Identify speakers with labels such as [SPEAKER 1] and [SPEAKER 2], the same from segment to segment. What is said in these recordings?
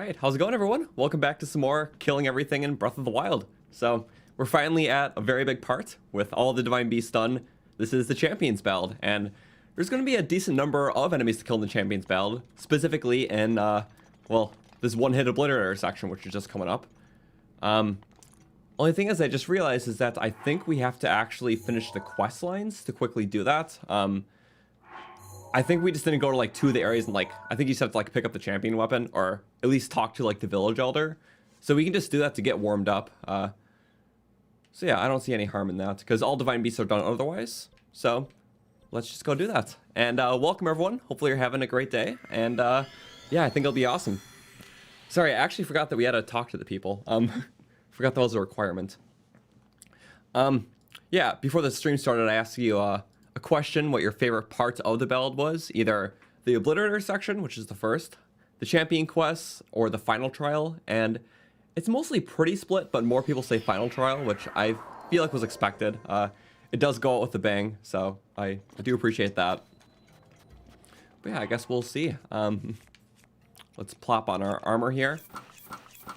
[SPEAKER 1] Alright, how's it going everyone? Welcome back to some more killing everything in Breath of the Wild. So, we're finally at a very big part with all the Divine Beasts done. This is the Champions Ballad, and there's going to be a decent number of enemies to kill in the Champions Ballad, specifically in, well, this one-hit obliterator section, which is just coming up. Only thing is, I just realized is that I think we have to actually finish the quest lines to quickly do that. I think we just didn't go to like 2 of the areas and like, I think you just have to like pick up the champion weapon or at least talk to like the village elder. So we can just do that to get warmed up. So yeah, I don't see any harm in that because all Divine Beasts are done otherwise. So let's just go do that. And welcome everyone. Hopefully you're having a great day. And yeah, I think it'll be awesome. Sorry, I actually forgot that we had to talk to the people. Forgot that was a requirement. Yeah, before the stream started, I asked you a question what your favorite part of the ballad was. Either the obliterator section, which is the first, the champion quests, or the final trial. And it's mostly pretty split, but more people say final trial, which I feel like was expected. It does go out with a bang, so I do appreciate that. But yeah, I guess we'll see. Let's plop on our armor here.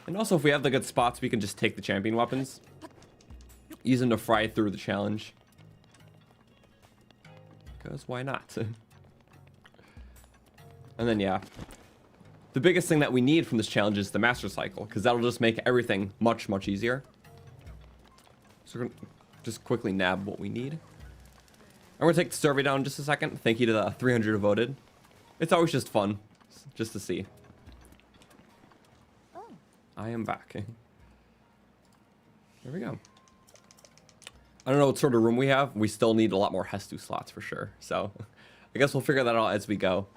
[SPEAKER 1] And also, if we have the good spots, we can just take the champion weapons. Use them to fry through the challenge. Because why not? And then, yeah. The biggest thing that we need from this challenge is the Master Cycle, because that'll just make everything much, much easier. So we're going to just quickly nab what we need. I'm going to take the survey down in just a second. Thank you to the 300 who voted. It's always just fun, just to see. I am back. There we go. I don't know what sort of room we have. We still need a lot more Hestu slots for sure. So I guess we'll figure that out as we go.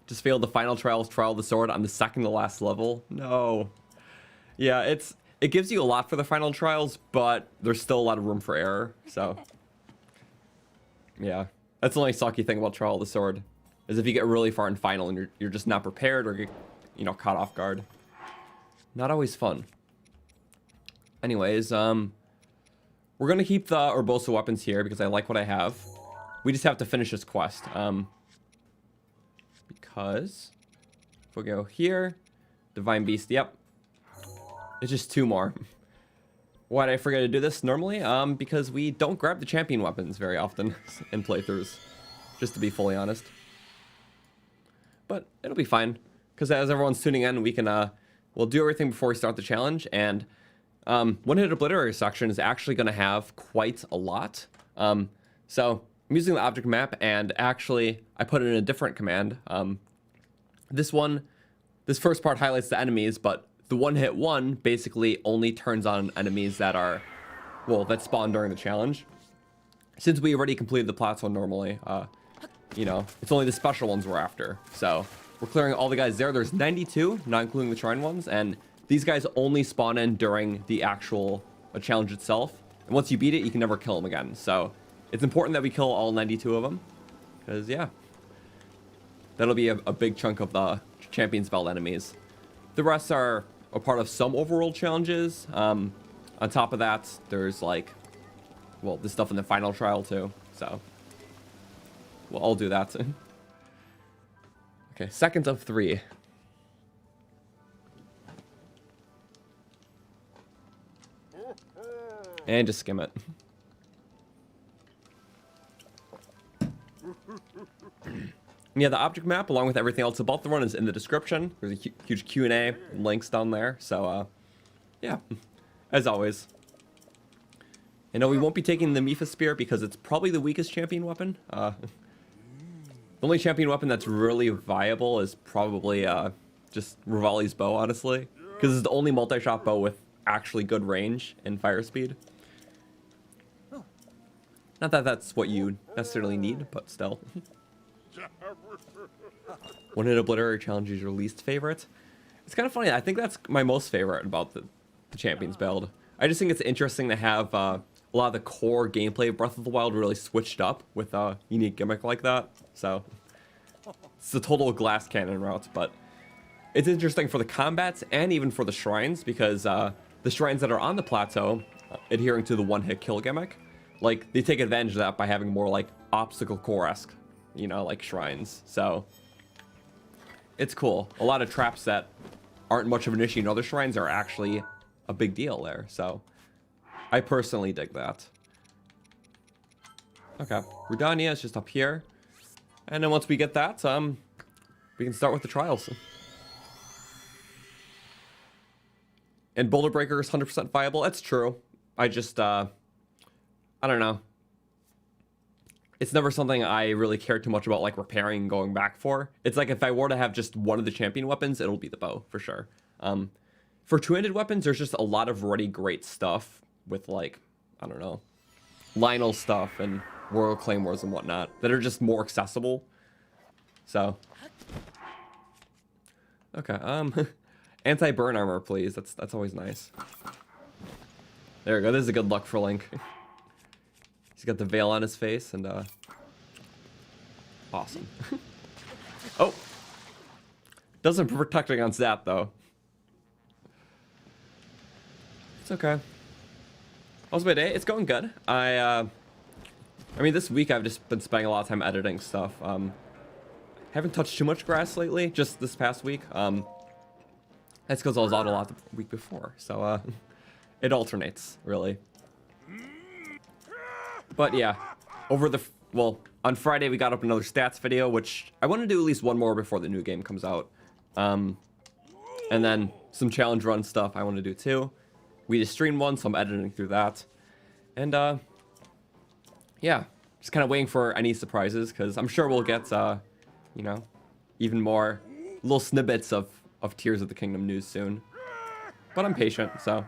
[SPEAKER 1] Just failed the final trial of the sword on the second to last level. No. Yeah, it gives you a lot for the final trials, but there's still a lot of room for error. So yeah, that's the only sucky thing about trial of the sword, is if you get really far in final and you're just not prepared or get, you know, caught off guard. Not always fun. Anyways, we're gonna keep the Urbosa weapons here because I like what I have. We just have to finish this quest. Because if we go here, Divine Beast, yep. It's just 2 more. Why did I forget to do this normally? Because we don't grab the champion weapons very often in playthroughs, just to be fully honest. But it'll be fine, because as everyone's tuning in, we can, we'll do everything before we start the challenge, and one-hit obliterator section is actually going to have quite a lot. So I'm using the object map, and actually I put it in a different command. This first part highlights the enemies, but the one-hit one basically only turns on enemies that are, well, that spawn during the challenge. Since we already completed the platform normally, you know, it's only the special ones we're after. So we're clearing all the guys there. There's 92, not including the shrine ones, and these guys only spawn in during the actual challenge itself. And once you beat it, you can never kill them again. So it's important that we kill all 92 of them. Because, yeah, that'll be a big chunk of the Champions Ballad enemies. The rest are a part of some overworld challenges. On top of that, there's like, well, the stuff in the final trial too. So we'll all do that. Okay, second of 3. And just skim it. Yeah, the object map, along with everything else about the run, is in the description. There's a huge Q&A links down there. So, yeah, as always. You know, we won't be taking the Mifa Spear because it's probably the weakest champion weapon. The only champion weapon that's really viable is probably just Rivali's bow, honestly. Because it's the only multi-shot bow with actually good range and fire speed. Not that that's what you necessarily need, but still. One-hit obliterator challenge is your least favorite? It's kind of funny. I think that's my most favorite about the Champions Ballad. I just think it's interesting to have a lot of the core gameplay of Breath of the Wild really switched up with a unique gimmick like that. So it's a total glass cannon route, but it's interesting for the combats and even for the shrines, because the shrines that are on the plateau, adhering to the one-hit kill gimmick, like, they take advantage of that by having more, like, obstacle core-esque, you know, like, shrines. So it's cool. A lot of traps that aren't much of an issue in other shrines are actually a big deal there. So I personally dig that. Okay, Rudania is just up here. And then once we get that, we can start with the trials. And Boulder Breaker is 100% viable. That's true. I just, I don't know. It's never something I really care too much about, like, repairing and going back for. It's like if I were to have just one of the champion weapons, it'll be the bow, for sure. For two-handed weapons, there's just a lot of really great stuff with, like, I don't know, Lionel stuff and Royal Claymores and whatnot that are just more accessible. So, okay, anti-burn armor, please. That's always nice. There we go. This is a good luck for Link. He's got the veil on his face and awesome. Oh, doesn't protect against that though. It's okay. How's my day? It's going good. I mean, this week I've just been spending a lot of time editing stuff. Haven't touched too much grass lately, just this past week. That's because I was out a lot the week before, so it alternates, really. But yeah, on Friday we got up another stats video, which I want to do at least one more before the new game comes out. And then some challenge run stuff I want to do too. We just streamed one, so I'm editing through that. And yeah, just kind of waiting for any surprises, because I'm sure we'll get, you know, even more little snippets of Tears of the Kingdom news soon. But I'm patient, so.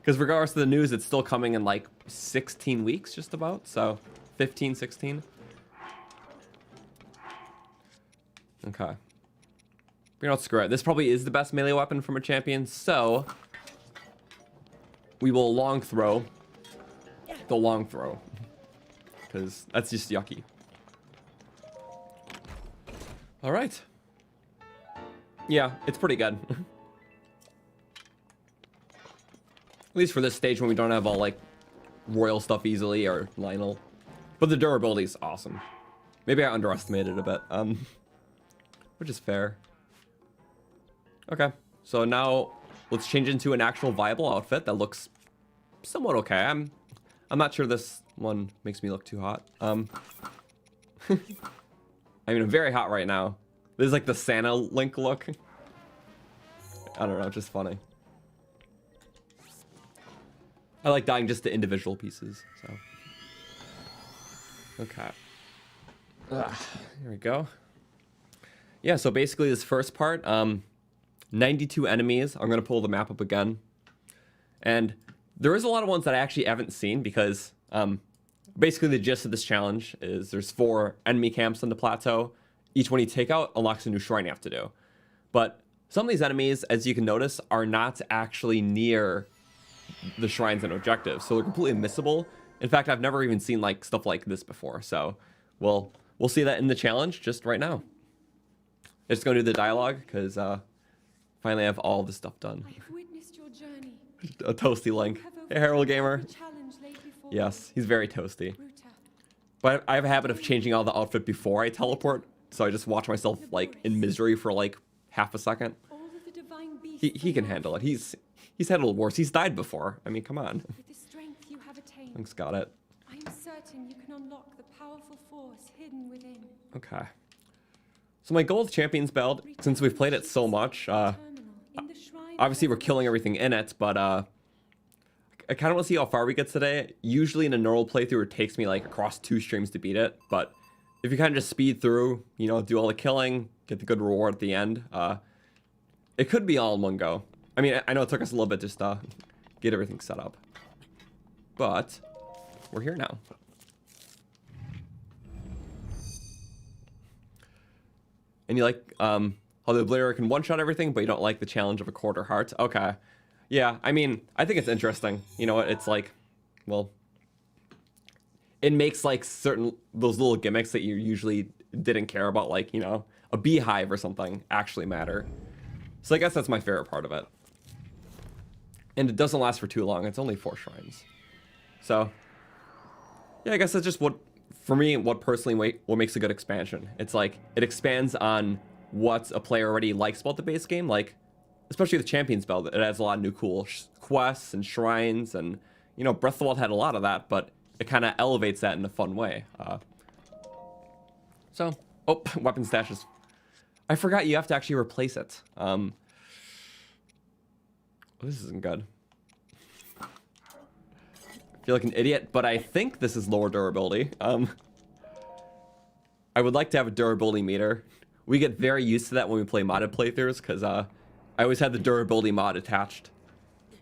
[SPEAKER 1] Because regardless of the news, it's still coming in like 16 weeks, just about. So 15, 16. Okay. You know, screw it. This probably is the best melee weapon from a champion, so we will long throw the long throw. Because that's just yucky. All right. Yeah, it's pretty good. At least for this stage when we don't have all, like, royal stuff easily or Lionel. But the durability is awesome. Maybe I underestimated it a bit. Which is fair. Okay, so now let's change into an actual viable outfit that looks somewhat okay. I'm not sure this one makes me look too hot. I mean, I'm very hot right now. This is like the Santa Link look. I don't know, just funny. I like dyeing just the individual pieces, so. Okay. Here we go. Yeah, so basically this first part, 92 enemies. I'm gonna pull the map up again. And there is a lot of ones that I actually haven't seen because basically the gist of this challenge is there's 4 enemy camps on the plateau. Each one you take out unlocks a new shrine you have to do. But some of these enemies, as you can notice, are not actually near the shrines and objectives, so they're completely missable. In fact, I've never even seen like stuff like this before, so we'll see that in the challenge just right now. Just gonna do the dialogue because finally I have all the stuff done.
[SPEAKER 2] I've witnessed your journey.
[SPEAKER 1] A toasty Link. Hey, Hyrule Gamer. Yes, he's very toasty. But I have a habit of changing all the outfit before I teleport, so I just watch myself like in misery for like half a second. He can handle it. He's handled worse. He's died before. I mean, come on.
[SPEAKER 2] With the strength you have attained,
[SPEAKER 1] Link's got it.
[SPEAKER 2] I am certain you can unlock the powerful force hidden within.
[SPEAKER 1] Okay. So my goal with Champions Ballad, since we've played it so much, obviously we're killing everything in it, but I kind of want to see how far we get today. Usually in a normal playthrough, it takes me like across 2 streams to beat it, but if you kind of just speed through, you know, do all the killing, get the good reward at the end, it could be all in one go. I mean, I know it took us a little bit just to get everything set up, but we're here now. And you like how the Obliterator can one-shot everything, but you don't like the challenge of a quarter heart? Okay. Yeah, I mean, I think it's interesting. You know what? It's like, well, it makes like those little gimmicks that you usually didn't care about, like, you know, a beehive or something actually matter. So I guess that's my favorite part of it. And it doesn't last for too long. It's only 4 shrines. So, yeah, I guess that's just what, for me, what personally what makes a good expansion. It's like, it expands on what a player already likes about the base game. Like, especially with Champions Ballad, it adds a lot of new cool quests and shrines, and you know, Breath of the Wild had a lot of that, but it kind of elevates that in a fun way. So, oh, weapon stashes. I forgot you have to actually replace it. This isn't good. I feel like an idiot, but I think this is lower durability. I would like to have a durability meter. We get very used to that when we play modded playthroughs, because I always had the durability mod attached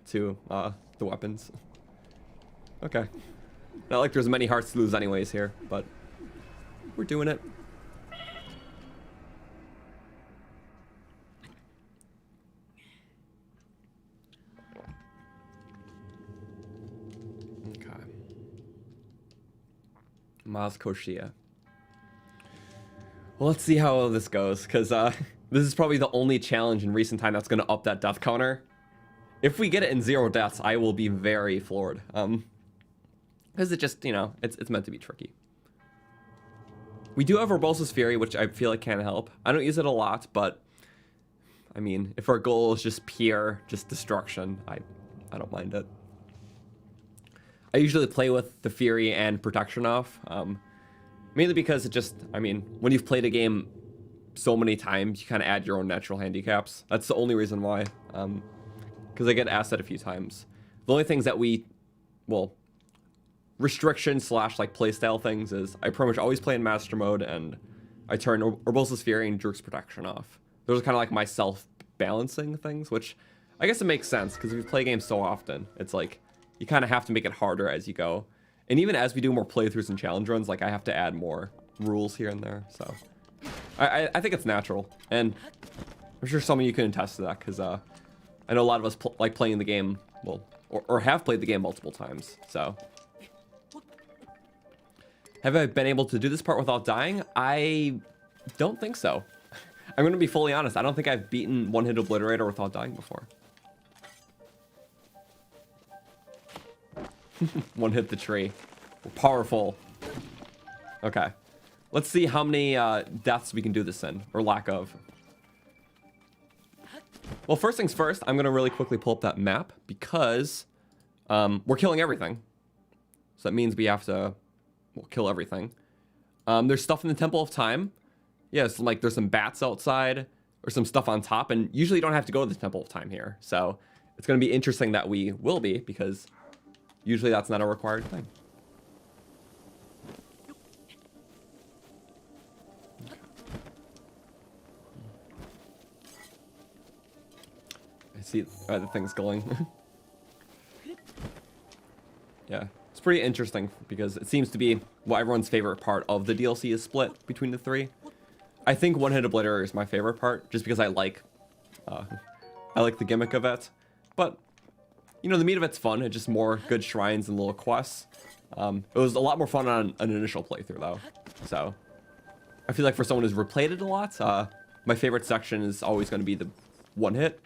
[SPEAKER 1] to the weapons. Okay. Not like there's many hearts to lose anyways here, but we're doing it. Okay. Maz Koshia. Well, let's see how this goes, because this is probably the only challenge in recent time that's going to up that death counter. If we get it in 0 deaths, I will be very floored. Because it just, you know, it's meant to be tricky. We do have Urbosa's Fury, which I feel like can help. I don't use it a lot, but I mean, if our goal is just pure, just destruction, I don't mind it. I usually play with the Fury and Protection off, mainly because it just, I mean, when you've played a game so many times, you kind of add your own natural handicaps. That's the only reason why, because I get asked that a few times. The only things that we, well, restrictions / like playstyle things is I pretty much always play in Master Mode, and I turn Urbosa's Fury and Druk's Protection off. Those are kind of like my self-balancing things, which I guess it makes sense, because if you play games so often, it's like, you kind of have to make it harder as you go. And even as we do more playthroughs and challenge runs, like I have to add more rules here and there, so. I think it's natural, and I'm sure some of you can attest to that, because I know a lot of us like playing the game, well, or have played the game multiple times, so. Have I been able to do this part without dying? I don't think so. I'm going to be fully honest. I don't think I've beaten One-Hit Obliterator without dying before. One hit the tree. We're powerful. Okay. Let's see how many deaths we can do this in, or lack of. Well, first things first, I'm going to really quickly pull up that map, because we're killing everything. So that means we have to kill everything. There's stuff in the Temple of Time. Yes, like there's some bats outside, or some stuff on top, and usually you don't have to go to the Temple of Time here. So it's going to be interesting that we will be, because usually that's not a required thing. I see the thing's going. Yeah, it's pretty interesting, because it seems to be what everyone's favorite part of the DLC is split between the three. I think One-Hit Obliterator is my favorite part, just because I like the gimmick of it. But you know, the meat of it's fun. It's just more good shrines and little quests. It was a lot more fun on an initial playthrough, though. So I feel like for someone who's replayed it a lot, my favorite section is always going to be the one hit.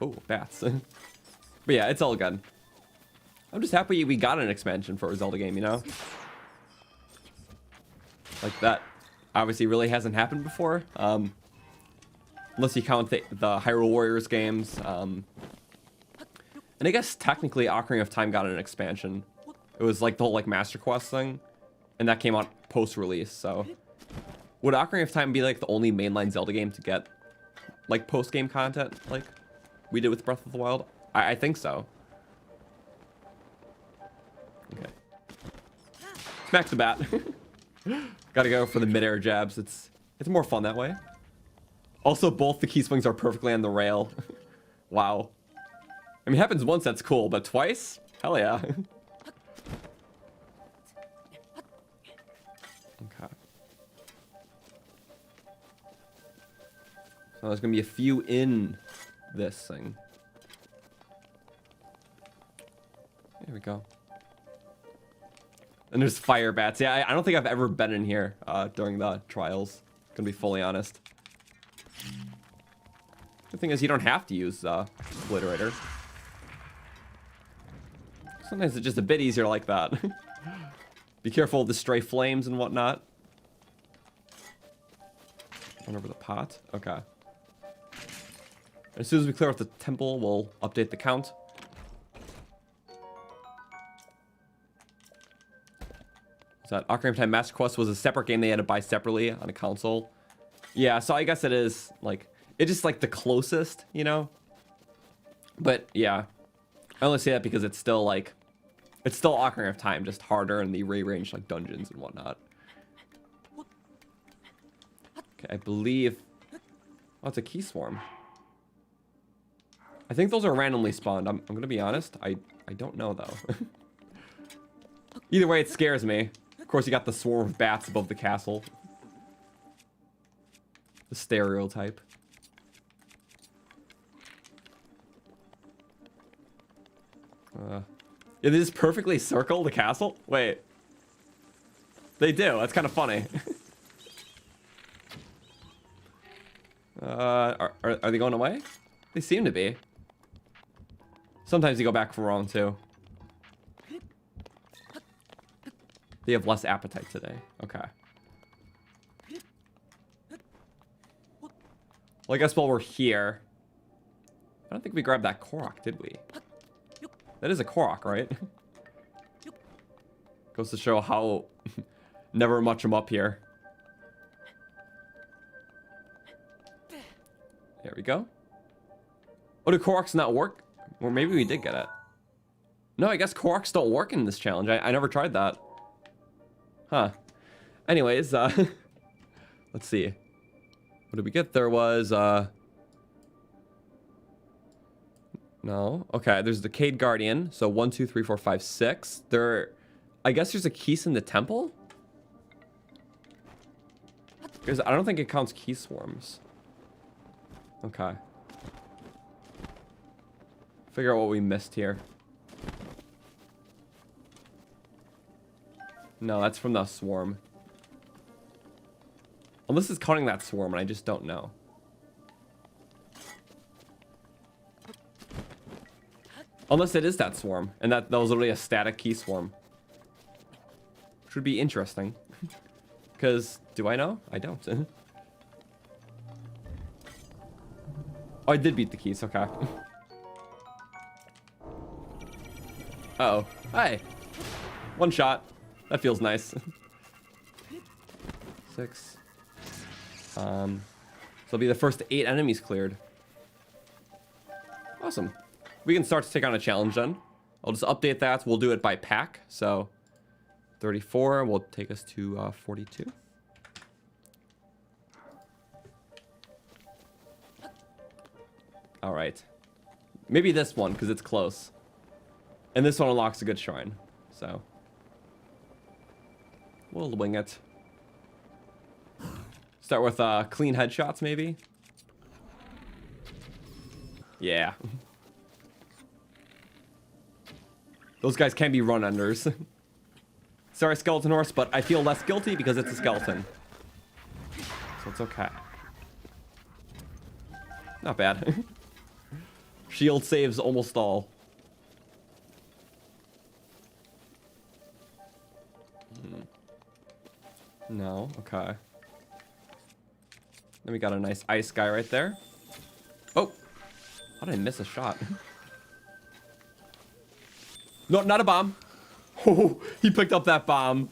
[SPEAKER 1] Oh, bats. But yeah, it's all good. I'm just happy we got an expansion for a Zelda game, you know? Like, that obviously really hasn't happened before. Unless you count the Hyrule Warriors games. And I guess technically Ocarina of Time got an expansion. It was like the whole like Master Quest thing. And that came out post-release, so. Would Ocarina of Time be like the only mainline Zelda game to get like post-game content like we did with Breath of the Wild? I think so. Okay. Smack the bat. Gotta go for the mid-air jabs. It's more fun that way. Also, both the key swings are perfectly on the rail. Wow. I mean, it happens once, that's cool, but twice? Hell yeah. Okay. So there's gonna be a few in this thing. There we go. And there's fire bats. Yeah, I don't think I've ever been in here during the trials. Gonna be fully honest. The thing is, you don't have to use Obliterator. Sometimes it's just a bit easier like that. Be careful of the stray flames and whatnot. Oh Run over the pot. Okay. As soon as we clear out the temple, we'll update the count. So that Ocarina of Time Master Quest was a separate game they had to buy separately on a console. Yeah, so I guess it is, like, it's just, like, the closest, you know? But, yeah. I only say that because it's still, like, it's still Ocarina of Time, just harder in the rearranged, like, dungeons and whatnot. Okay, I believe... Oh, it's a key swarm. I think those are randomly spawned. I'm gonna be honest. I don't know, though. Either way, it scares me. Of course, you got the swarm of bats above the castle. The stereotype. Yeah, they just perfectly circle the castle? Wait. They do. That's kind of funny. Are they going away? They seem to be. Sometimes you go back for wrong, too. They have less appetite today. Okay. Well, I guess while we're here... I don't think we grabbed that Korok, did we? That is a Korok, right? Goes to show how never much I'm up here. There we go. Oh, do Koroks not work? Or maybe we did get it. No, I guess Koroks don't work in this challenge. I never tried that. Huh. Anyways, let's see. What did we get? There was, no. Okay, there's the Cade Guardian. So 1, 2, 3, 4, 5, 6. There, I guess there's a keys in the temple? Because I don't think it counts key swarms. Okay. Figure out what we missed here. No, that's from the swarm. Unless it's counting that swarm, and I just don't know. Unless it is that swarm, and that was literally a static key swarm. Which would be interesting. Because, do I know? I don't. Oh, I did beat the keys, okay. Uh-oh. Hi. One shot. That feels nice. 6. So it'll be the first 8 enemies cleared. Awesome. We can start to take on a challenge then. I'll just update that. We'll do it by pack. So 34 will take us to 42. All right. Maybe this one because it's close. And this one unlocks a good shrine. So we'll wing it. Start with clean headshots, maybe. Yeah. Those guys can be run-unders. Sorry, skeleton horse, but I feel less guilty because it's a skeleton. So it's okay. Not bad. Shield saves almost all. No, okay. Then we got a nice ice guy right there. Oh! How did I miss a shot? No, not a bomb. Oh, he picked up that bomb.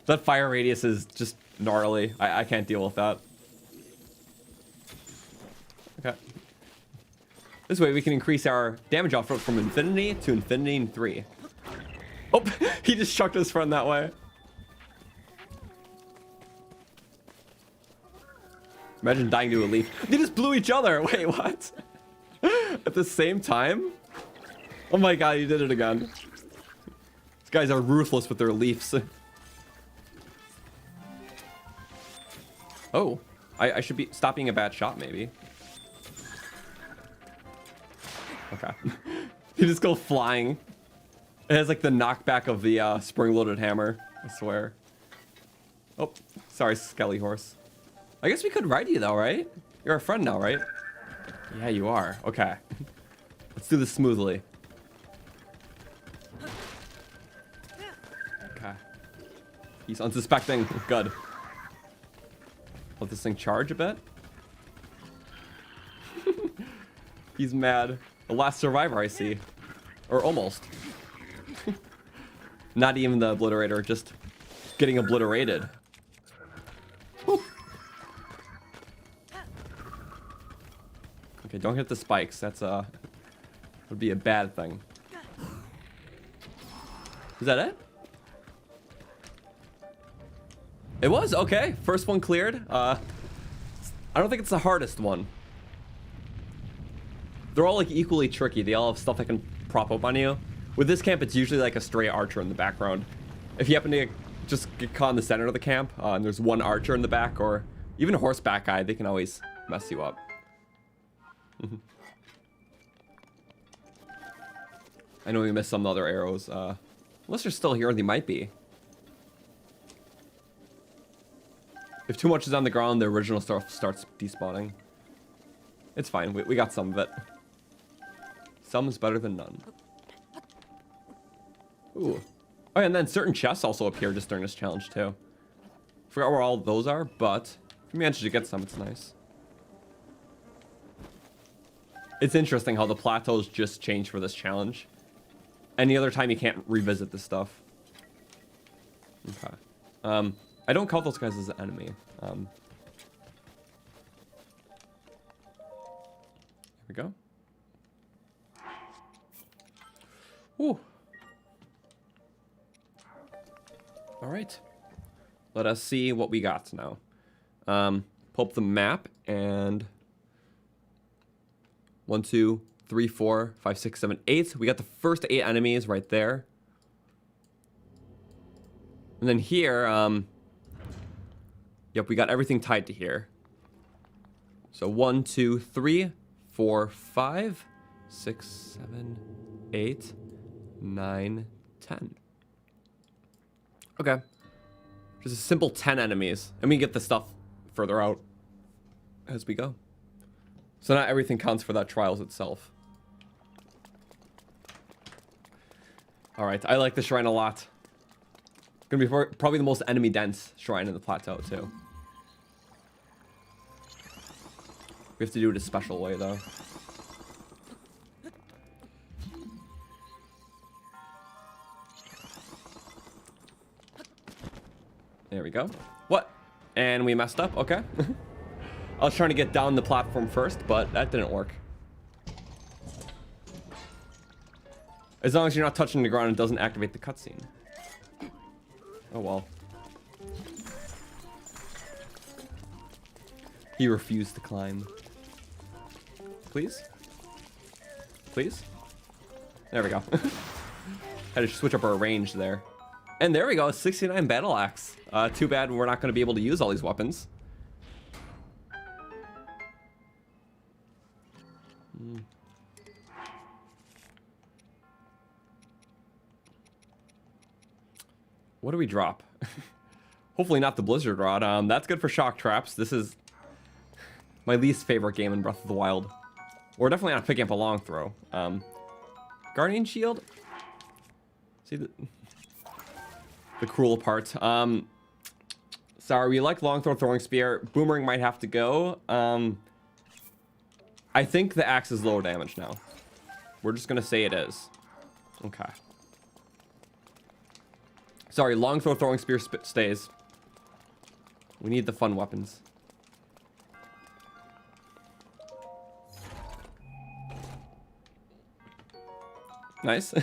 [SPEAKER 1] That fire radius is just gnarly. I can't deal with that. Okay. This way we can increase our damage output from infinity to infinity in 3. Oh, he just chucked his friend that way. Imagine dying to a leaf. They just blew each other. Wait, what? At the same time? Oh my god, you did it again. These guys are ruthless with their leaves. Oh, I should be stop being a bad shot, maybe. Okay. You just go flying. It has like the knockback of the spring-loaded hammer, I swear. Oh, sorry, Skelly Horse. I guess we could ride you though, right? You're a friend now, right? Yeah, you are. Okay. Let's do this smoothly. Okay. He's unsuspecting. Good. Let this thing charge a bit. He's mad. The last survivor, I see. Or almost. Not even the obliterator, just getting obliterated. Whew. Okay, don't hit the spikes. That's would be a bad thing. Is that it? It was? Okay. First one cleared. I don't think it's the hardest one. They're all like equally tricky. They all have stuff that can prop up on you. With this camp, it's usually like a stray archer in the background. If you happen to just get caught in the center of the camp, and there's one archer in the back, or even a horseback guy, they can always mess you up. I know we missed some other arrows. Unless they're still here, they might be. If too much is on the ground, the original stuff starts despawning. It's fine. We got some of it. Some is better than none. Ooh. Oh, and then certain chests also appear just during this challenge, too. Forgot where all those are, but if you manage to get some, it's nice. It's interesting how the plateaus just change for this challenge. Any other time, you can't revisit this stuff. Okay. I don't count those guys as an enemy. Here we go. Whew. All right. Let us see what we got now. Pull up the map and 1, 2, 3, 4, 5, 6, 7, 8. We got the first 8 enemies right there. And then here, yep, we got everything tied to here. So 1, 2, 3, 4, 5, 6, 7, 8, 9, 10. Okay. Just a simple 10 enemies. And we get the stuff further out as we go. So not everything counts for that trials itself. Alright, I like the shrine a lot. Gonna be probably the most enemy dense shrine in the plateau too. We have to do it a special way though. There we go. What? And we messed up. Okay. I was trying to get down the platform first, but that didn't work. As long as you're not touching the ground, it doesn't activate the cutscene. Oh well. He refused to climb. Please? Please? There we go. Had to switch up our range there. And there we go, 69 battle axe. Too bad we're not going to be able to use all these weapons. What do we drop? Hopefully not the Blizzard Rod. That's good for shock traps. This is my least favorite game in Breath of the Wild. We're definitely not picking up a long throw. Guardian Shield? See the cruel part. Sorry, we like long throw, throwing spear. Boomerang might have to go. I think the axe is lower damage now. We're just gonna say it is. Okay. Sorry, long throw, throwing spear stays. We need the fun weapons. Nice.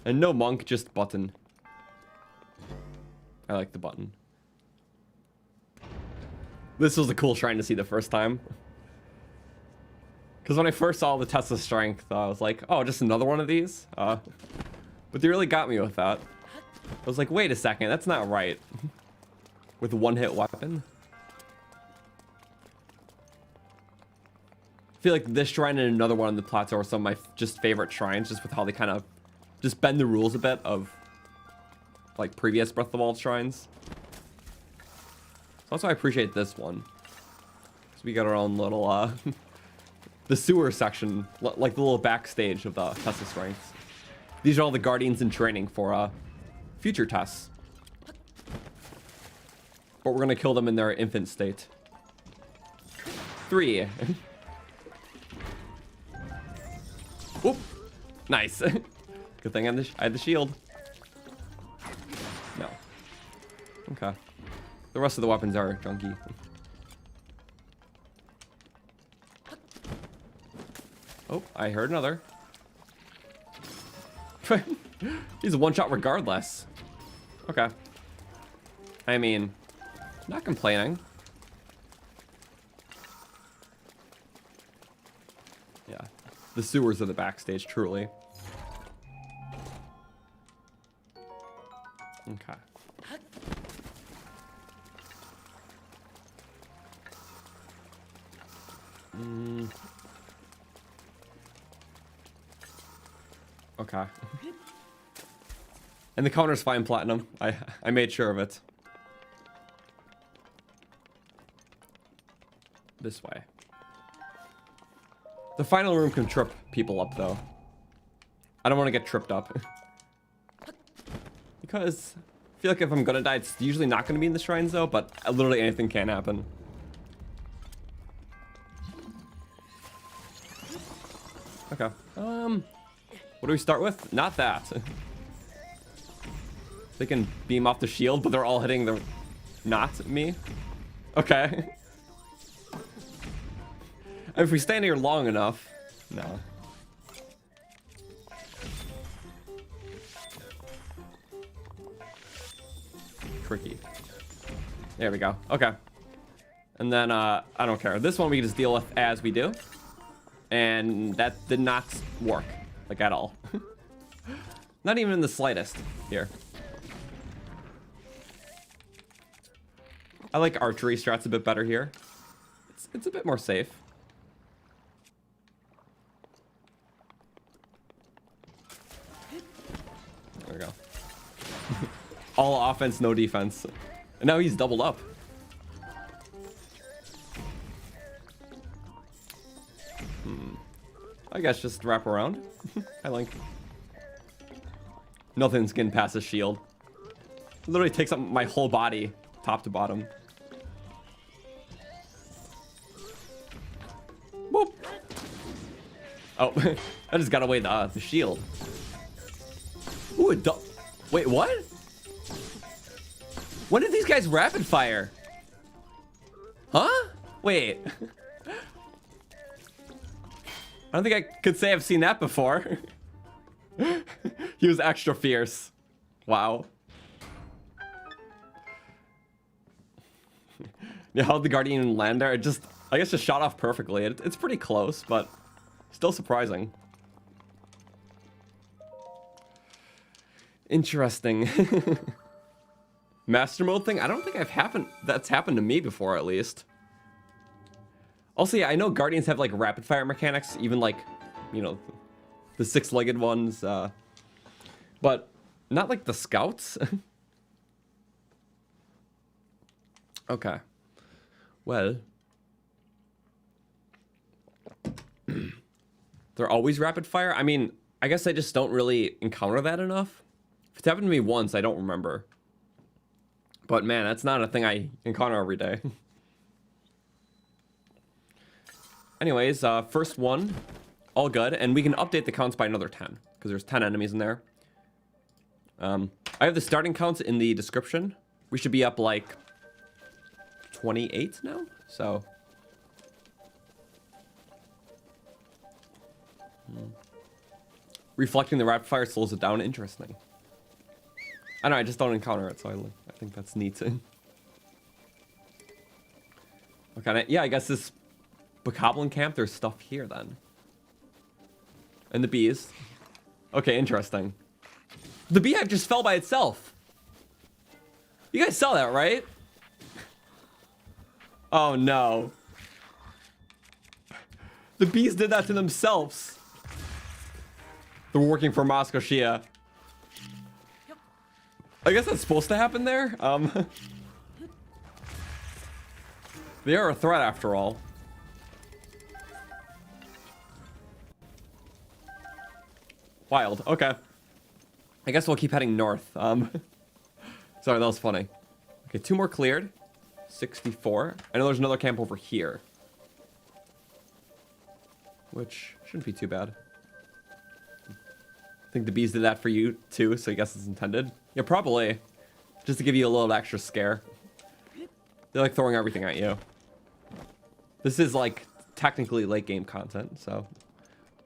[SPEAKER 1] And no monk, just button. I like the button. This was a cool shrine to see the first time. Because when I first saw the test of strength, I was like, oh, just another one of these? But they really got me with that. I was like, wait a second, that's not right. With a one-hit weapon. I feel like this shrine and another one on the plateau are some of my just favorite shrines, just with how they kind of just bend the rules a bit of like previous Breath of the Wild shrines. Also, I appreciate this one. So we got our own little the sewer section, like the little backstage of the test of strength. These are all the guardians in training for future tests. but we're gonna kill them in their infant state. 3. Whoop. Nice. Good thing I had the shield. No. Okay. The rest of the weapons are junky. Oh, I heard another. He's a one-shot regardless. Okay. I mean, not complaining. Yeah. The sewers of the backstage, truly. Okay. Okay. And the counter's fine platinum. I made sure of it. This way. The final room can trip people up though. I don't want to get tripped up. Because I feel like if I'm gonna die, it's usually not gonna be in the shrines though, but literally anything can happen. Okay. What do we start with? Not that. They can beam off the shield, but they're all hitting the... Not me? Okay. If we stand here long enough... No. Tricky. There we go. Okay. And then, I don't care. This one we can just deal with as we do. And that did not work. Like, at all. Not even in the slightest. Here. I like archery strats a bit better here. It's a bit more safe. There we go. All offense, no defense. And now he's doubled up. I guess just wrap around. I like. Nothing's getting past his shield. It literally takes up my whole body, top to bottom. Boop. Oh, I just got away the shield. Ooh, wait, what? When did these guys rapid fire? Huh? Wait. I don't think I could say I've seen that before. He was extra fierce. Wow. Yeah, how did the Guardian land there? It just, I guess, just shot off perfectly. It's pretty close, but still surprising. Interesting. Master mode thing? I don't think that's happened to me before, at least. Also, yeah, I know Guardians have, like, rapid-fire mechanics, even, like, you know, the 6-legged ones, but not, like, the Scouts. Okay. Well. They're always rapid-fire? I mean, I guess I just don't really encounter that enough. If it's happened to me once, I don't remember. But, man, that's not a thing I encounter every day. Anyways, first one, all good, and we can update the counts by another 10, because there's 10 enemies in there. I have the starting counts in the description. We should be up, like, 28 now, so... Reflecting the rapid fire slows it down, interesting. I don't know, I just don't encounter it, so I think that's neat. Okay, yeah, I guess this... Bokoblin camp, there's stuff here then. And the bees. Okay, interesting. The beehive just fell by itself. You guys saw that, right? Oh no. The bees did that to themselves. They're working for Moscow Shia. I guess that's supposed to happen there. They are a threat after all. Wild. Okay. I guess we'll keep heading north. Sorry, that was funny. Okay, 2 more cleared. 64. I know there's another camp over here. Which shouldn't be too bad. I think the bees did that for you too, so I guess it's intended. Yeah, probably. Just to give you a little extra scare. They're like throwing everything at you. This is like technically late game content, so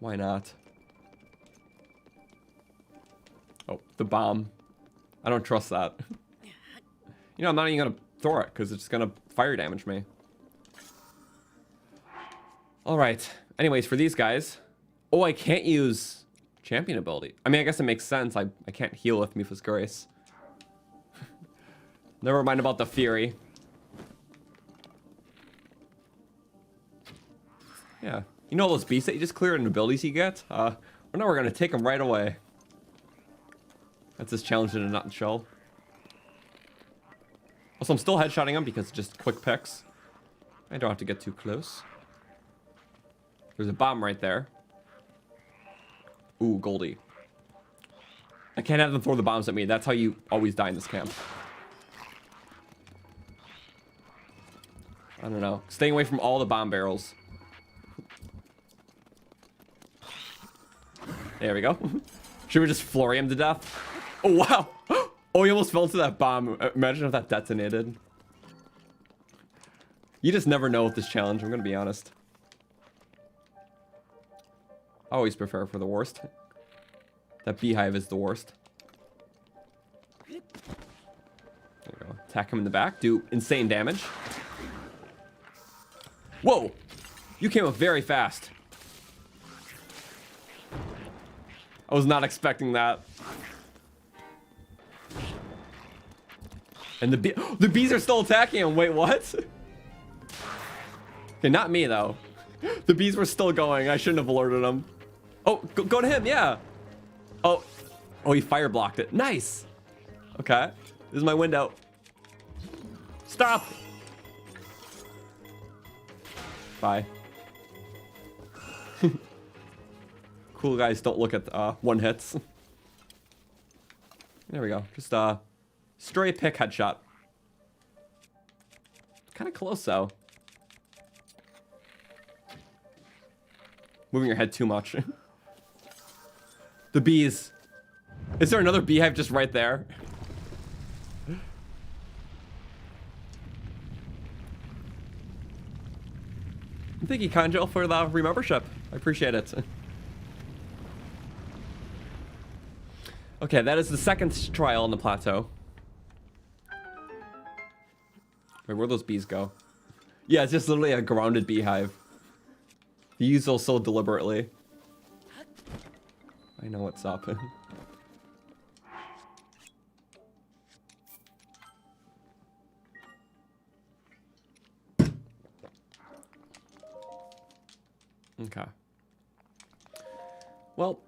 [SPEAKER 1] why not? Oh, the bomb. I don't trust that. You know, I'm not even gonna throw it because it's gonna fire damage me. All right. Anyways, for these guys, oh, I can't use champion ability. I mean, I guess it makes sense. I can't heal with Mipha's Grace. Never mind about the Fury. Yeah. You know those beasts that you just clear and abilities you get? Well, now we're gonna take them right away. That's this challenge in a nutshell. Also, I'm still headshotting them because it's just quick picks. I don't have to get too close. There's a bomb right there. Ooh, Goldie. I can't have them throw the bombs at me. That's how you always die in this camp. I don't know. Staying away from all the bomb barrels. There we go. Should we just flurry him to death? Oh, wow. Oh, he almost fell into that bomb. Imagine if that detonated. You just never know with this challenge, I'm gonna be honest. I always prepare for the worst. That beehive is the worst. There we go. Attack him in the back. Do insane damage. Whoa! You came up very fast. I was not expecting that. And the bees are still attacking him. Wait, what? Okay, not me though. The bees were still going. I shouldn't have alerted them. Oh, go to him, yeah. Oh, he fire blocked it. Nice. Okay, this is my window. Stop. Bye. Cool guys don't look at one hits. There we go. Just stray pick headshot. Kind of close though. Moving your head too much. The bees. Is there another beehive just right there? Thank you, Kanjil, for the remembership. I appreciate it. Okay, that is the second trial on the plateau. Wait, where'd those bees go? Yeah, it's just literally a grounded beehive. He used those so deliberately. I know what's up. Okay. Well,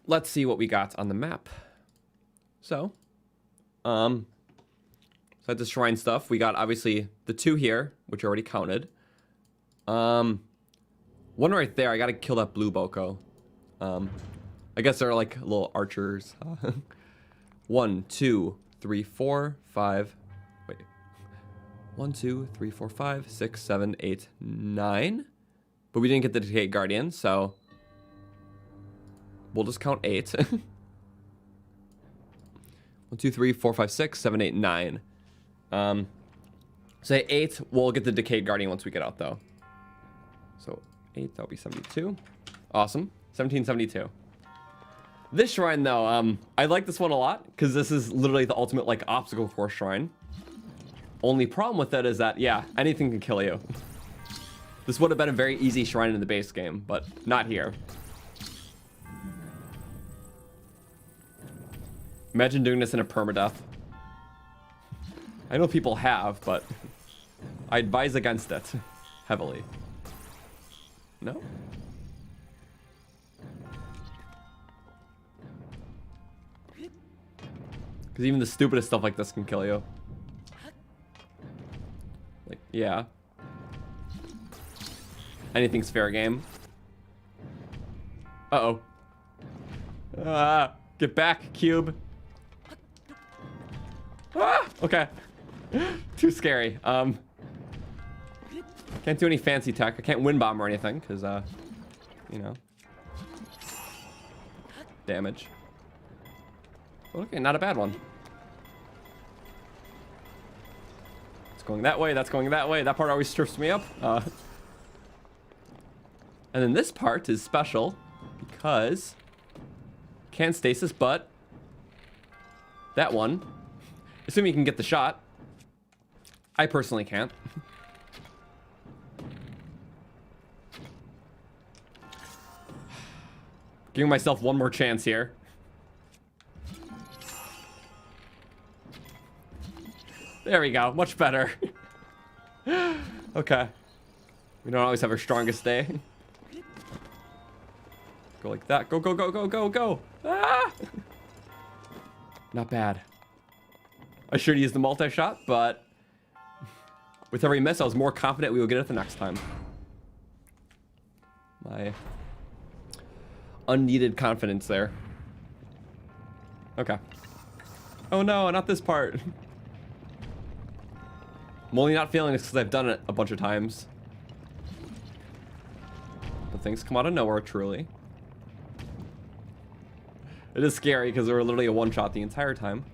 [SPEAKER 1] let's see what we got on the map. So, besides the shrine stuff, we got obviously the two here, which are already counted. One right there, I gotta kill that blue Boko. I guess they're like little archers. 1, 2, 3, 4, 5. Wait. 1, 2, 3, 4, 5, 6, 7, 8, 9. But we didn't get the Decayed Guardian, so we'll just count 8. 1, 2, 3, 4, 5, 6, 7, 8, 9. Say 8, we'll get the Decayed Guardian once we get out, though. So 8, that'll be 72. Awesome. 1772. This shrine, though, I like this one a lot, because this is literally the ultimate, like, obstacle course shrine. Only problem with it is that, yeah, anything can kill you. This would have been a very easy shrine in the base game, but not here. Imagine doing this in a permadeath. I know people have, but I advise against it heavily. No? Because even the stupidest stuff like this can kill you. Like, yeah. Anything's fair game. Uh-oh. Get back, cube. Ah, okay. Too scary. Can't do any fancy tech. I can't wind bomb or anything, because, you know. Damage. Okay, not a bad one. It's going that way, that's going that way. That part always trips me up. And then this part is special because can stasis, but that one, assuming you can get the shot. I personally can't. Giving myself one more chance here. There we go, much better. Okay. We don't always have our strongest day. Go like that. Go, go, go, go, go, go. Ah! Not bad. I should use the multi-shot, but with every miss, I was more confident we would get it the next time. My unneeded confidence there. Okay. Oh no, not this part. I'm only not feeling this because I've done it a bunch of times. But things come out of nowhere, truly. It is scary because they were literally a one-shot the entire time.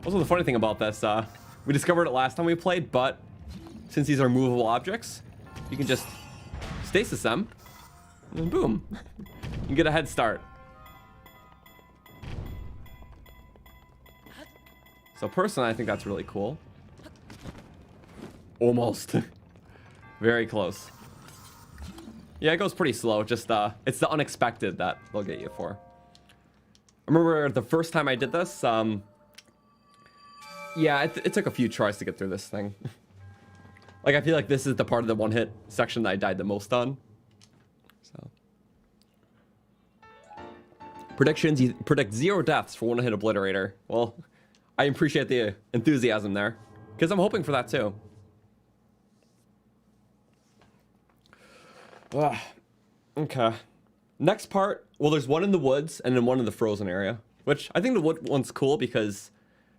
[SPEAKER 1] Also, the funny thing about this, we discovered it last time we played, but since these are movable objects, you can just stasis them, and boom, you can get a head start. So personally, I think that's really cool. Almost. Very close. Yeah, it goes pretty slow. Just, it's the unexpected that they'll get you for. I remember the first time I did this, yeah, it took a few tries to get through this thing. Like, I feel like this is the part of the one-hit section that I died the most on. So. Predictions, you predict 0 deaths for one-hit obliterator. Well, I appreciate the enthusiasm there, because I'm hoping for that too. Ugh. Okay. Next part, well, there's one in the woods and then one in the frozen area, which I think the wood one's cool because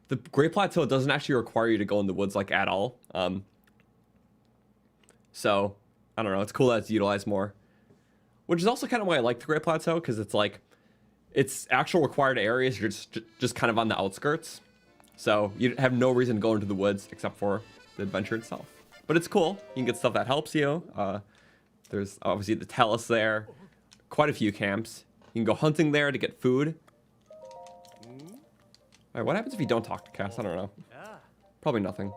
[SPEAKER 1] the Great Plateau doesn't actually require you to go in the woods like at all. So I don't know, it's cool that it's utilized more, which is also kind of why I like the Great Plateau, because it's like its actual required areas are just kind of on the outskirts. So you have no reason to go into the woods except for the adventure itself. But it's cool. You can get stuff that helps you. There's obviously the Talus there. Quite a few camps. You can go hunting there to get food. Alright, what happens if you don't talk to Cass? I don't know. Probably nothing.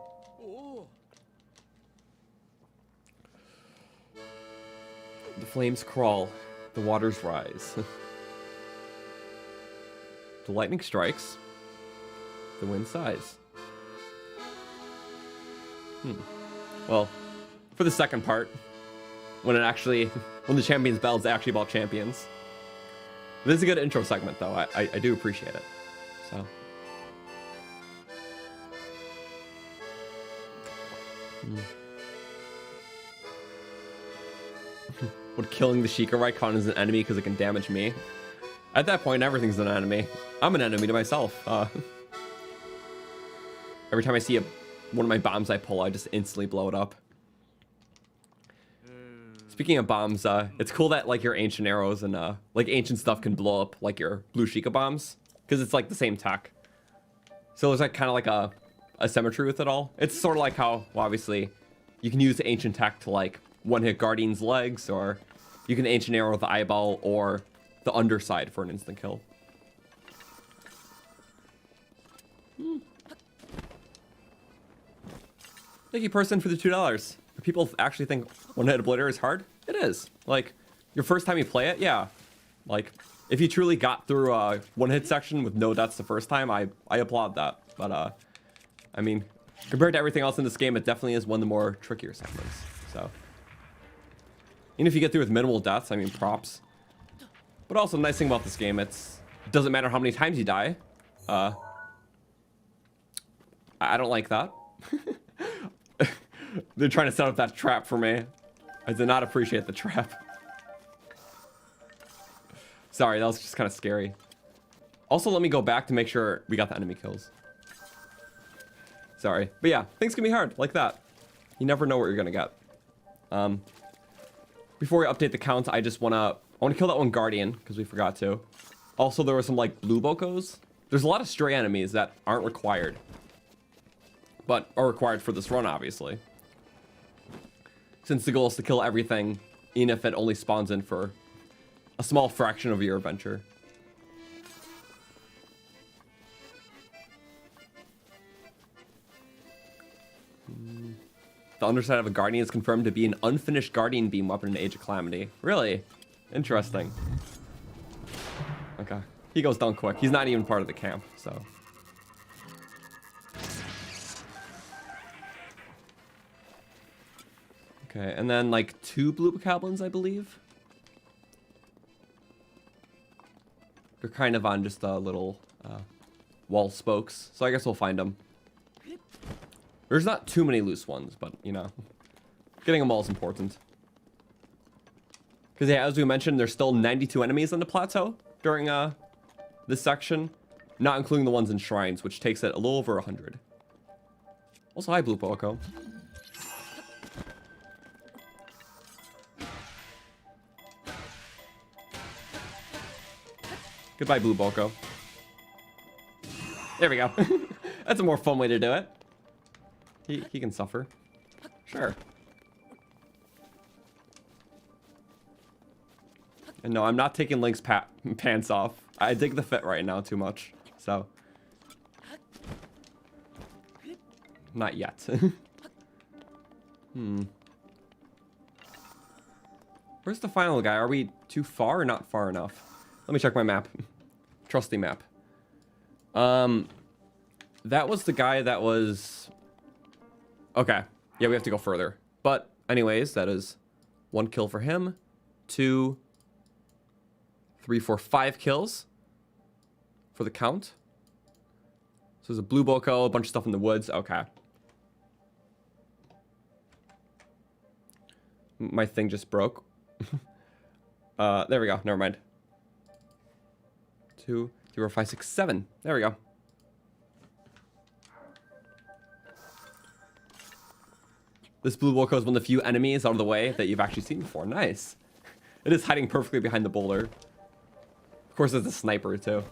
[SPEAKER 1] The flames crawl. The waters rise. The lightning strikes. The wind sighs. Well, for the second part, when the Champions Ballad is actually about champions. This is a good intro segment, though. I do appreciate it. So. Would killing the Sheikah count as an enemy because it can damage me? At that point, everything's an enemy. I'm an enemy to myself. Every time I see one of my bombs I pull, I just instantly blow it up. Speaking of bombs, it's cool that like your ancient arrows and like ancient stuff can blow up like your blue Sheikah bombs, because it's like the same tech. So there's like kind of like a symmetry with it all. It's sort of like how, well, obviously, you can use ancient tech to like one-hit Guardian's legs, or you can ancient arrow the eyeball or the underside for an instant kill. Thank you, person, for the $2. Do people actually think one-hit obliterator is hard? It is. Like, your first time you play it, yeah. Like, if you truly got through a one-hit section with no deaths the first time, I applaud that. But, I mean, compared to everything else in this game, it definitely is one of the more trickier segments. So, even if you get through with minimal deaths, I mean, props. But also, the nice thing about this game, it doesn't matter how many times you die. I don't like that. They're trying to set up that trap for me. I did not appreciate the trap. Sorry, that was just kind of scary. Also, let me go back to make sure we got the enemy kills. Sorry. But yeah, things can be hard, like that. You never know what you're gonna get. Before we update the count, I wanna kill that one guardian because we forgot to. Also, there were some like blue bokos. There's a lot of stray enemies that aren't required, but are required for this run, obviously. Since the goal is to kill everything, even if it only spawns in for a small fraction of your adventure. The underside of a guardian is confirmed to be an unfinished guardian beam weapon in Age of Calamity. Really? Interesting. Okay. He goes down quick. He's not even part of the camp, so. Okay, and then like 2 blue bokoblins, I believe. They're kind of on just a little wall spokes, so I guess we'll find them. There's not too many loose ones, but you know, getting them all is important. Because yeah, as we mentioned, there's still 92 enemies on the plateau during this section, not including the ones in shrines, which takes it a little over 100. Also, hi, Blue Boko. Goodbye, Blue Boko. There we go. That's a more fun way to do it. He can suffer. Sure. And no, I'm not taking Link's pants off. I dig the fit right now too much. So. Not yet. Where's the final guy? Are we too far or not far enough? Let me check my map. Trusty map. That was the guy that was... Okay. Yeah, we have to go further. But anyways, that is 1 kill for him. 2, 3, 4, 5 kills for the count. So there's a blue boko, a bunch of stuff in the woods. Okay. My thing just broke. There we go. Never mind. 2, 3, 4, 5, 6, 7. There we go. This blue boko is one of the few enemies out of the way that you've actually seen before. Nice. It is hiding perfectly behind the boulder. Of course, it's a sniper, too.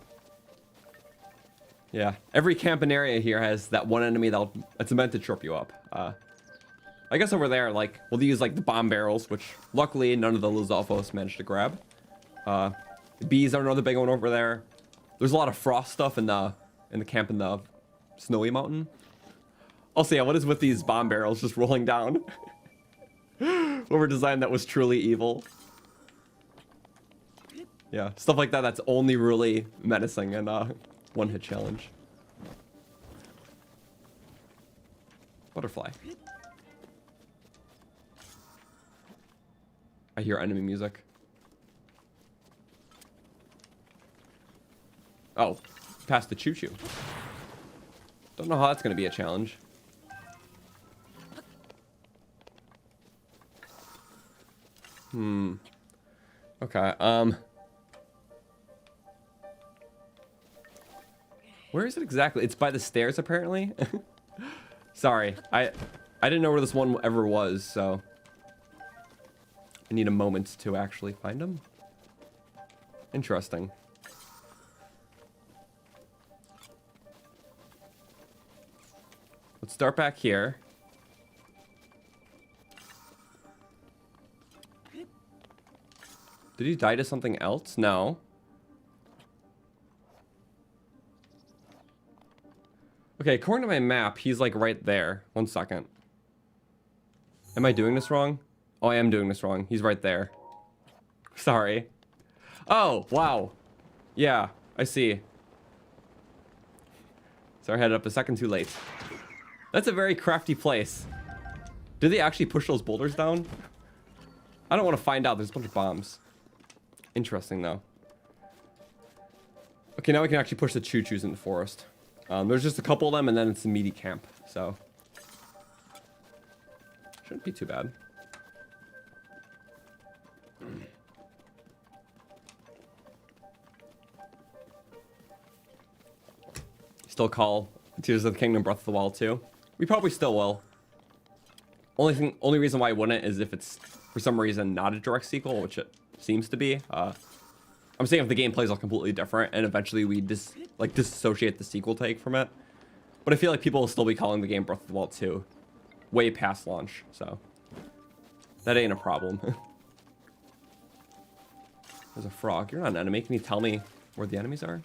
[SPEAKER 1] Yeah. Every camping area here has that one enemy that's meant to trip you up. I guess over there, like, we'll use, like, the bomb barrels, which, luckily, none of the Lizalfos managed to grab. Bees are another big one over there. There's a lot of frost stuff in the camp in the snowy mountain. Also, yeah, what is with these bomb barrels just rolling down? What were designed that was truly evil. Yeah, stuff like that that's only really menacing in a one-hit challenge. Butterfly. I hear enemy music. Oh, past the choo-choo. Don't know how that's going to be a challenge. Okay, where is it exactly? It's by the stairs, apparently. Sorry, I didn't know where this one ever was, so I need a moment to actually find him. Interesting. Let's start back here. Did he die to something else? No. Okay, according to my map, he's like right there. 1 second. Am I doing this wrong? Oh, I am doing this wrong. He's right there. Sorry. Oh, wow. Yeah, I see. Sorry, I had it up a second too late. That's a very crafty place. Did they actually push those boulders down? I don't want to find out. There's a bunch of bombs. Interesting, though. Okay, now we can actually push the choo-choos in the forest. There's just a couple of them, and then it's a meaty camp, so... shouldn't be too bad. Still call Tears of the Kingdom Breath of the Wild 2. We probably still will. Only reason why I wouldn't is if it's for some reason not a direct sequel, which it seems to be. I'm saying if the gameplay is all completely different and eventually we disassociate the sequel take from it. But I feel like people will still be calling the game Breath of the Wild 2 way past launch, so that ain't a problem. There's a frog. You're not an enemy. Can you tell me where the enemies are?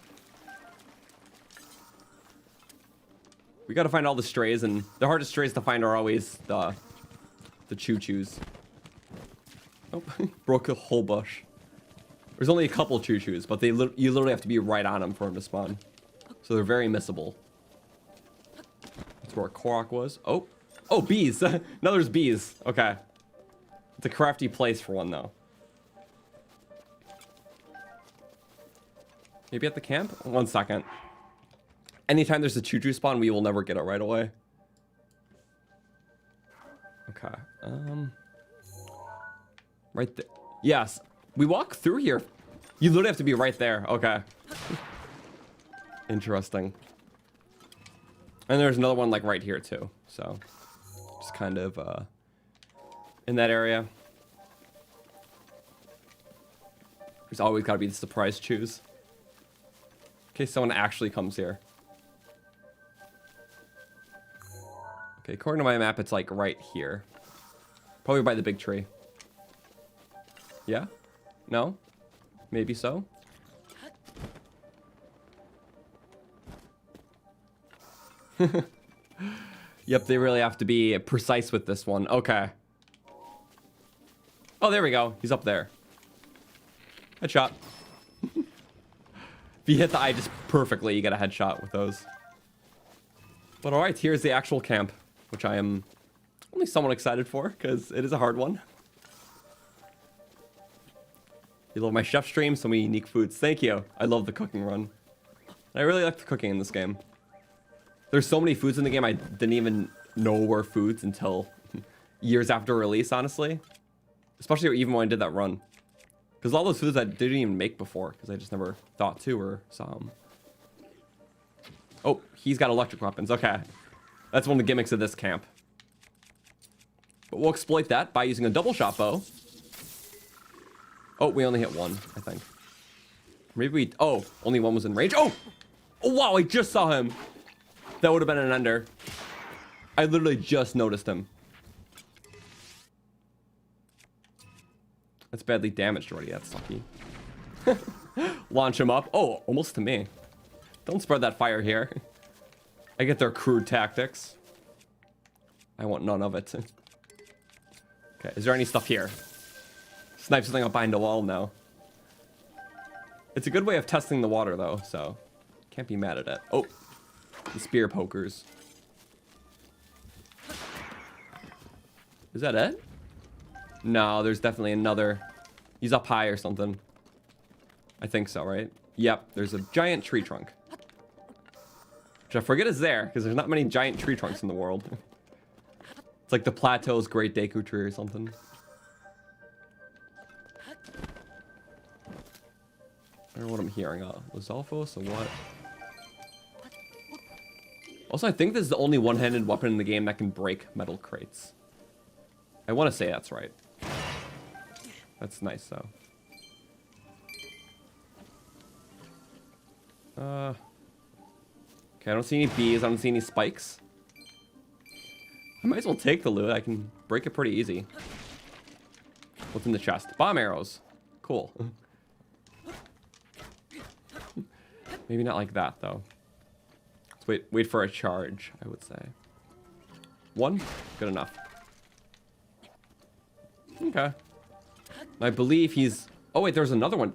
[SPEAKER 1] We gotta find all the strays, and the hardest strays to find are always the choo-choos. Oh, broke a whole bush. There's only a couple choo-choos, but you literally have to be right on them for them to spawn. So they're very missable. That's where a Korok was. Oh, bees. No, there's bees. Okay. It's a crafty place for one, though. Maybe at the camp? 1 second. Anytime there's a choo-choo spawn, we will never get it right away. Okay. Right there. Yes. We walk through here. You literally have to be right there. Okay. Interesting. And there's another one like right here too. So just kind of in that area. There's always got to be the surprise choose. In case someone actually comes here. Okay, according to my map, it's like right here. Probably by the big tree. Yeah? No? Maybe so? Yep, they really have to be precise with this one. Okay. Oh, there we go. He's up there. Headshot. If you hit the eye just perfectly, you get a headshot with those. But alright, here's the actual camp, which I am only somewhat excited for, because it is a hard one. You love my chef stream, so many unique foods. Thank you. I love the cooking run. I really like the cooking in this game. There's so many foods in the game I didn't even know were foods until years after release, honestly. Especially even when I did that run. Because all those foods I didn't even make before, because I just never thought to or saw them. Oh, he's got electric weapons. Okay. That's one of the gimmicks of this camp. But we'll exploit that by using a double shot bow. Oh, we only hit one, I think. Maybe we... Oh, only one was in range. Oh! Oh, wow, I just saw him. That would have been an ender. I literally just noticed him. That's badly damaged already. That's sucky. Launch him up. Oh, almost to me. Don't spread that fire here. I get their crude tactics. I want none of it. Okay, is there any stuff here? Snipe something up behind a wall now. It's a good way of testing the water, though, so can't be mad at it. Oh, the spear pokers. Is that it? No, there's definitely another. He's up high or something. I think so, right? Yep, there's a giant tree trunk. Which I forget is there, because there's not many giant tree trunks in the world. It's like the Plateau's Great Deku Tree or something. I don't know what I'm hearing. Lizalfos or what? Also, I think this is the only one-handed weapon in the game that can break metal crates. I want to say that's right. That's nice, though. Okay, I don't see any bees. I don't see any spikes. I might as well take the loot. I can break it pretty easy. What's in the chest? Bomb arrows. Cool. Maybe not like that, though. Let's wait for a charge, I would say. One? Good enough. Okay. I believe he's... Oh, wait, there's another one.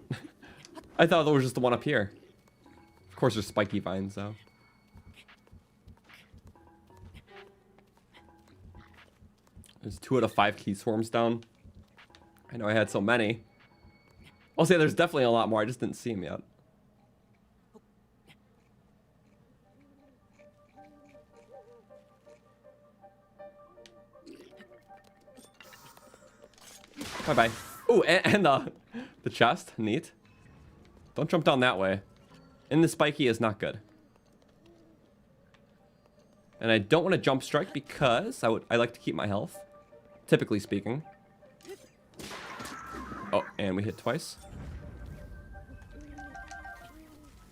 [SPEAKER 1] I thought there was just the one up here. Of course, there's spiky vines, though. There's 2 out of 5 key swarms down. I know I had so many. I'll say there's definitely a lot more. I just didn't see them yet. Bye-bye. Oh, and the chest. Neat. Don't jump down that way. And the spiky is not good. And I don't want to jump strike because I like to keep my health. typically speaking. Oh, and we hit twice.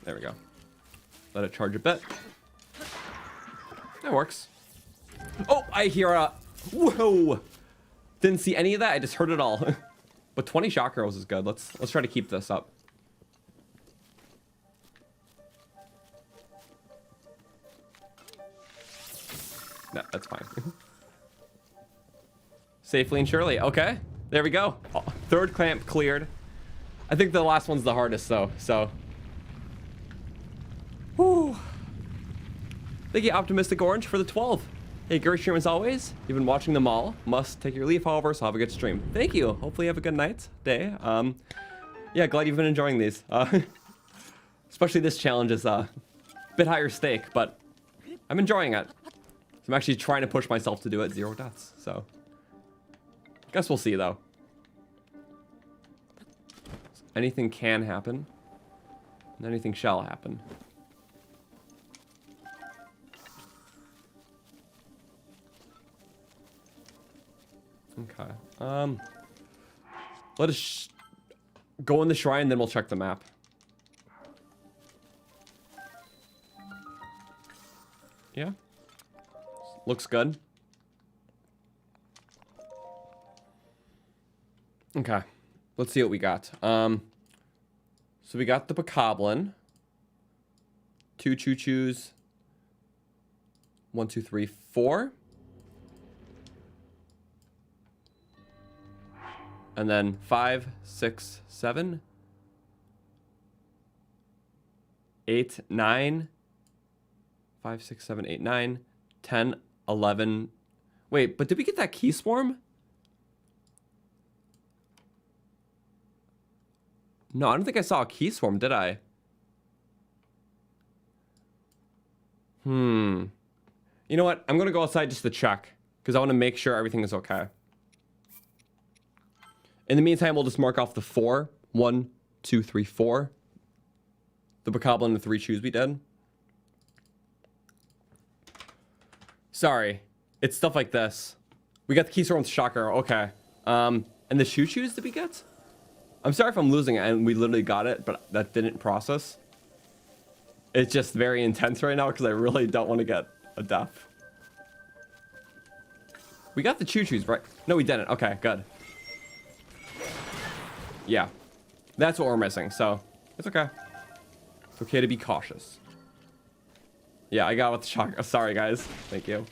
[SPEAKER 1] There we go. Let it charge a bit. That works. Oh, I hear a... Whoa! Didn't see any of that. I just heard it all. But 20 shock arrows is good. Let's try to keep this up. No, that's fine. Safely and surely. Okay, there we go. Oh, third clamp cleared. I think the last one's the hardest though, so. Whew. Thank you, Optimistic Orange, for the 12. Hey, great stream as always. You've been watching them all. Must take your leave, however, so have a good stream. Thank you. Hopefully you have a good night, day. Yeah, glad you've been enjoying these. Especially this challenge is a bit higher stake, but I'm enjoying it. So I'm actually trying to push myself to do it 0 deaths, so. Guess we'll see, though. Anything can happen, and anything shall happen. Okay. Let us go in the shrine, then we'll check the map. Yeah. Looks good. Okay. Let's see what we got. So we got the Bokoblin. 2 choo-choos. 1, 2, 3, 4. And then 5, 6, 7, 8, 9, 5, 6, 7, 8, 9, 10, 11. Wait, but did we get that key swarm? No, I don't think I saw a key swarm, did I? You know what? I'm going to go outside just to check, because I want to make sure everything is okay. In the meantime, we'll just mark off the 4. 1, 2, 3, 4. The Bokoblin and the 3 chews we did. Sorry. It's stuff like this. We got the key swarm with shocker. Okay. And the choo-choos did we get? I'm sorry if I'm losing it and we literally got it, but that didn't process. It's just very intense right now because I really don't want to get a death. We got the choo-choos, right? No, we didn't. Okay, good. Yeah, that's what we're missing, so it's okay. It's okay to be cautious. Yeah, I got with the shock. Sorry, guys. Thank you.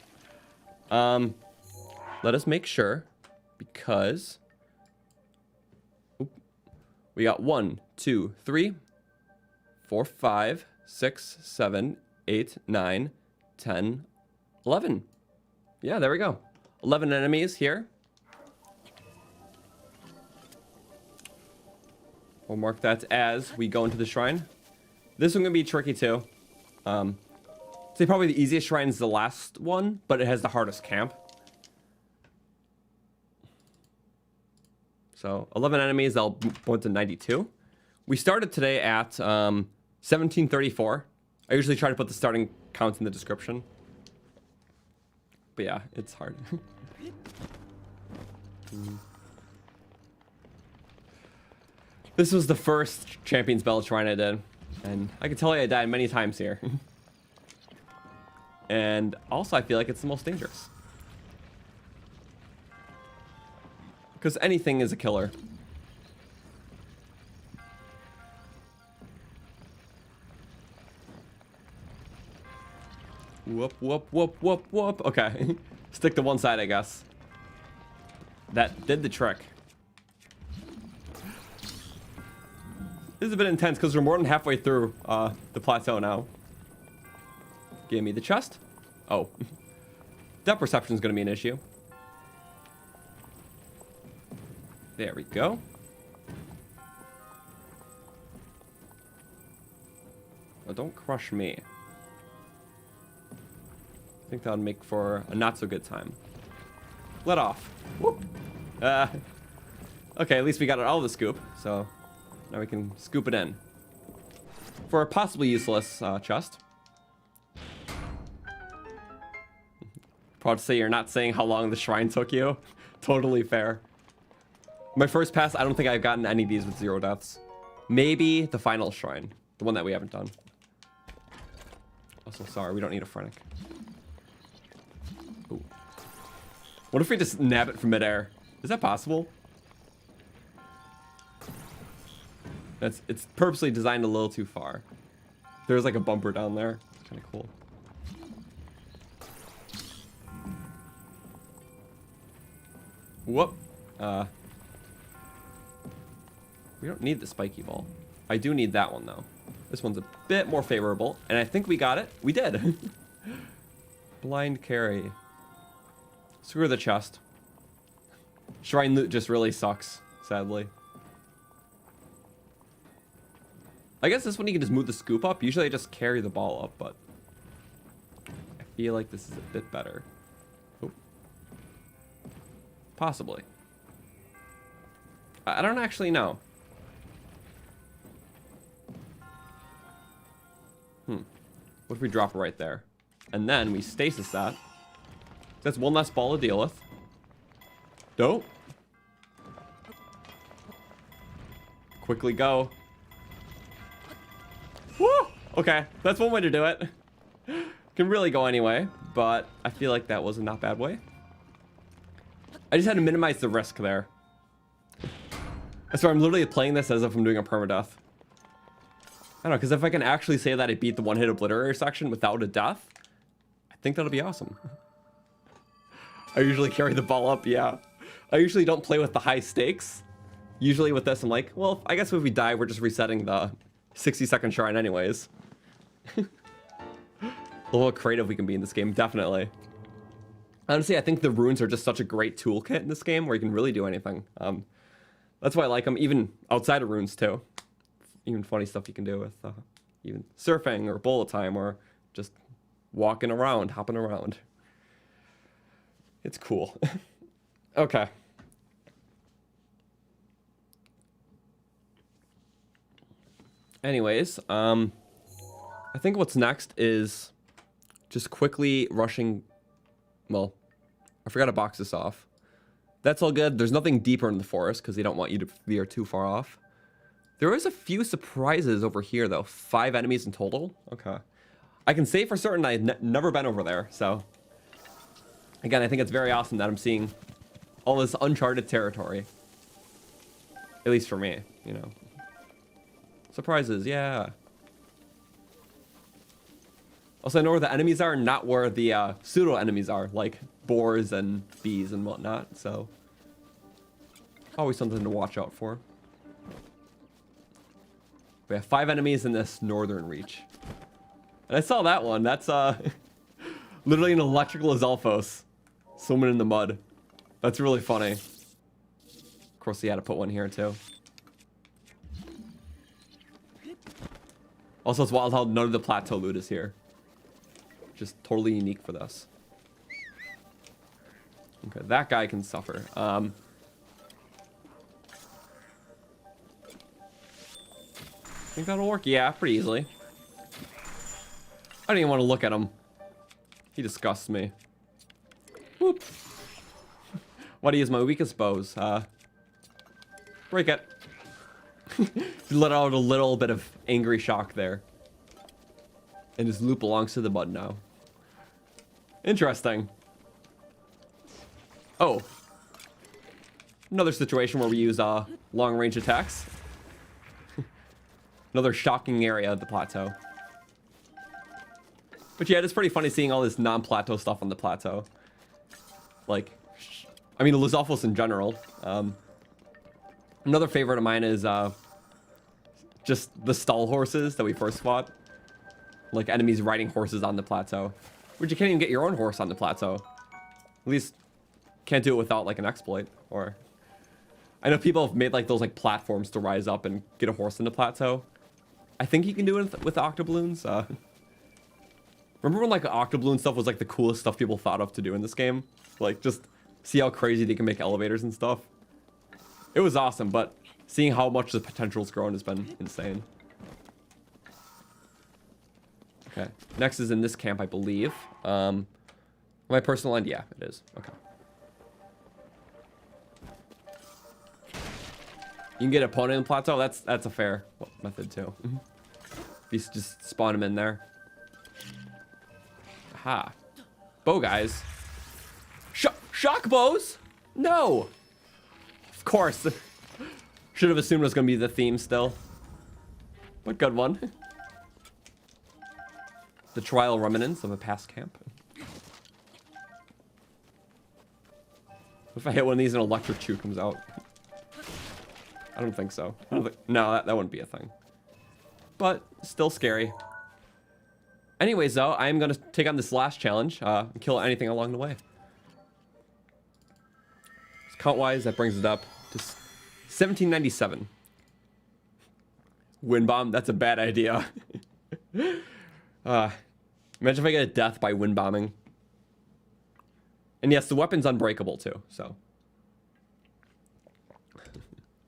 [SPEAKER 1] Let us make sure, because we got 1, 2, 3, 4, 5, 6, 7, 8, 9, 10, 11. Yeah, there we go. 11 enemies here. We'll mark that as we go into the shrine. This one's gonna be tricky too. Say probably the easiest shrine is the last one, but it has the hardest camp. So 11 enemies, I'll go to 92. We started today at 1734. I usually try to put the starting count in the description. But yeah, it's hard. This was the first Champions Ballad shrine I did, and I can tell you I died many times here. And also I feel like it's the most dangerous. Because anything is a killer. Whoop, whoop, whoop, whoop, whoop. Okay, stick to one side, I guess. That did the trick. This is a bit intense because we're more than halfway through the plateau now. Give me the chest. Oh. Depth perception is going to be an issue. There we go. Oh, don't crush me. I think that would make for a not so good time. Let off. Whoop. Okay, at least we got it all of the scoop, so now we can scoop it in. For a possibly useless chest. Proud to say you're not saying how long the shrine took you. Totally fair. My first pass, I don't think I've gotten any of these with 0 deaths. Maybe the final shrine. The one that we haven't done. Also, sorry, we don't need a Phrenic. Ooh. What if we just nab it from midair? Is that possible? It's purposely designed a little too far. There's like a bumper down there. Kind of cool. Whoop. We don't need the spiky ball. I do need that one though. This one's a bit more favorable, and I think we got it. We did. Blind carry. Screw the chest. Shrine loot just really sucks, sadly. I guess this one you can just move the scoop up. Usually I just carry the ball up, but I feel like this is a bit better. Oh. Possibly. I don't actually know. What if we drop it right there? And then we stasis that. That's one less ball to deal with. Dope. Quickly go. Woo! Okay, that's one way to do it. Can really go anyway, but I feel like that was a not bad way. I just had to minimize the risk there. That's why I'm literally playing this as if I'm doing a permadeath. I don't know, because if I can actually say that I beat the one-hit obliterator section without a death, I think that'll be awesome. I usually carry the ball up, yeah. I usually don't play with the high stakes. Usually with this, I'm like, well, I guess if we die, we're just resetting the 60-second shrine anyways. A little creative we can be in this game, definitely. Honestly, I think the runes are just such a great toolkit in this game where you can really do anything. That's why I like them, even outside of runes too. Even funny stuff you can do with even surfing or bullet time or just walking around, hopping around. It's cool. Okay. Anyways, I think what's next is just quickly rushing. Well, I forgot to box this off. That's all good. There's nothing deeper in the forest because they don't want you to veer too far off. There is a few surprises over here, though. 5 enemies in total. Okay. I can say for certain I've never been over there, so. Again, I think it's very awesome that I'm seeing all this uncharted territory. At least for me, you know. Surprises, yeah. Also, I know where the enemies are, not where the pseudo-enemies are, like boars and bees and whatnot, so. Always something to watch out for. We have 5 enemies in this northern reach. And I saw that one. That's literally an electrical Azelphos swimming in the mud. That's really funny. Of course, he had to put one here too. Also, it's wild how none of the plateau loot is here. Just totally unique for this. Okay, that guy can suffer. Think that'll work? Yeah, pretty easily. I don't even want to look at him. He disgusts me. Whoop. What is my weakest bows? Break it. Let out a little bit of angry shock there. And his loot belongs to the bud now. Interesting. Oh. Another situation where we use long range attacks. Another shocking area of the plateau. But yeah, it's pretty funny seeing all this non-plateau stuff on the plateau. Like, I mean, Lizalfos in general. Another favorite of mine is just the stall horses that we first fought. Like enemies riding horses on the plateau. Which you can't even get your own horse on the plateau. At least, can't do it without like an exploit. Or, I know people have made like those like platforms to rise up and get a horse in the plateau. I think you can do it with octobloons. Remember when like octobloon stuff was like the coolest stuff people thought of to do in this game? Like just see how crazy they can make elevators and stuff. It was awesome, but seeing how much the potential's grown has been insane. Okay, next is in this camp, I believe. My personal end, yeah, it is. Okay. You can get an opponent in plateau. That's a fair method too. You just spawn them in there. Aha. Bow guys. Shock bows? No. Of course. Should have assumed it was going to be the theme still. But good one. The trial remnants of a past camp. If I hit one of these, an electric chew comes out. I don't think so. No, that wouldn't be a thing. But still scary. Anyways, though, I'm going to take on this last challenge. And kill anything along the way. Count-wise, that brings it up to 1797. Wind bomb, that's a bad idea. Imagine if I get a death by wind bombing. And yes, the weapon's unbreakable too, so.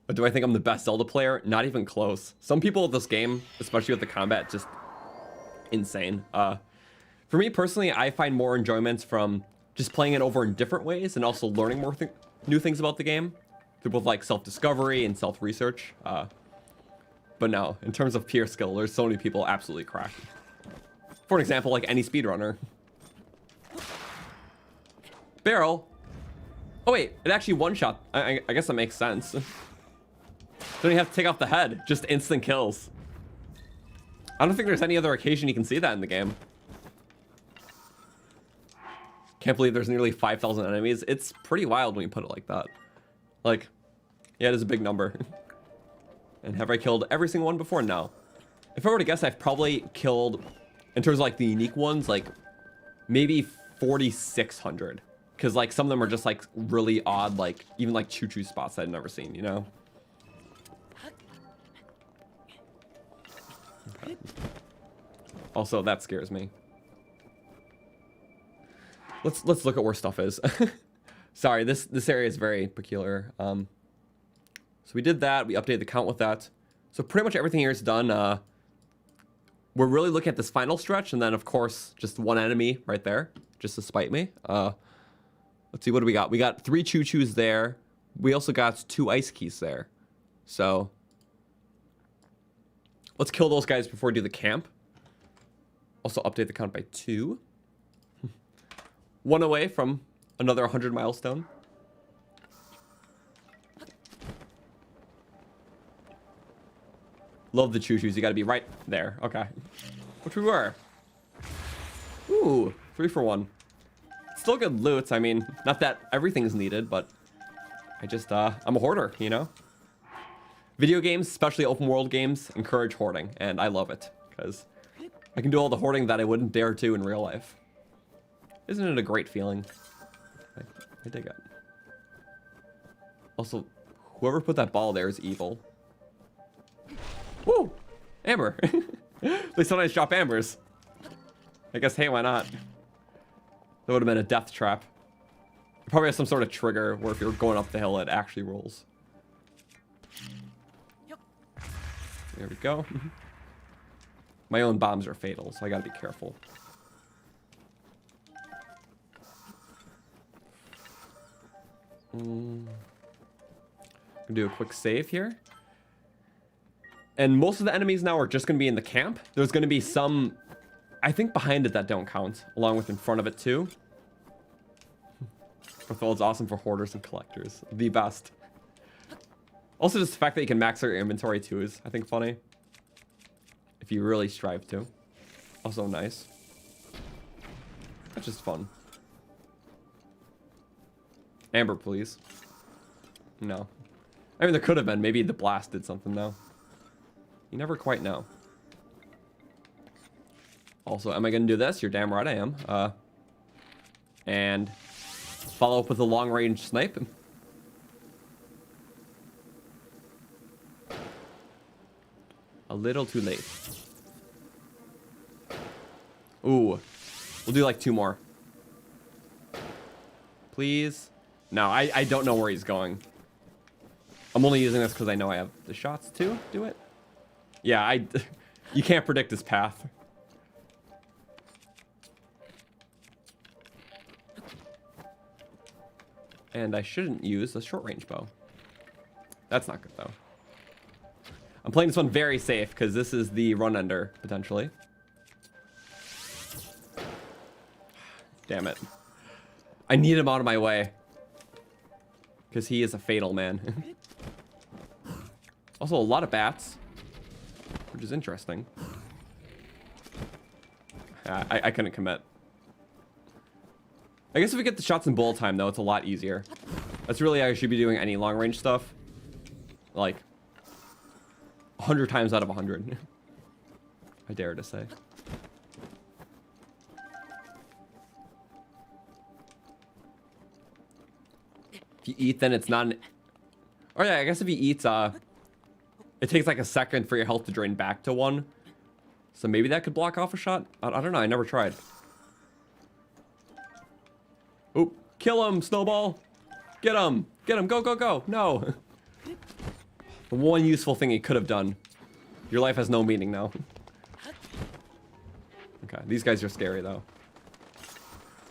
[SPEAKER 1] But do I think I'm the best Zelda player? Not even close. Some people with this game, especially with the combat, just insane. For me personally, I find more enjoyments from just playing it over in different ways and also learning more new things about the game through both like self-discovery and self-research. But no, in terms of pure skill, there's so many people absolutely crack. For an example, like any speedrunner. Barrel. Oh wait, it actually one-shot. I guess that makes sense. Don't even have to take off the head, just instant kills. I don't think there's any other occasion you can see that in the game. Can't believe there's nearly 5,000 enemies. It's pretty wild when you put it like that. Like, yeah, it is a big number. And have I killed every single one before? No. If I were to guess, I've probably killed, in terms of like the unique ones, like maybe 4,600. Because like some of them are just like really odd, like even like choo-choo spots I'd never seen, you know? Okay. Also, that scares me. Let's look at where stuff is. Sorry, this area is very peculiar. So we did that. We updated the count with that. So pretty much everything here is done. We're really looking at this final stretch, and then of course just one enemy right there, just to spite me. Let's see, what do we got? We got 3 choo-choos there. We also got 2 ice keys there. So let's kill those guys before we do the camp. Also update the count by 2. 1 away from another 100 milestone. Love the choo-choos. You gotta be right there. Okay. Which we were. Ooh, 3 for 1. Still good loot. I mean, not that everything's needed, but I just, I'm a hoarder, you know? Video games, especially open world games, encourage hoarding, and I love it, because I can do all the hoarding that I wouldn't dare to in real life. Isn't it a great feeling? I dig it. Also, whoever put that ball there is evil. Woo! Amber! They sometimes drop ambers. I guess, hey, why not? That would have been a death trap. It probably has some sort of trigger where if you're going up the hill, it actually rolls. There we go. My own bombs are fatal, so I gotta be careful. I'm gonna do a quick save here. And most of the enemies now are just gonna be in the camp. There's gonna be some, I think, behind it that don't count, along with in front of it too. Is awesome for hoarders and collectors. The best. Also, just the fact that you can max out your inventory too is, I think, funny. If you really strive to. Also nice. That's just fun. Amber, please. No. I mean, there could have been. Maybe the blast did something, though. You never quite know. Also, am I going to do this? You're damn right I am. And follow up with a long-range snipe. A little too late. Ooh. We'll do like 2 more. Please. No, I don't know where he's going. I'm only using this because I know I have the shots to do it. Yeah, you can't predict his path. And I shouldn't use a short range bow. That's not good though. I'm playing this one very safe because this is the run ender, potentially. Damn it. I need him out of my way. Because he is a fatal man. Also, a lot of bats. Which is interesting. I couldn't commit. I guess if we get the shots in bullet time, though, it's a lot easier. That's really how I should be doing any long-range stuff. Like, 100 times out of 100. I dare to say. If you eat, then it's not an... Oh yeah, I guess if he eats, it takes like a second for your health to drain back to 1. So maybe that could block off a shot? I don't know, I never tried. Oop, kill him, Snowball! Get him! Get him, go, go, go! No! The one useful thing he could have done. Your life has no meaning now. Okay, these guys are scary though.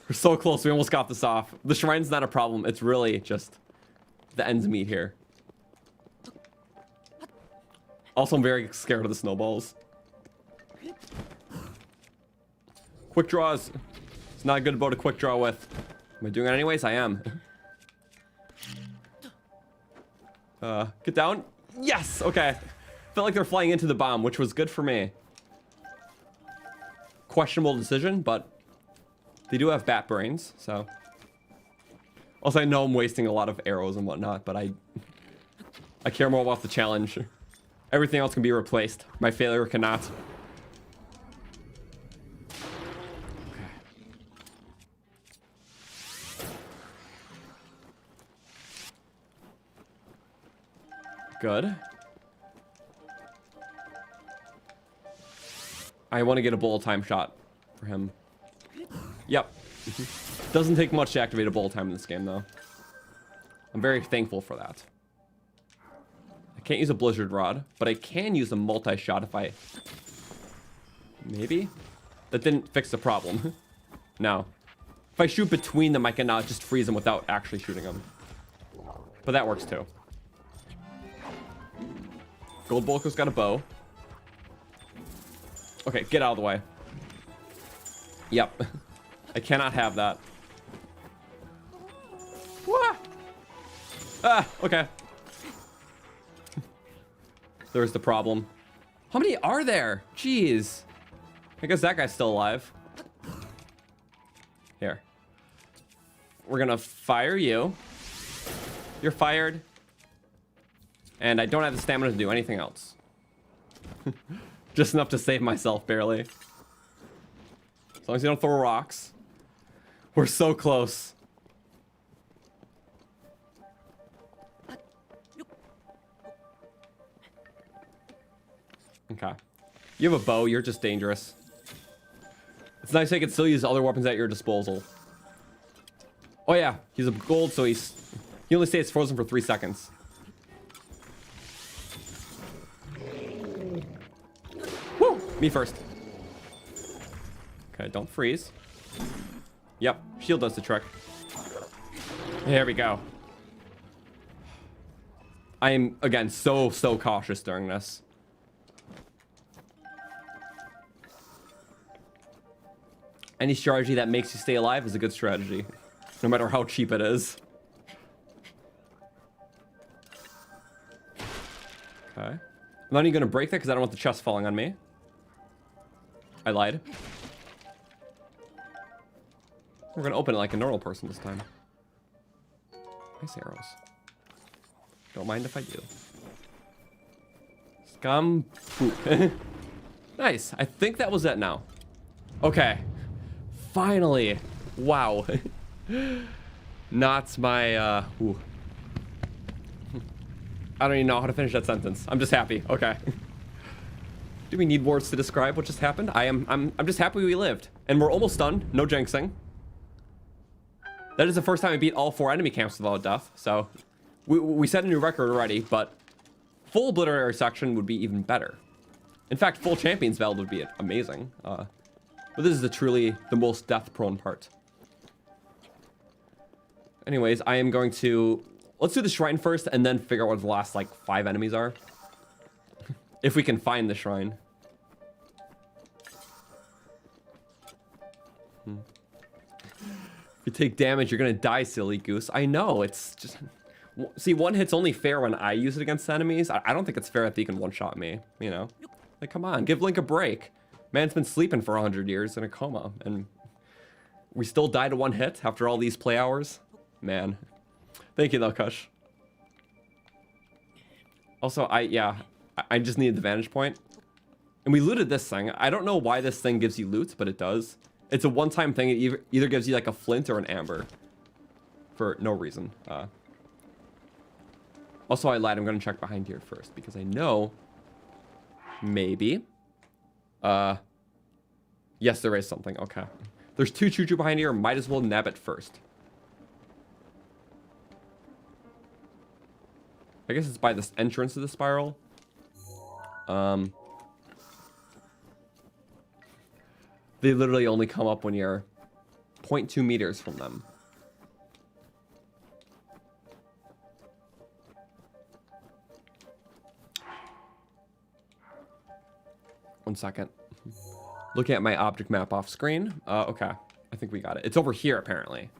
[SPEAKER 1] We're so close, we almost got this off. The shrine's not a problem, it's really just the ends meet here. Also, I'm very scared of the snowballs. Quick draws. It's not good about a quick draw with. Am I doing it anyways? I am. Get down. Yes! Okay. Felt like they're flying into the bomb, which was good for me. Questionable decision, but they do have bat brains, so. Also, I know I'm wasting a lot of arrows and whatnot, but I care more about the challenge. Everything else can be replaced. My failure cannot. Okay. Good. I want to get a bullet time shot for him. Yep. Doesn't take much to activate a bullet time in this game, though. I'm very thankful for that. I can't use a blizzard rod, but I can use a multi-shot if I... Maybe? That didn't fix the problem. No. If I shoot between them, I can just freeze them without actually shooting them. But that works too. Gold Bulker's got a bow. Okay, get out of the way. Yep. I cannot have that. Wah! Ah, okay. There's the problem. How many are there? Jeez. I guess that guy's still alive. Here. We're gonna fire you. You're fired. And I don't have the stamina to do anything else. Just enough to save myself, barely. As long as you don't throw rocks. We're so close. Okay. You have a bow, you're just dangerous. It's nice I can still use other weapons at your disposal. Oh yeah, he's a gold, so he only stays frozen for 3 seconds. Woo! Me first. Okay, don't freeze. Yep, shield does the trick. There we go. I am, again, so cautious during this. Any strategy that makes you stay alive is a good strategy, no matter how cheap it is. Okay. I'm not even going to break that because I don't want the chest falling on me. I lied. We're going to open it like a normal person this time. Nice arrows. Don't mind if I do. Scum poop. Nice. I think that was it now. Okay. Finally. Wow. Not my, ooh. I don't even know how to finish that sentence. I'm just happy. Okay. Do we need words to describe what just happened? I'm just happy we lived. And we're almost done. No jinxing. That is the first time I beat all 4 enemy camps without death. So we set a new record already, but full obliterary section would be even better. In fact, full Champions Ballad would be amazing. But this is truly the most death-prone part. Anyways, I am going to... Let's do the shrine first and then figure out what the last, like, 5 enemies are. If we can find the shrine. If you take damage, you're gonna die, silly goose. I know, it's just... See, one hit's only fair when I use it against enemies. I don't think it's fair if he can one-shot me, you know? Like, come on, give Link a break. Man's been sleeping for 100 years in a coma, and we still die to one hit after all these play hours? Man. Thank you, though, Kush. Also, I just needed the vantage point. And we looted this thing. I don't know why this thing gives you loot, but it does. It's a one-time thing. It either gives you like a flint or an amber. For no reason. Also, I lied. I'm going to check behind here first. Because I know... Maybe. Yes, there is something. Okay. There's 2 choo-choo behind here. Might as well nab it first. I guess it's by this entrance to the spiral. They literally only come up when you're 0.2 meters from them. One second. Looking at my object map off screen. Okay. I think we got it. It's over here, apparently.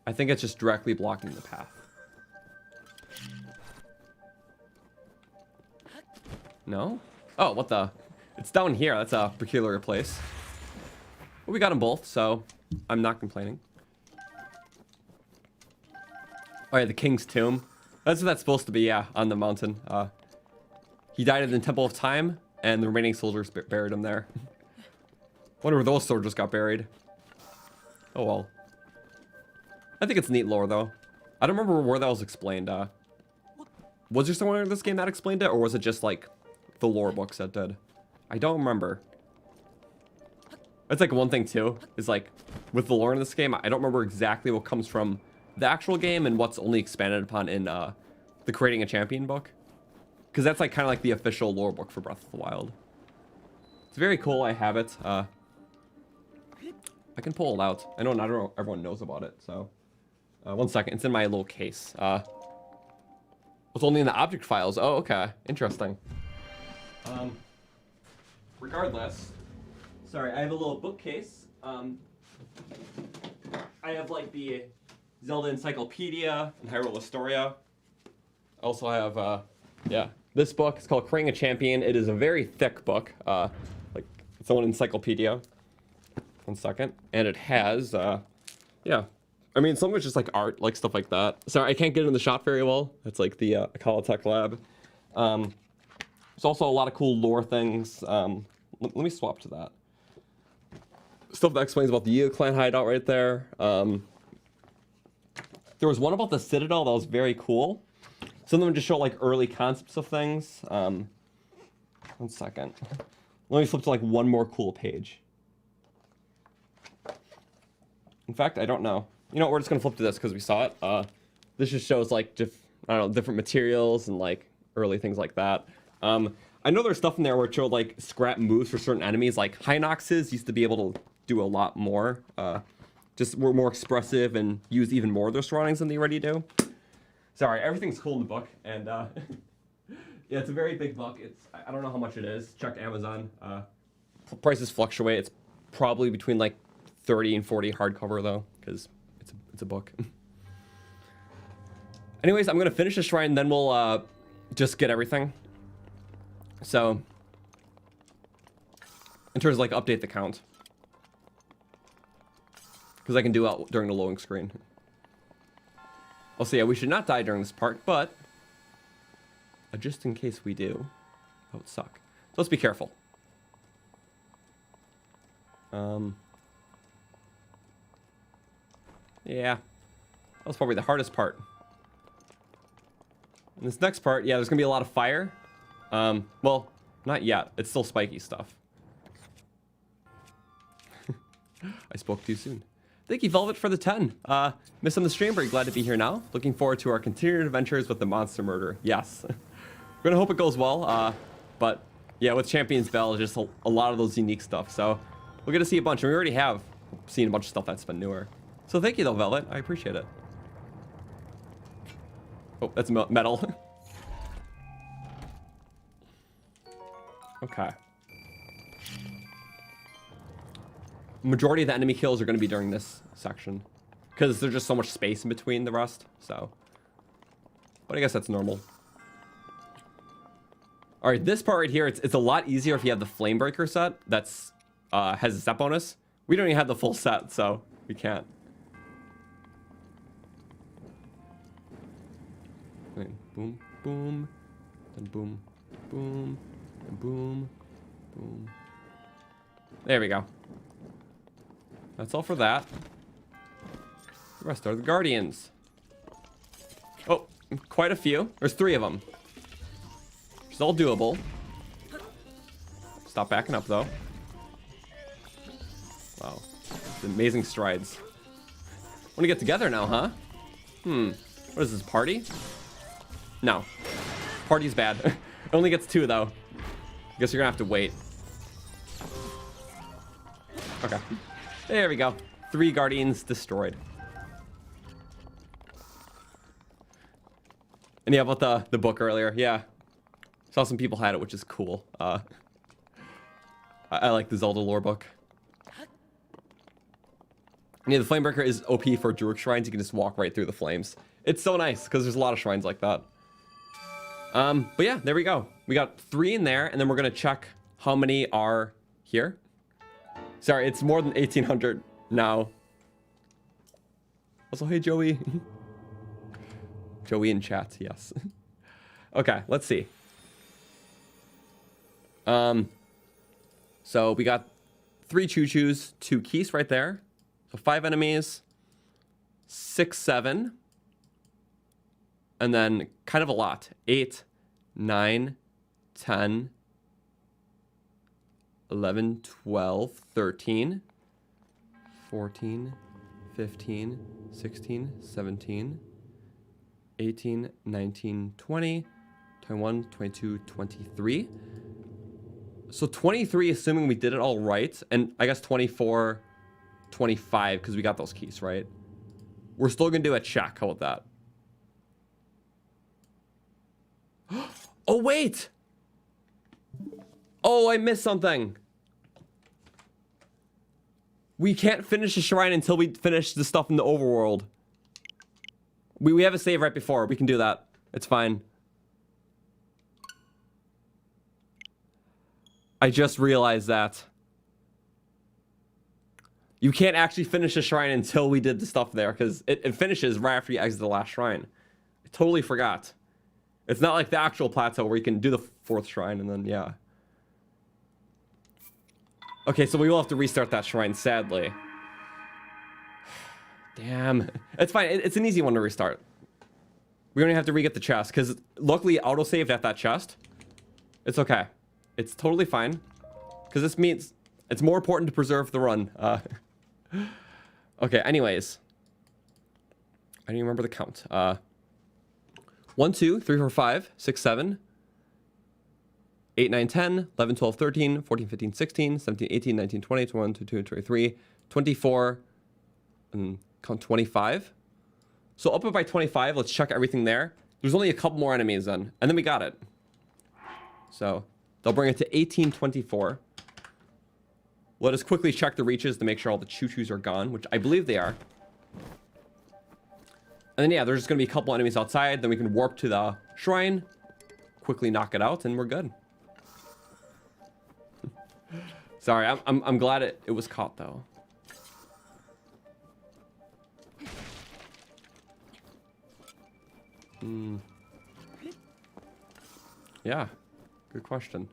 [SPEAKER 1] I think it's just directly blocking the path. No? Oh, what the? It's down here. That's a peculiar place. Well, we got them both, so I'm not complaining. Oh yeah, the King's Tomb. That's what that's supposed to be, yeah, on the mountain. He died in the Temple of Time, and the remaining soldiers buried him there. Wonder where those soldiers got buried. Oh well. I think it's neat lore, though. I don't remember where that was explained. Was there somewhere in this game that explained it, or was it just, like, the lore books that did? I don't remember. That's, like, one thing, too, is, like, with the lore in this game, I don't remember exactly what comes from the actual game and what's only expanded upon in, the Creating a Champion book. Because that's, like, kind of like the official lore book for Breath of the Wild. It's very cool, I have it. I can pull it out. I know not everyone knows about it, so... one second, it's in my little case. It's only in the object files. Oh, okay. Interesting. Regardless... Sorry, I have a little bookcase. I have, like, the Zelda Encyclopedia and Hyrule Historia. I also have, yeah, this book. It's called Creating a Champion. It is a very thick book. Like, it's an encyclopedia. One second. And it has, yeah. I mean, some of it's just, like, art, like, stuff like that. Sorry, I can't get in the shot very well. It's, like, the Echolotech lab. There's also a lot of cool lore things. Let me swap to that. Stuff that explains about the Yiga clan hideout right there. There was one about the Citadel that was very cool. Some of them just show, like, early concepts of things. One second. Let me flip to, like, one more cool page. In fact, I don't know. You know what, we're just gonna flip to this because we saw it. This just shows, like, I don't know, different materials and, like, early things like that. I know there's stuff in there where it showed, like, scrap moves for certain enemies. Like, Hinoxes used to be able to do a lot more. Just were more expressive and use even more of their surroundings than they already do. Sorry, everything's cool in the book. And, yeah, it's a very big book. I don't know how much it is. Check Amazon. Prices fluctuate. It's probably between, like, 30 and 40 hardcover, though, because it's a book. Anyways, I'm going to finish the shrine, then we'll just get everything. So, in terms of, like, update the count. Because I can do it during the loading screen. Also, yeah, we should not die during this part, but just in case we do, that would suck. So let's be careful. Yeah, that was probably the hardest part. And this next part, yeah, there's gonna be a lot of fire. Well, not yet. It's still spiky stuff. I spoke too soon. Thank you, Velvet, for the 10. Miss on the stream, very glad to be here now. Looking forward to our continued adventures with the monster murder. Yes. We're gonna hope it goes well. But yeah, with Champions Ballad, just a lot of those unique stuff. So we're gonna see a bunch, and we already have seen a bunch of stuff that's been newer. So thank you, though, Velvet. I appreciate it. Oh, that's metal. Okay. Majority of the enemy kills are going to be during this section. Because there's just so much space in between the rest, so. But I guess that's normal. Alright, this part right here, it's a lot easier if you have the Flamebreaker set that's has a set bonus. We don't even have the full set, so we can't. Wait, boom, boom, then boom, boom, and boom, boom. There we go. That's all for that. The rest are the Guardians. Oh, quite a few. There's 3 of them. It's all doable. Stop backing up, though. Wow. It's amazing strides. Want to get together now, huh? What is this, party? No. Party's bad. It only gets 2, though. Guess you're gonna have to wait. Okay. There we go. 3 Guardians destroyed. And yeah, about the book earlier. Yeah. Saw some people had it, which is cool. I like the Zelda lore book. And yeah, the Flamebreaker is OP for Druid shrines. You can just walk right through the flames. It's so nice, because there's a lot of shrines like that. But yeah, there we go. We got 3 in there, and then we're going to check how many are here. Sorry, it's more than 1,800 now. Also, hey, Joey. Joey in chat, yes. Okay, let's see. So we got 3 choo-choos, 2 keys right there. So 5 enemies, 6, 7. And then kind of a lot. 8, 9, 10, 11, 12, 13, 14, 15, 16, 17, 18, 19, 20, 21, 22, 23. So 23, assuming we did it all right, and I guess 24, 25, because we got those keys, right? We're still going to do a check. How about that? Oh, wait! Oh, I missed something. We can't finish the shrine until we finish the stuff in the overworld. We have a save right before. We can do that. It's fine. I just realized that. You can't actually finish the shrine until we did the stuff there, because it finishes right after you exit the last shrine. I totally forgot. It's not like the actual plateau where you can do the 4th shrine and then, yeah. Okay, so we will have to restart that shrine, sadly. Damn. It's fine. It's an easy one to restart. We don't even have to re-get the chest, because luckily auto-saved at that chest. It's okay. It's totally fine. Because this means it's more important to preserve the run. Okay, anyways. I don't even remember the count. 1, 2, 3, 4, 5, 6, 7, 8, 9, 10, 11, 12, 13, 14, 15, 16, 17, 18, 19, 20, 21, 22, 23, 24, and count 25. So up by 25, let's check everything there. There's only a couple more enemies then, and then we got it. So they'll bring it to 1824. Let us quickly check the reaches to make sure all the choo-choos are gone, which I believe they are. And then, yeah, there's just going to be a couple enemies outside. Then we can warp to the shrine, quickly knock it out, and we're good. Sorry, I'm glad it was caught, though. Yeah, good question.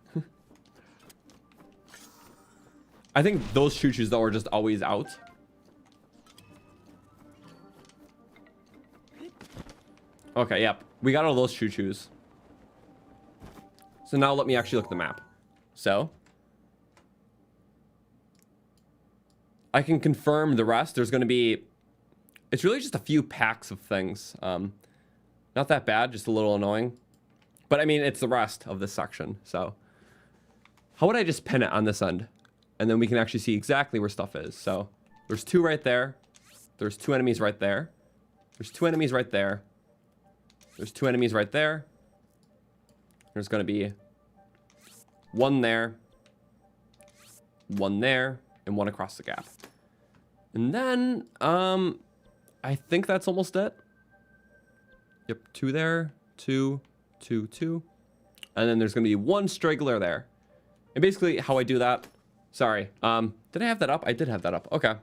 [SPEAKER 1] I think those choo-choos, though, are just always out. Okay, yep. We got all those choo-choos. So now let me actually look at the map. So I can confirm the rest. There's going to be... It's really just a few packs of things. Not that bad, just a little annoying. But I mean, it's the rest of this section. So how would I just pin it on this end? And then we can actually see exactly where stuff is. So there's 2 right there. There's 2 enemies right there. There's 2 enemies right there. There's 2 enemies right there. There's going to be one there, one there, and one across the gap. And then, I think that's almost it. Yep, 2 there, 2, 2, 2. And then there's gonna be 1 straggler there. And basically how I do that, sorry, did I have that up? I did have that up, okay.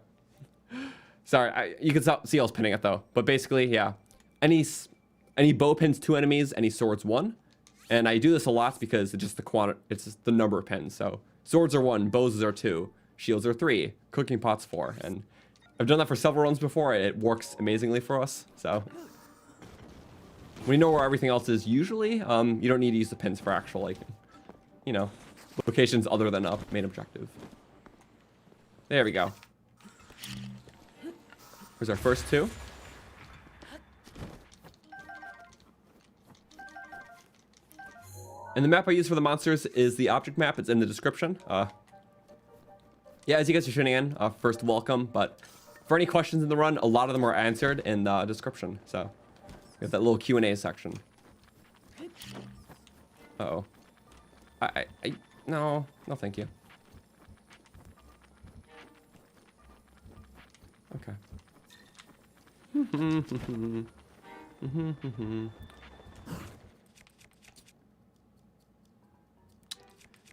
[SPEAKER 1] Sorry, you can see I was pinning it though. But basically, yeah, any bow pins 2 enemies, any swords 1. And I do this a lot because it's just it's just the number of pins. So swords are 1, bows are 2, shields are 3, cooking pots 4. And I've done that for several runs before. It works amazingly for us. So when you know where everything else is, usually, you don't need to use the pins for actual, like, you know, locations other than a main objective. There we go. Here's our first 2. And the map I use for the monsters is the object map. It's in the description. Yeah, as you guys are tuning in, first welcome. But for any questions in the run, a lot of them are answered in the description. So we have that little Q&A section. Uh-oh. No, thank you. Okay.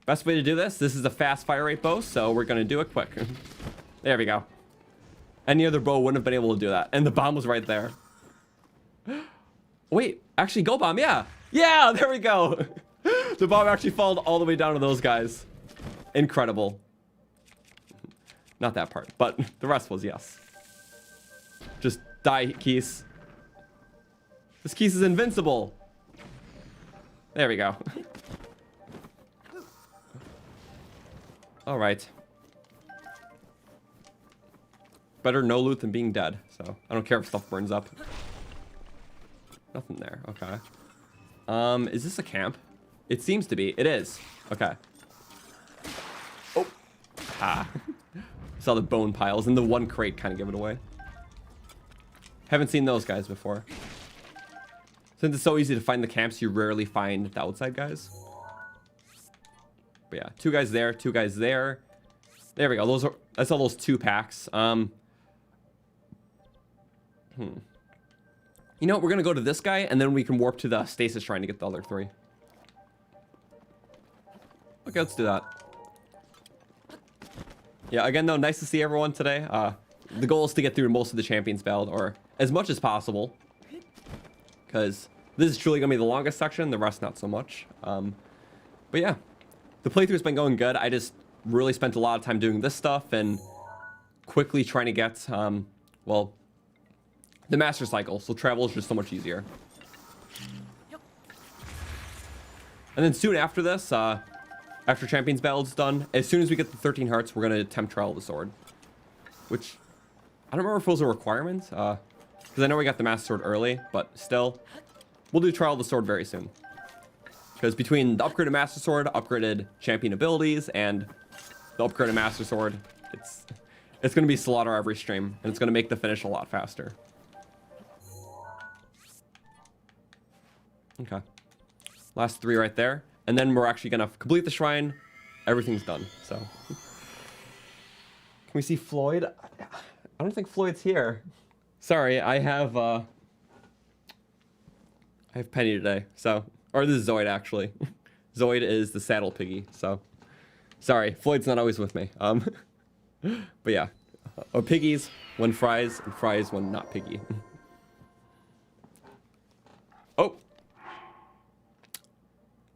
[SPEAKER 1] Best way to do this is a fast fire rate bow, so we're gonna do it quick. There we go. Any other bow wouldn't have been able to do that, and the bomb was right there. Wait, actually, go bomb, yeah, there we go. The bomb actually followed all the way down to those guys. Incredible. Not that part, but the rest was yes. Just die, Keese. This Keese is invincible. There we go. All right. Better no loot than being dead. So I don't care if stuff burns up. Nothing there. Okay. Is this a camp? It seems to be. It is. Okay. Oh. Ah. Saw the bone piles and the 1 crate kind of give it away. Haven't seen those guys before. Since it's so easy to find the camps, you rarely find the outside guys. But yeah, 2 guys there, 2 guys there. There we go. I saw those 2 packs. You know what? We're gonna go to this guy, and then we can warp to the stasis shrine to get the other 3. Okay, let's do that. Yeah, again though, nice to see everyone today. The goal is to get through most of the Champions Ballad, or as much as possible, because this is truly gonna be the longest section. The rest not so much. But yeah. The playthrough's been going good. I just really spent a lot of time doing this stuff and quickly trying to get, well, the master cycle. So travel is just so much easier. And then soon after this, after Champions Ballad's done, as soon as we get the 13 hearts, we're going to attempt Trial of the Sword. Which, I don't remember if it was a requirement, because I know we got the Master Sword early, but still, we'll do Trial of the Sword very soon. Because between the upgraded Master Sword, upgraded champion abilities, and the upgraded Master Sword, it's going to be slaughter every stream, and it's going to make the finish a lot faster. Okay. Last 3 right there. And then we're actually going to complete the shrine. Everything's done, so. Can we see Floyd? I don't think Floyd's here. Sorry, I have Penny today, so. Or this is Zoid, actually. Zoid is the saddle piggy, so. Sorry, Floyd's not always with me. But yeah. Piggies when fries, and fries when not piggy. Oh.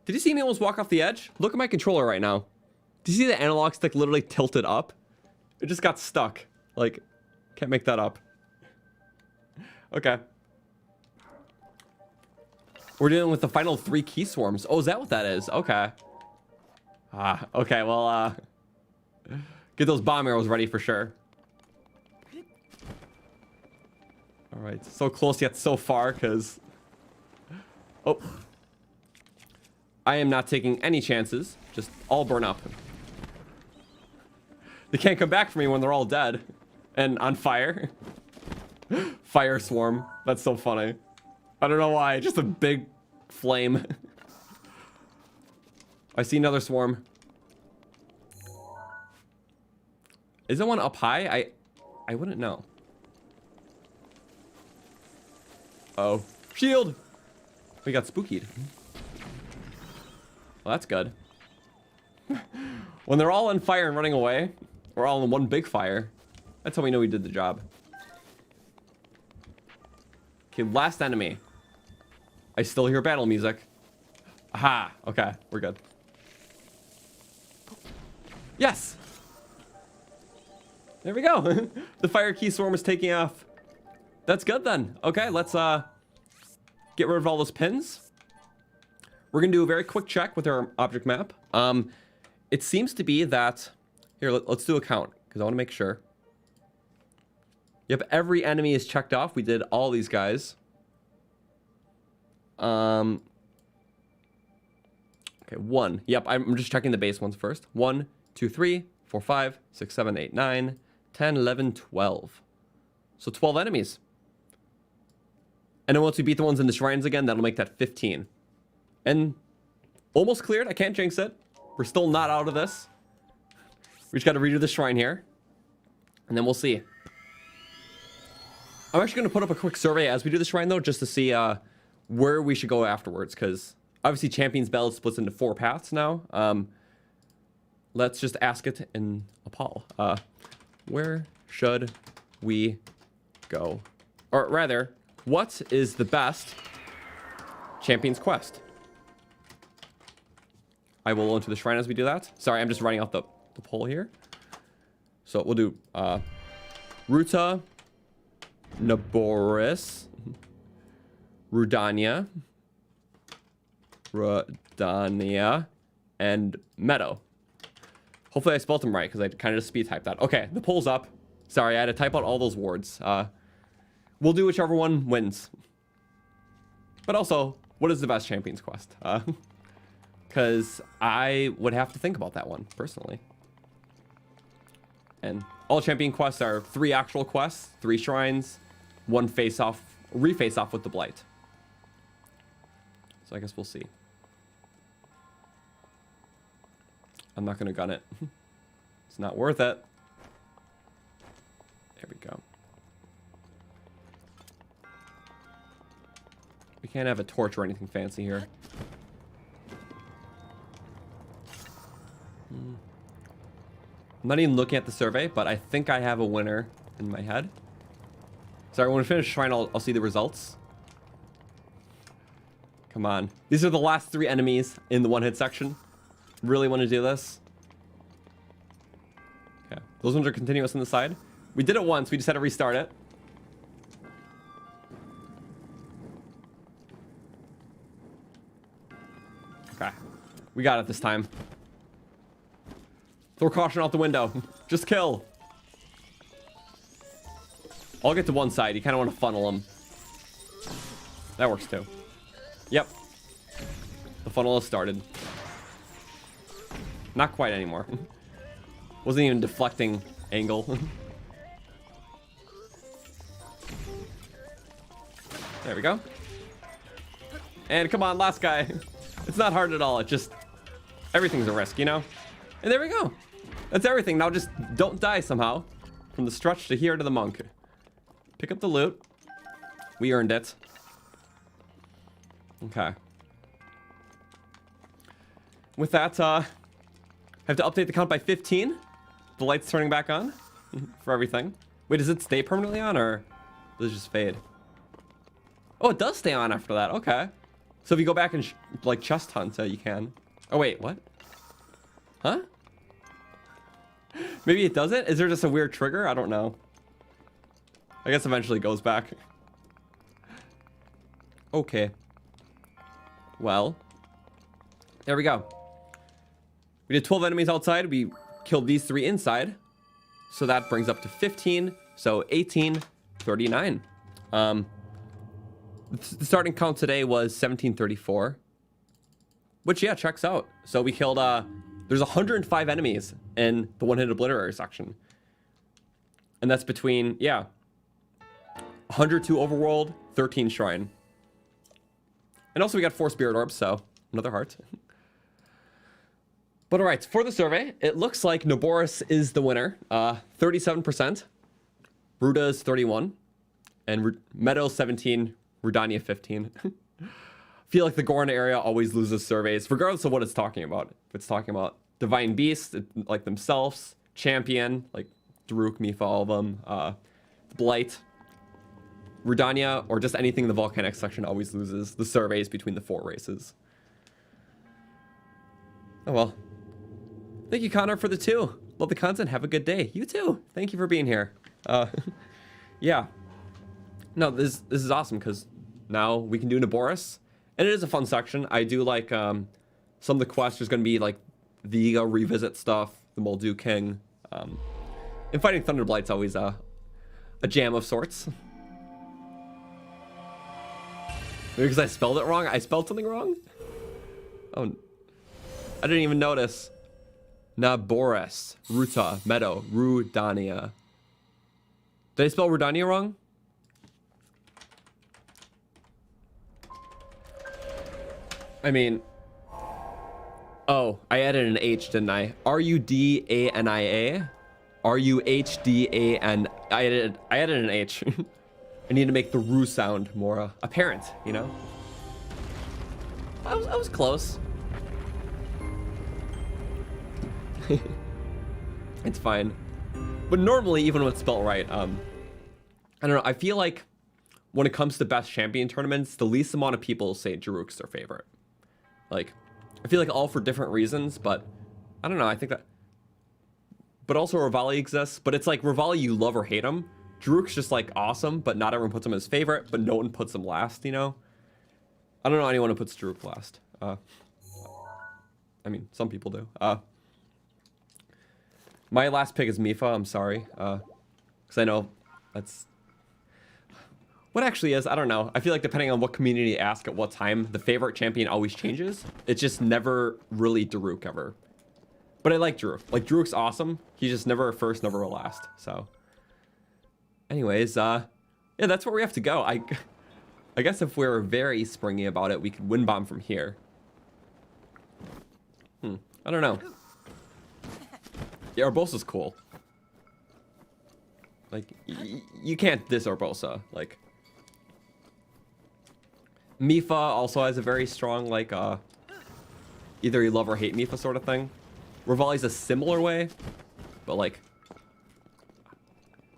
[SPEAKER 1] Did you see me almost walk off the edge? Look at my controller right now. Do you see the analog stick literally tilted up? It just got stuck. Like, can't make that up. Okay. We're dealing with the final 3 key swarms. Oh, is that what that is? Okay. Okay, well, get those bomb arrows ready for sure. All right, so close yet so far, because... Oh. I am not taking any chances. Just all burn up. They can't come back for me when they're all dead. And on fire. Fire swarm. That's so funny. I don't know why. Just a big flame. I see another swarm. Is there one up high? I wouldn't know. Oh, shield! We got spookied. Well, that's good. When they're all on fire and running away, or all in one big fire, that's how we know we did the job. Okay, last enemy. I still hear battle music. Aha, okay, we're good. Yes! There we go. The fire key swarm is taking off. That's good then. Okay, let's get rid of all those pins. We're gonna do a very quick check with our object map. It seems to be that, here, let's do a count, because I want to make sure. Yep, every enemy is checked off. We did all these guys. Okay, 1. Yep, I'm just checking the base ones first. 1, 2, 3, 4, 5, 6, 7, 8, 9, 10, 11, 12. So 12 enemies. And then once we beat the ones in the shrines again, that'll make that 15. And almost cleared. I can't jinx it. We're still not out of this. We just got to redo the shrine here. And then we'll see. I'm actually going to put up a quick survey as we do the shrine, though, just to see where we should go afterwards. Because obviously Champions Ballad splits into 4 paths now. Let's just ask it in a poll. Where should we go? Or rather, what is the best Champions quest? I will go into the shrine as we do that. Sorry, I'm just writing out the poll here. So we'll do Ruta, Naboris, Rudania, and Meadow. Hopefully I spelled them right, because I kind of just speed typed that. Okay, the poll's up. Sorry, I had to type out all those words. We'll do whichever one wins. But also, what is the best Champions quest? Because I would have to think about that one, personally. And all Champion quests are 3 actual quests, 3 shrines, 1 face-off, reface-off with the Blight. So I guess we'll see. I'm not going to gun it. It's not worth it. There we go. We can't have a torch or anything fancy here. I'm not even looking at the survey, but I think I have a winner in my head. Sorry, when we finish shrine, I'll see the results. Come on. These are the last 3 enemies in the one-hit section. Really want to do this. Okay, those ones are continuous on the side. We did it once, we just had to restart it. Okay, we got it this time. Throw caution out the window. Just kill. I'll get to one side. You kind of want to funnel them. That works too. Yep. The funnel has started. Not quite anymore. Wasn't even deflecting angle. There we go. And come on, last guy. It's not hard at all. It just... everything's a risk, you know? And there we go. That's everything. Now just don't die somehow. From the stretch to here to the monk. Pick up the loot. We earned it. Okay. With that, I have to update the count by 15. The light's turning back on for everything. Wait, does it stay permanently on or does it just fade? Oh, it does stay on after that. Okay. So if you go back and like chest hunt, you can. Oh, wait, what? Huh? Maybe it doesn't? Is there just a weird trigger? I don't know. I guess eventually it goes back. Okay. Well. There we go. We did 12 enemies outside. We killed these 3 inside. So that brings up to 15. So 18, 39. The starting count today was 1734. Which, yeah, checks out. So we killed... there's 105 enemies in the one-hit obliterary section. And that's between, yeah, 102 overworld, 13 shrine. And also we got 4 spirit orbs, so another heart. But all right, for the survey, it looks like Naboris is the winner. 37%. Ruda's 31. And Meadow 17. Rudania 15. Feel like the Goron area always loses surveys, regardless of what it's talking about. If it's talking about Divine Beast, like themselves, Champion, like Daruk, Mifa, all of them, Blight, Rudania, or just anything in the Volcanic section always loses the surveys between the 4 races. Oh well. Thank you, Connor, for the 2. Love the content. Have a good day. You too. Thank you for being here. Yeah. No, this is awesome because now we can do Naboris. And it is a fun section. I do like some of the quests. There's going to be like the Ego revisit stuff, the Moldu King. And fighting Thunderblight's always a jam of sorts. Maybe because I spelled it wrong? I spelled something wrong? Oh, I didn't even notice. Naboris, Ruta, Meadow, Rudania. Did I spell Rudania wrong? I mean, oh, I added an H, didn't I? Rudania? Ruhdan. I added an H. I need to make the Ru sound more apparent, you know? I was close. It's fine. But normally, even when it's spelled right, I don't know, I feel like when it comes to best champion tournaments, the least amount of people say Daruk's their favorite. Like, I feel like all for different reasons, but I don't know, I think that... But also Rivali exists, but it's like Rivali, you love or hate him. Daruk's just like awesome, but not everyone puts him as favorite, but no one puts him last, you know? I don't know anyone who puts Daruk last. I mean, some people do. My last pick is Mifa, I'm sorry. Because I know that's... What actually is, I don't know. I feel like depending on what community you ask at what time, the favorite champion always changes. It's just never really Daruk ever. But I like Daruk. Like, Daruk's awesome. He's just never a first, never a last. So, anyways, yeah, that's where we have to go. I guess if we were very springy about it, we could win bomb from here. I don't know. Yeah, Urbosa's cool. Like, you can't diss Urbosa. Like, Mifa also has a very strong, like, either you love or hate Mifa sort of thing. Rivali's a similar way, but like,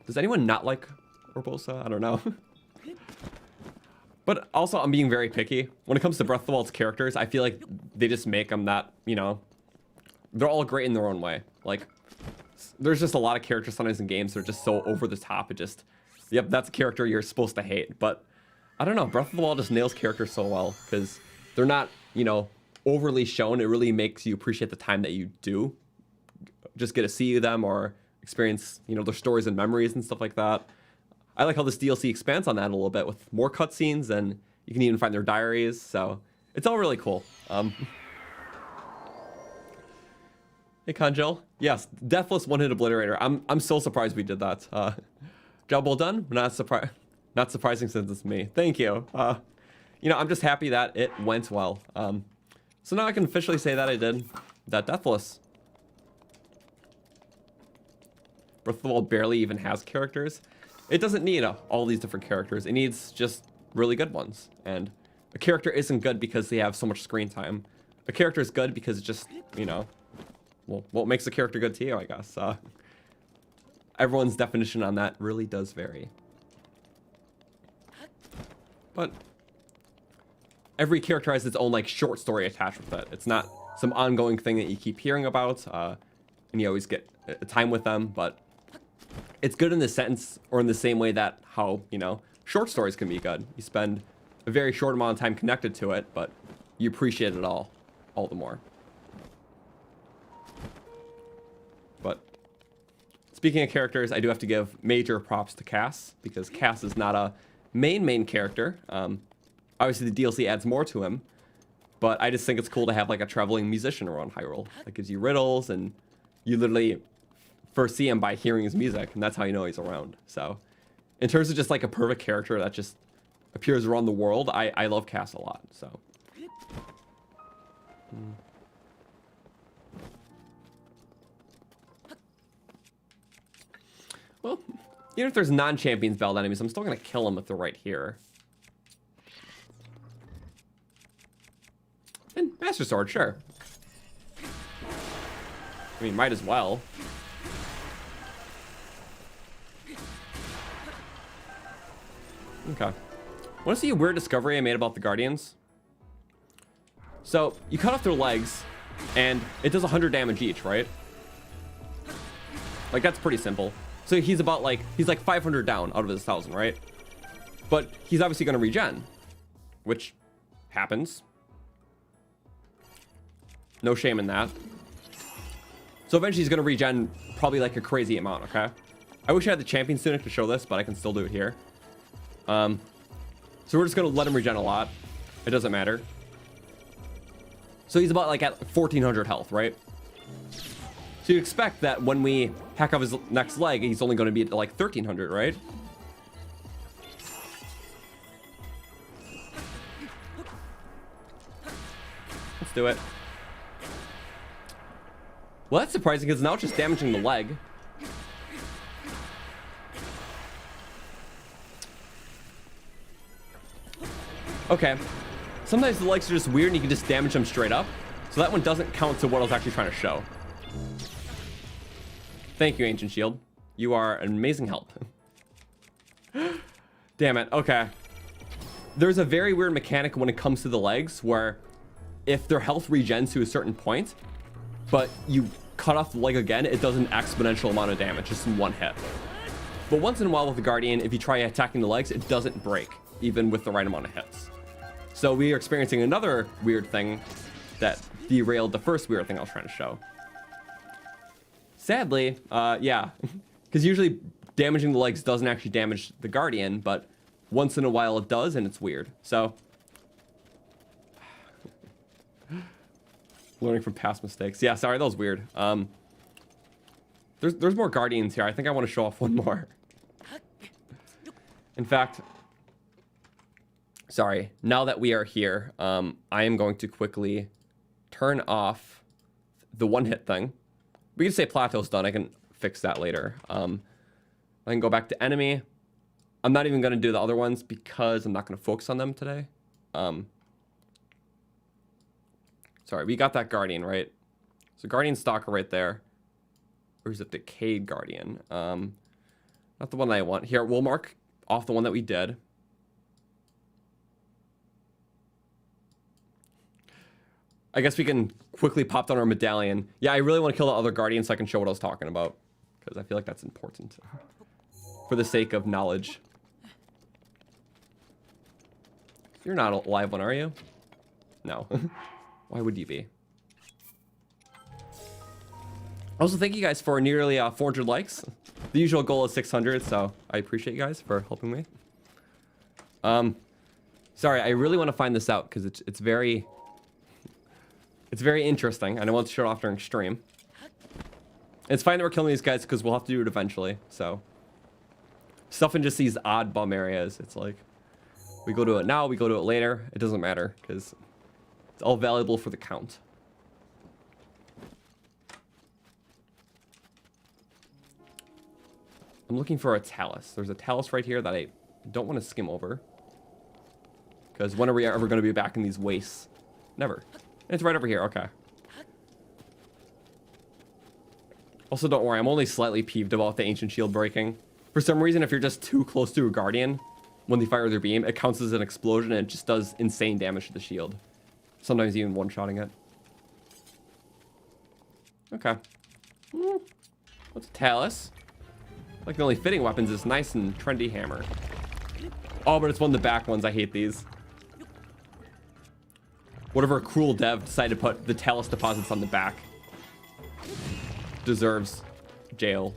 [SPEAKER 1] does anyone not like Urbosa? I don't know. But also, I'm being very picky. When it comes to Breath of the Wild's characters, I feel like they just make them that, you know, they're all great in their own way. Like, there's just a lot of characters sometimes in games that are just so over the top. It just, yep, that's a character you're supposed to hate. But I don't know, Breath of the Wild just nails characters so well because they're not, you know, overly shown. It really makes you appreciate the time that you do just get to see them or experience, you know, their stories and memories and stuff like that. I like how this DLC expands on that a little bit with more cutscenes, and you can even find their diaries, so it's all really cool. Hey Conjel, yes, Deathless one-hit obliterator. I'm so surprised we did that. Job well done. Not surprising since it's me. Thank you. You know, I'm just happy that it went well. So now I can officially say that I did that Deathless. Breath of the Wild barely even has characters. It doesn't need all these different characters. It needs just really good ones. And a character isn't good because they have so much screen time. A character is good because it just, you know, well, what makes a character good to you, I guess. Everyone's definition on that really does vary. But every character has its own like short story attached with it. It's not some ongoing thing that you keep hearing about, and you always get time with them, but it's good in the sense, or in the same way that how, you know, short stories can be good. You spend a very short amount of time connected to it, but you appreciate it all the more. But speaking of characters, I do have to give major props to Cass, because Cass is not a main character. Obviously the DLC adds more to him, but I just think it's cool to have like a traveling musician around Hyrule. That gives you riddles, and you literally first see him by hearing his music, and that's how you know he's around. So in terms of just like a perfect character that just appears around the world, I love Cass a lot. So Well, even if there's non-Champions Ballad enemies, I'm still gonna kill them if they're right here. And Master Sword, sure. I mean, might as well. Okay. Want to see a weird discovery I made about the Guardians? So, you cut off their legs, and it does 100 damage each, right? Like, that's pretty simple. So he's about like, he's like 500 down out of his 1,000, right? But he's obviously going to regen, which happens. No shame in that. So eventually he's going to regen probably like a crazy amount, okay? I wish I had the Champions Tunic to show this, but I can still do it here. So we're just going to let him regen a lot. It doesn't matter. So he's about like at 1,400 health, right? So you expect that when we hack off his next leg, he's only going to be at like 1,300, right? Let's do it. Well, that's surprising because now it's just damaging the leg. Okay. Sometimes the legs are just weird and you can just damage them straight up. So that one doesn't count to what I was actually trying to show. Thank you, Ancient Shield. You are an amazing help. Damn it. Okay. There's a very weird mechanic when it comes to the legs where if their health regens to a certain point, but you cut off the leg again, it does an exponential amount of damage just in one hit. But once in a while with the Guardian, if you try attacking the legs, it doesn't break, even with the right amount of hits. So we are experiencing another weird thing that derailed the first weird thing I was trying to show. Sadly, yeah, because usually damaging the legs doesn't actually damage the Guardian, but once in a while it does, and it's weird. So, learning from past mistakes. Yeah, sorry, that was weird. There's more Guardians here. I think I want to show off one more. In fact, sorry, now that we are here, I am going to quickly turn off the one-hit thing. We can say plateau's done. I can fix that later. I can go back to enemy. I'm not even going to do the other ones because I'm not going to focus on them today. Sorry, we got that Guardian, right? So Guardian Stalker right there. Or is it Decayed Guardian? Not the one that I want. Here, we'll mark off the one that we did. I guess we can quickly pop down our medallion. Yeah, I really want to kill the other Guardian so I can show what I was talking about. Because I feel like that's important. For the sake of knowledge. You're not a live one, are you? No. Why would you be? Also, thank you guys for nearly 400 likes. The usual goal is 600, so I appreciate you guys for helping me. Sorry, I really want to find this out because it's very interesting, and I want to show it off during stream. It's fine that we're killing these guys because we'll have to do it eventually. So stuff in just these odd bum areas. It's like we go to it now, we go to it later. It doesn't matter because it's all valuable for the count. I'm looking for a talus. There's a talus right here that I don't want to skim over. Because when are we ever going to be back in these wastes? Never. It's right over here. Okay. Also, don't worry. I'm only slightly peeved about the Ancient Shield breaking. For some reason, if you're just too close to a Guardian, when they fire their beam, it counts as an explosion and it just does insane damage to the shield. Sometimes even one-shotting it. Okay. What's a talus? Like the only fitting weapons is nice and trendy hammer. Oh, but it's one of the back ones. I hate these. Whatever cruel dev decided to put the talus deposits on the back deserves jail.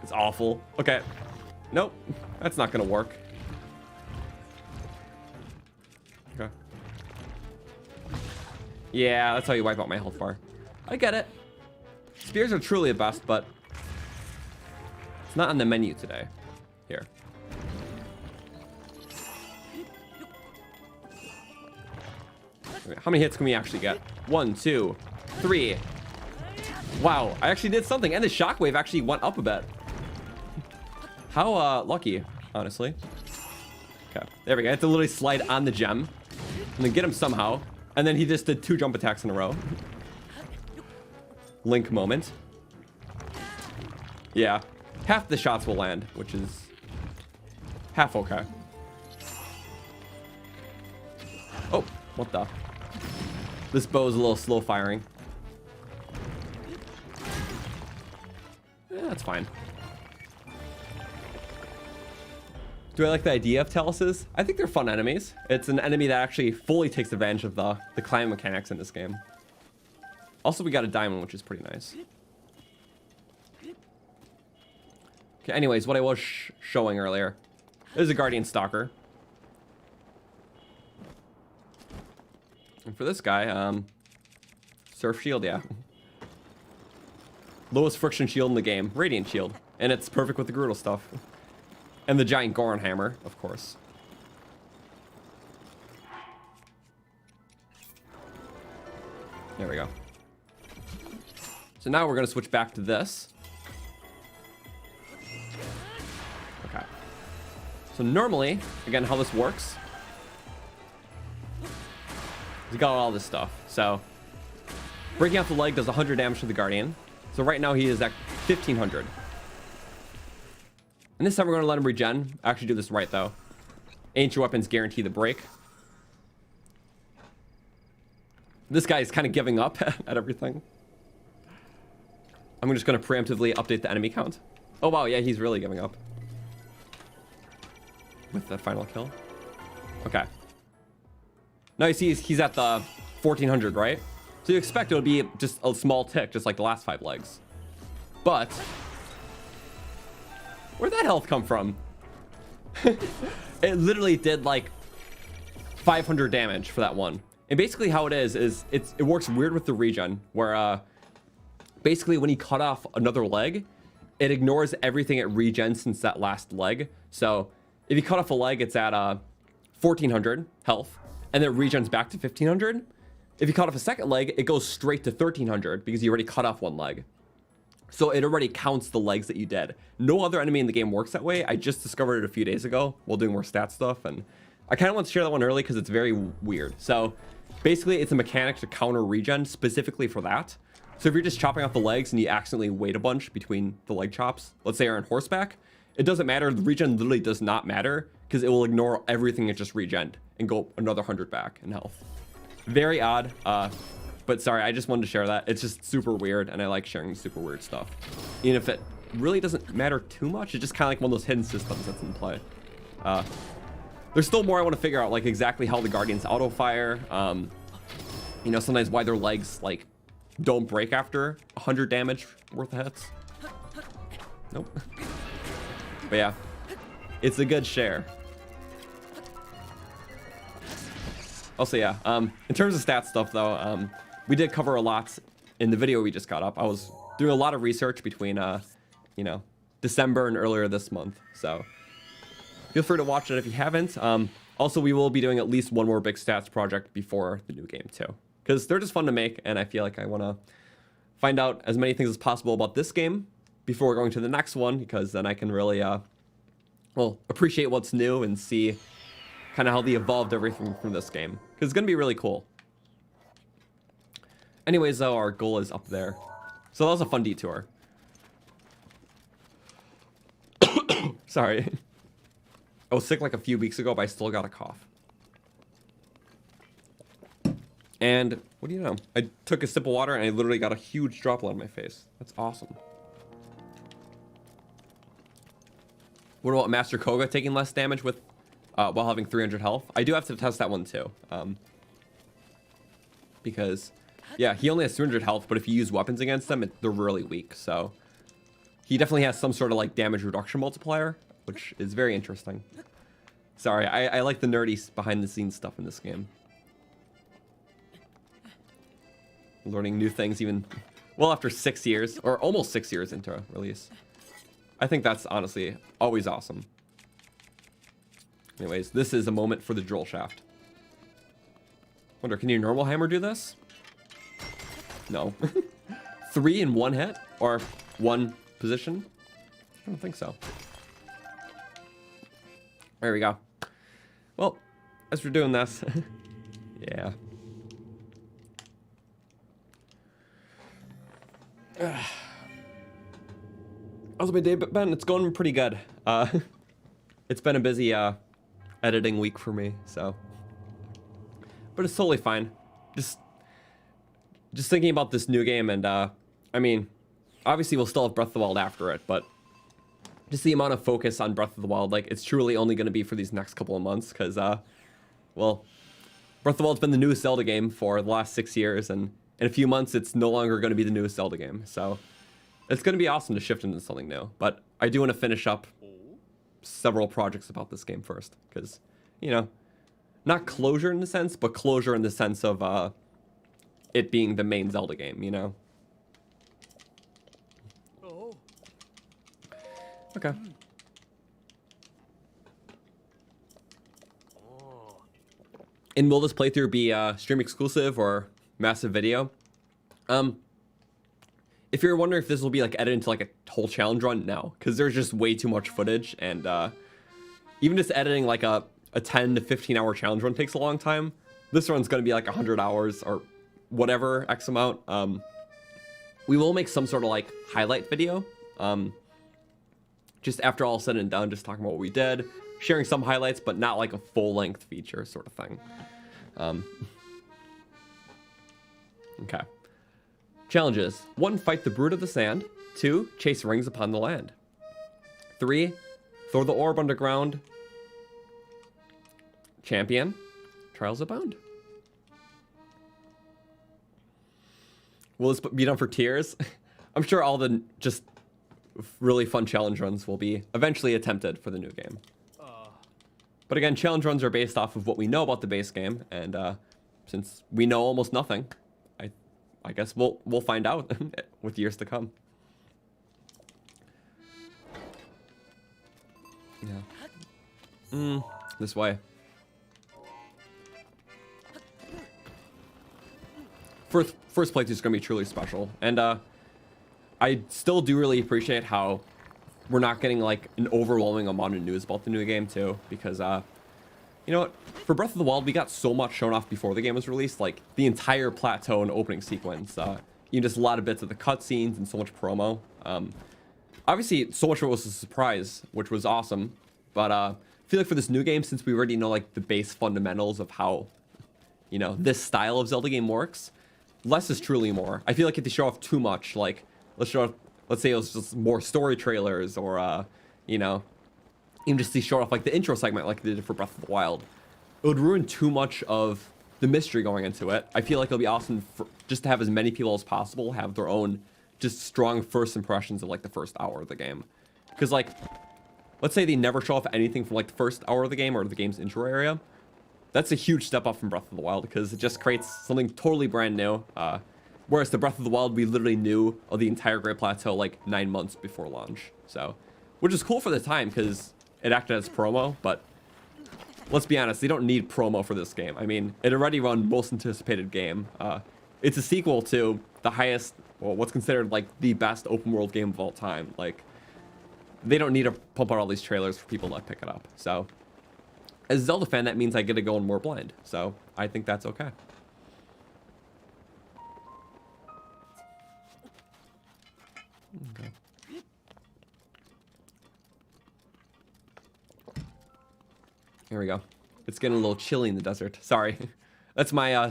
[SPEAKER 1] It's awful. Okay. Nope. That's not gonna work. Okay. Yeah, that's how you wipe out my health bar. I get it. Spears are truly the best, but it's not on the menu today. Here. Okay, how many hits can we actually get? 1, 2, 3. Wow, I actually did something, and the shockwave actually went up a bit. How lucky, honestly. Okay, there we go. I have to literally slide on the gem and then get him somehow. And then he just did 2 jump attacks in a row. Link moment. Yeah, half the shots will land, which is half okay. Oh, what the? This bow is a little slow firing. That's fine. Do I like the idea of Taluses? I think they're fun enemies. It's an enemy that actually fully takes advantage of the climbing mechanics in this game. Also, we got a diamond, which is pretty nice. Okay, anyways, what I was showing earlier. This is a Guardian Stalker. And for this guy, Surf Shield, yeah. Lowest friction shield in the game. Radiant Shield. And it's perfect with the Grutal stuff. And the giant Goron hammer, of course. There we go. So now we're going to switch back to this. Okay. So normally, again, how this works. We got all this stuff. So, breaking out the leg does 100 damage to the Guardian. So right now he is at 1500. And this time we're going to let him regen. Actually do this right, though. Ancient weapons guarantee the break. This guy is kind of giving up at everything. I'm just going to preemptively update the enemy count. Oh, wow. Yeah, he's really giving up. With the final kill. Okay. Now you see he's at the 1400, right? So you expect it'll be just a small tick, just like the last 5 legs. But... where'd that health come from? It literally did like 500 damage for that one. And basically how it is it works weird with the regen, where basically when he cut off another leg, it ignores everything it regens since that last leg. So if you cut off a leg, it's at 1400 health, and then it regens back to 1500. If you cut off a second leg, it goes straight to 1300 because you already cut off one leg. So it already counts the legs that you did. No other enemy in the game works that way. I just discovered it a few days ago while doing more stat stuff, and I kind of want to share that one early because it's very weird. So basically it's a mechanic to counter regen specifically for that. So if you're just chopping off the legs and you accidentally wait a bunch between the leg chops, let's say you're on horseback, it doesn't matter. The regen literally does not matter because it will ignore everything it just regened and go another 100 back in health. Very odd. But sorry, I just wanted to share that. It's just super weird, and I like sharing super weird stuff. Even if it really doesn't matter too much, it's just kind of like one of those hidden systems that's in play. There's still more I want to figure out, like exactly how the Guardians auto-fire. You know, sometimes why their legs, like, don't break after 100 damage worth of hits. Nope. But yeah, it's a good share. Also, yeah, in terms of stat stuff, though, we did cover a lot in the video we just got up. I was doing a lot of research between, you know, December and earlier this month. So feel free to watch it if you haven't. Also, we will be doing at least one more big stats project before the new game, too. Because they're just fun to make, and I feel like I want to find out as many things as possible about this game before going to the next one, because then I can really, well, appreciate what's new and see kind of how they evolved everything from this game. Because it's going to be really cool. Anyways, though, our goal is up there. So that was a fun detour. Sorry. I was sick like a few weeks ago, but I still got a cough. And what do you know? I took a sip of water and I literally got a huge droplet on my face. That's awesome. What about Master Koga taking less damage with while having 300 health? I do have to test that one too. Because, yeah, he only has 200 health, but if you use weapons against them, they're really weak. So he definitely has some sort of like damage reduction multiplier, which is very interesting. Sorry, I like the nerdy behind the scenes stuff in this game. Learning new things even well after 6 years, or almost 6 years into release. I think that's honestly always awesome. Anyways, this is a moment for the drill shaft. Wonder, can your normal hammer do this? No. 3 in one hit? Or one position? I don't think so. There we go. Well, as we're doing this, yeah. How's my day been? It's going pretty good. It's been a busy editing week for me, so. But it's totally fine. Just thinking about this new game, and I mean, obviously we'll still have Breath of the Wild after it, but just the amount of focus on Breath of the Wild, like, it's truly only going to be for these next couple of months, because, well, Breath of the Wild's been the newest Zelda game for the last 6 years, and in a few months, it's no longer going to be the newest Zelda game, so it's going to be awesome to shift into something new. But I do want to finish up several projects about this game first, because, you know, not closure in the sense, but closure in the sense of it being the main Zelda game, you know? Okay. And will this playthrough be stream exclusive or massive video? If you're wondering if this will be like edited into like a whole challenge run, no, because there's just way too much footage, and even just editing like a 10 to 15 hour challenge run takes a long time. This run's gonna be like 100 hours or whatever X amount. We will make some sort of like highlight video. Just after all said and done, just talking about what we did, sharing some highlights, but not like a full-length feature sort of thing. Okay. Challenges. 1, fight the Brood of the Sand. 2, chase rings upon the land. 3, throw the orb underground. Champion, trials abound. Will this be done for tiers? I'm sure all the just really fun challenge runs will be eventually attempted for the new game. But again, challenge runs are based off of what we know about the base game, and since we know almost nothing, I guess we'll find out with years to come. Yeah. This way. First playthrough is going to be truly special, and I still do really appreciate how we're not getting like an overwhelming amount of news about the new game too, because you know what, for Breath of the Wild we got so much shown off before the game was released, like the entire plateau and opening sequence, you know, just a lot of bits of the cutscenes and so much promo. Obviously so much of it was a surprise, which was awesome, but I feel like for this new game, since we already know like the base fundamentals of how, you know, this style of Zelda game works, less is truly more. I feel like if they show off too much, like let's say it was just more story trailers, or you know, even just show off like the intro segment like they did for Breath of the Wild, it would ruin too much of the mystery going into it. I feel like it'll be awesome just to have as many people as possible have their own just strong first impressions of like the first hour of the game, because like let's say they never show off anything from like the first hour of the game or the game's intro area. That's a huge step up from Breath of the Wild, because it just creates something totally brand new. Whereas the Breath of the Wild, we literally knew of the entire Great Plateau like 9 months before launch. So, which is cool for the time, because it acted as promo, but let's be honest, they don't need promo for this game. I mean, it already won most anticipated game. It's a sequel to the highest, well, what's considered like the best open world game of all time. Like, they don't need to pump out all these trailers for people to pick it up. So, as a Zelda fan, that means I get to go in more blind. So, I think that's okay. Okay. Here we go. It's getting a little chilly in the desert. Sorry. That's my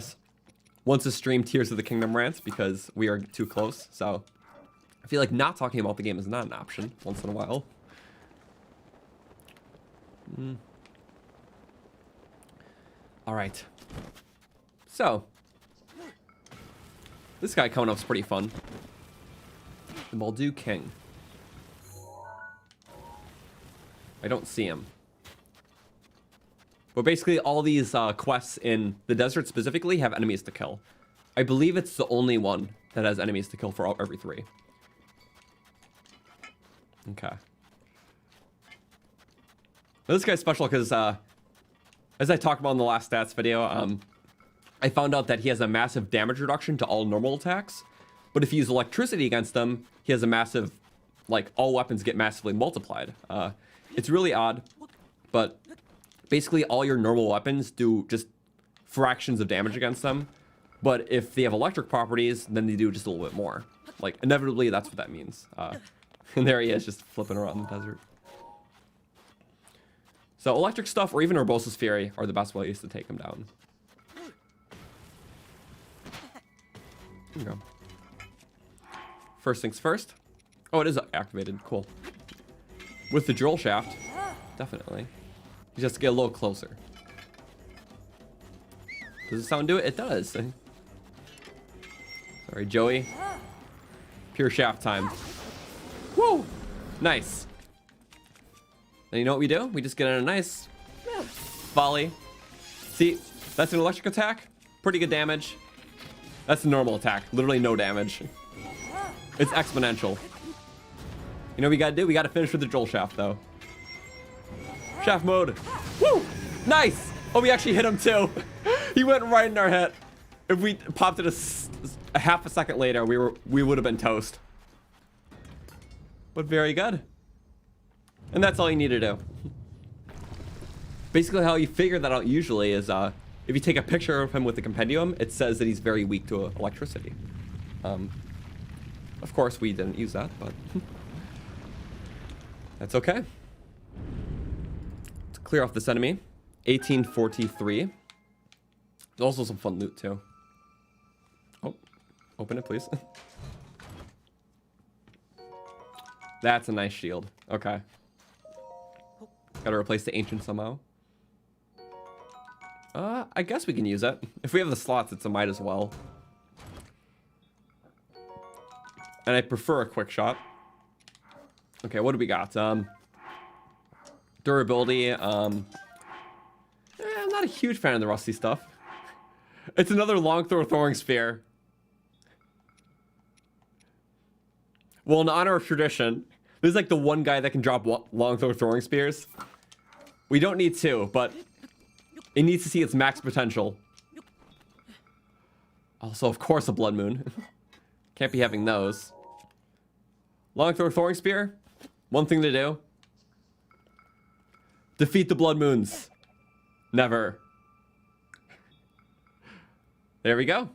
[SPEAKER 1] once a stream Tears of the Kingdom rant, because we are too close. So I feel like not talking about the game is not an option once in a while. All right. So this guy coming up is pretty fun. The Muldoon King. I don't see him. But basically all these quests in the desert specifically have enemies to kill. I believe it's the only one that has enemies to kill for every 3. Okay. Now, this guy's special because, as I talked about in the last stats video, I found out that he has a massive damage reduction to all normal attacks. But if you use electricity against them, he has a massive, like, all weapons get massively multiplied. It's really odd, but basically all your normal weapons do just fractions of damage against them. But if they have electric properties, then they do just a little bit more. Like, inevitably, that's what that means. And there he is, just flipping around in the desert. So electric stuff, or even Urbosa's Fury, are the best ways to take him down. There you go. First things first. Oh, it is activated. Cool. With the drill shaft, definitely. You just get a little closer. Does the sound do it? It does. Sorry, Joey. Pure shaft time. Woo! Nice. And you know what we do? We just get in a nice volley. See, that's an electric attack. Pretty good damage. That's a normal attack. Literally no damage. It's exponential. You know what we gotta do? We gotta finish with the drill shaft, though. Shaft mode. Woo! Nice! Oh, we actually hit him, too. He went right in our head. If we popped it a half a second later, we would have been toast. But very good. And that's all you need to do. Basically, how you figure that out usually is if you take a picture of him with the compendium, it says that he's very weak to electricity. Of course, we didn't use that, but that's okay. Let's clear off this enemy. 1843. There's also some fun loot, too. Oh, open it, please. That's a nice shield. Okay. Gotta replace the ancient somehow. I guess we can use it. If we have the slots, it's a might as well. And I prefer a quick shot. Okay, what do we got? Durability. I'm not a huge fan of the rusty stuff. It's another long throw throwing spear. Well, in honor of tradition, this is like the one guy that can drop long throw throwing spears. We don't need two, but it needs to see its max potential. Also, of course, a blood moon. Can't be having those. Long throw throwing spear. One thing to do. Defeat the blood moons. Never. There we go.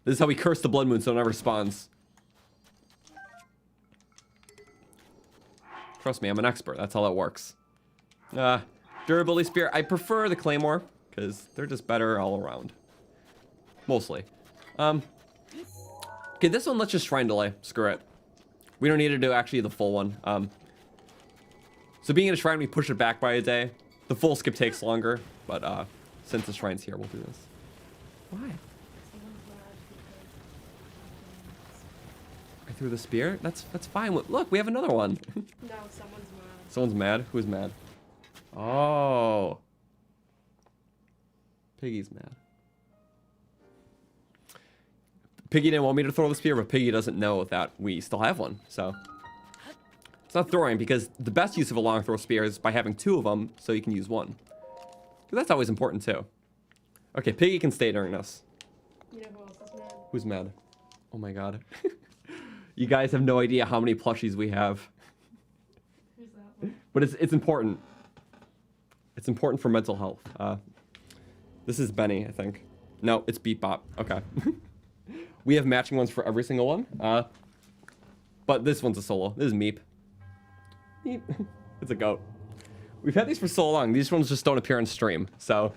[SPEAKER 1] This is how we curse the blood moon so it never spawns. Trust me, I'm an expert. That's how that works. Durability spear. I prefer the claymore because they're just better all around. Mostly. Okay, this one, let's just shrine delay. Screw it. We don't need to do actually the full one. So being in a shrine, we push it back by a day. The full skip takes longer, but since the shrine's here, we'll do this. Why? I threw the spear? That's fine. Look, we have another one.
[SPEAKER 2] No, someone's mad.
[SPEAKER 1] Someone's mad? Who's mad? Oh. Piggy's mad. Piggy didn't want me to throw the spear, but Piggy doesn't know that we still have one, so. It's not throwing, because the best use of a long throw spear is by having two of them, so you can use one. But that's always important, too. Okay, Piggy can stay during this.
[SPEAKER 2] You know who else is mad?
[SPEAKER 1] Who's mad? Oh my god. You guys have no idea how many plushies we have.
[SPEAKER 2] Who's that one?
[SPEAKER 1] But it's important. It's important for mental health. This is Benny, I think. No, it's Beep Bop. Okay. We have matching ones for every single one. But this one's a solo. This is Meep. Meep. It's a goat. We've had these for so long. These ones just don't appear on stream, so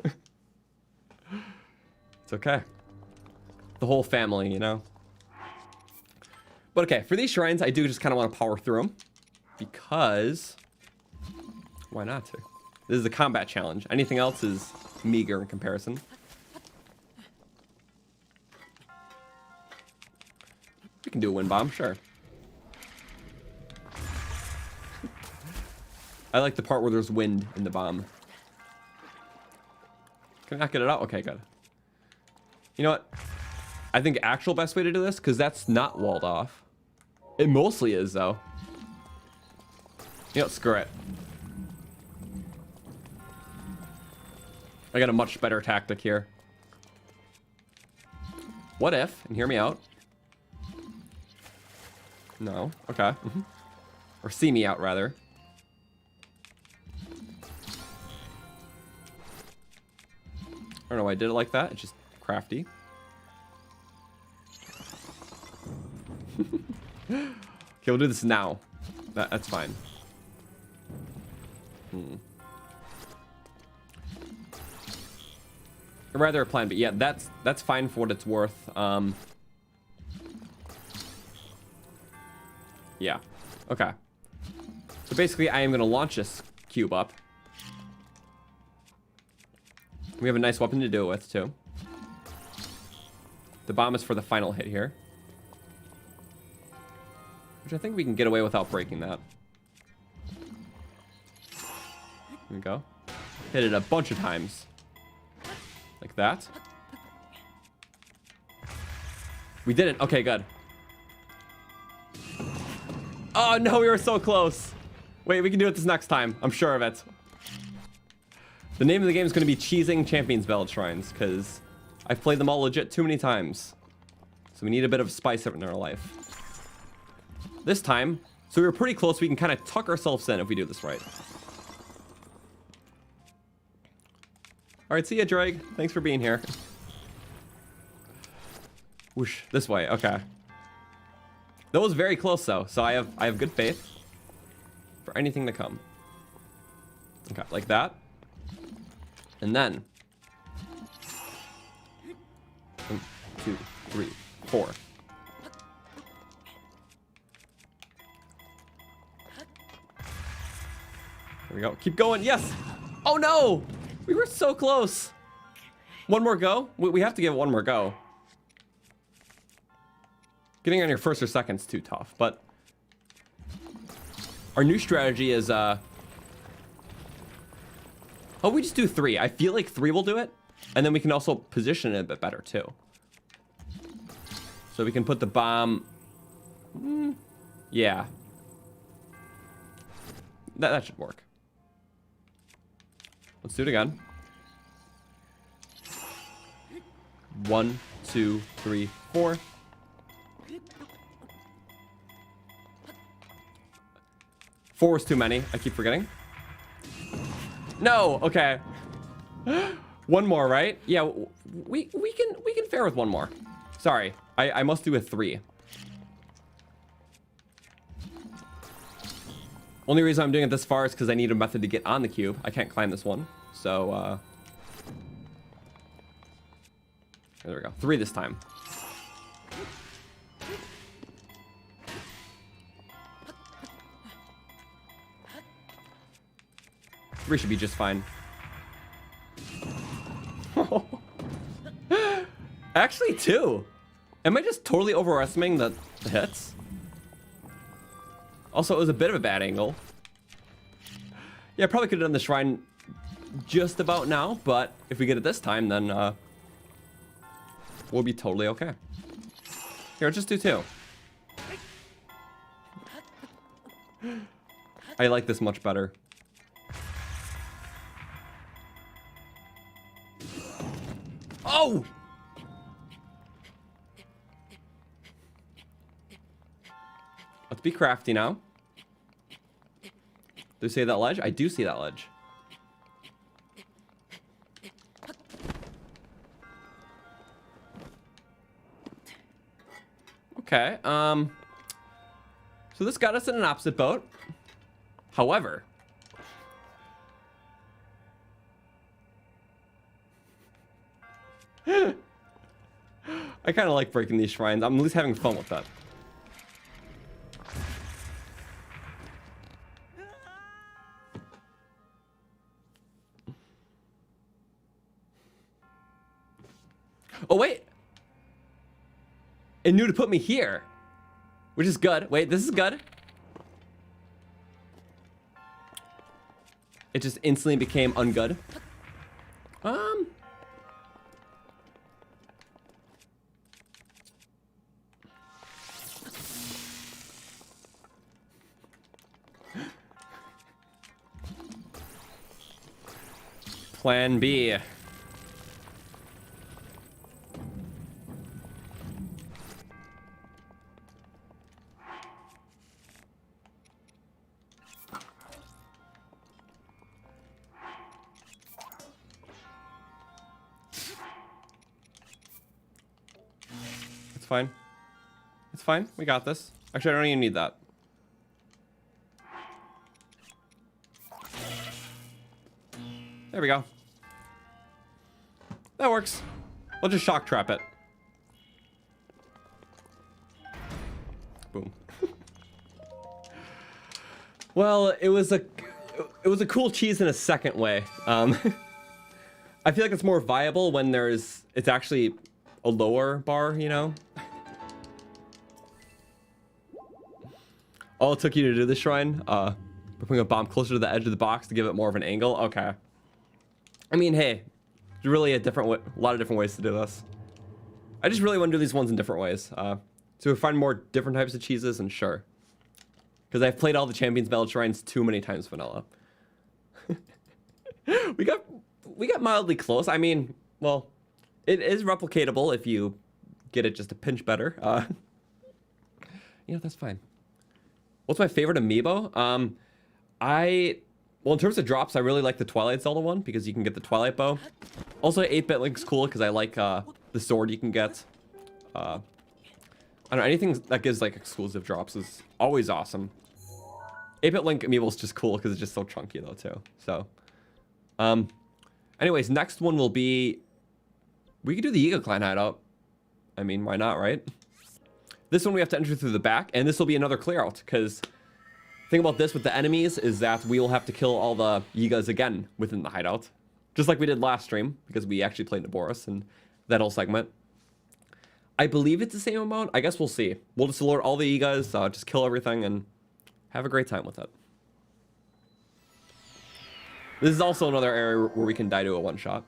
[SPEAKER 1] it's okay. The whole family, you know. But okay, for these shrines, I do just kind of want to power through them because why not to? This is a combat challenge. Anything else is meager in comparison. We can do a wind bomb, sure. I like the part where there's wind in the bomb. Can I not get it out? Okay, good. You know what? I think actual best way to do this, because that's not walled off. It mostly is, though. You know, screw it. I got a much better tactic here. What if, and hear me out, No. Okay. Or see me out, rather. I don't know why I did it like that. It's just crafty. Okay, we'll do this now. That's fine. Or rather a plan, but yeah, that's fine for what it's worth. Yeah. Okay. So basically, I am going to launch this cube up. We have a nice weapon to do it with, too. The bomb is for the final hit here. Which I think we can get away without breaking that. Here we go. Hit it a bunch of times. Like that. We did it. Okay, good. Oh, no, we were so close. Wait, we can do it this next time. I'm sure of it. The name of the game is going to be Cheesing Champions Ballad Shrines, because I've played them all legit too many times. So we need a bit of spice in our life. This time, so we were pretty close, we can kind of tuck ourselves in if we do this right. Alright, see ya, Drake. Thanks for being here. Whoosh, this way, okay. That was very close though, so I have good faith for anything to come. Okay, like that. And then 1, 2, 3, 4. There we go. Keep going. Yes. Oh no! We were so close. One more go? We have to give it one more go. Getting on your first or second's too tough, but our new strategy is oh, we just do 3. I feel like 3 will do it, and then we can also position it a bit better too. So we can put the bomb. Yeah, that should work. Let's do it again. 1, 2, 3, 4. Four is too many. I keep forgetting. No. Okay. One more, right? Yeah. We can fare with one more. Sorry. I must do a 3. Only reason I'm doing it this far is because I need a method to get on the cube. I can't climb this one. So, there we go. 3 this time. Three should be just fine. Actually, 2. Am I just totally overestimating the hits? Also, it was a bit of a bad angle. Yeah, I probably could have done the shrine just about now, but if we get it this time, then we'll be totally okay. Here, just do 2. I like this much better. Oh! Let's be crafty now. Do you see that ledge? I do see that ledge. Okay, so this got us in an opposite boat. However, I kind of like breaking these shrines. I'm at least having fun with that. Oh, wait. It knew to put me here, which is good. Wait, this is good. It just instantly became ungood. Plan B. fine. It's fine. We got this. Actually, I don't even need that. There we go. That works. We'll just shock trap it. Boom. Well, it was a cool cheese in a second way. I feel like it's more viable when it's actually a lower bar, you know? All it took you to do this shrine, putting a bomb closer to the edge of the box to give it more of an angle. Okay. I mean, hey, there's really a lot of different ways to do this. I just really want to do these ones in different ways. So we find more different types of cheeses, and sure. Because I've played all the Champions Ballad shrines too many times vanilla. we got mildly close. I mean, well, it is replicatable if you get it just a pinch better. That's fine. What's my favorite amiibo? Well, in terms of drops, I really like the Twilight Zelda one because you can get the Twilight Bow. Also, 8-bit Link's cool because I like the sword you can get. I don't know, anything that gives like exclusive drops is always awesome. 8-bit Link amiibo is just cool because it's just so chunky though too. So, anyways, next one will be, we could do the Yiga Clan hideout. I mean, why not, right? This one we have to enter through the back, and this will be another clear out because the thing about this with the enemies is that we will have to kill all the Yigas again within the hideout, just like we did last stream because we actually played Naboris and that whole segment. I believe it's the same amount. I guess we'll see. We'll just alert all the Yigas, just kill everything, and have a great time with it. This is also another area where we can die to a one-shot.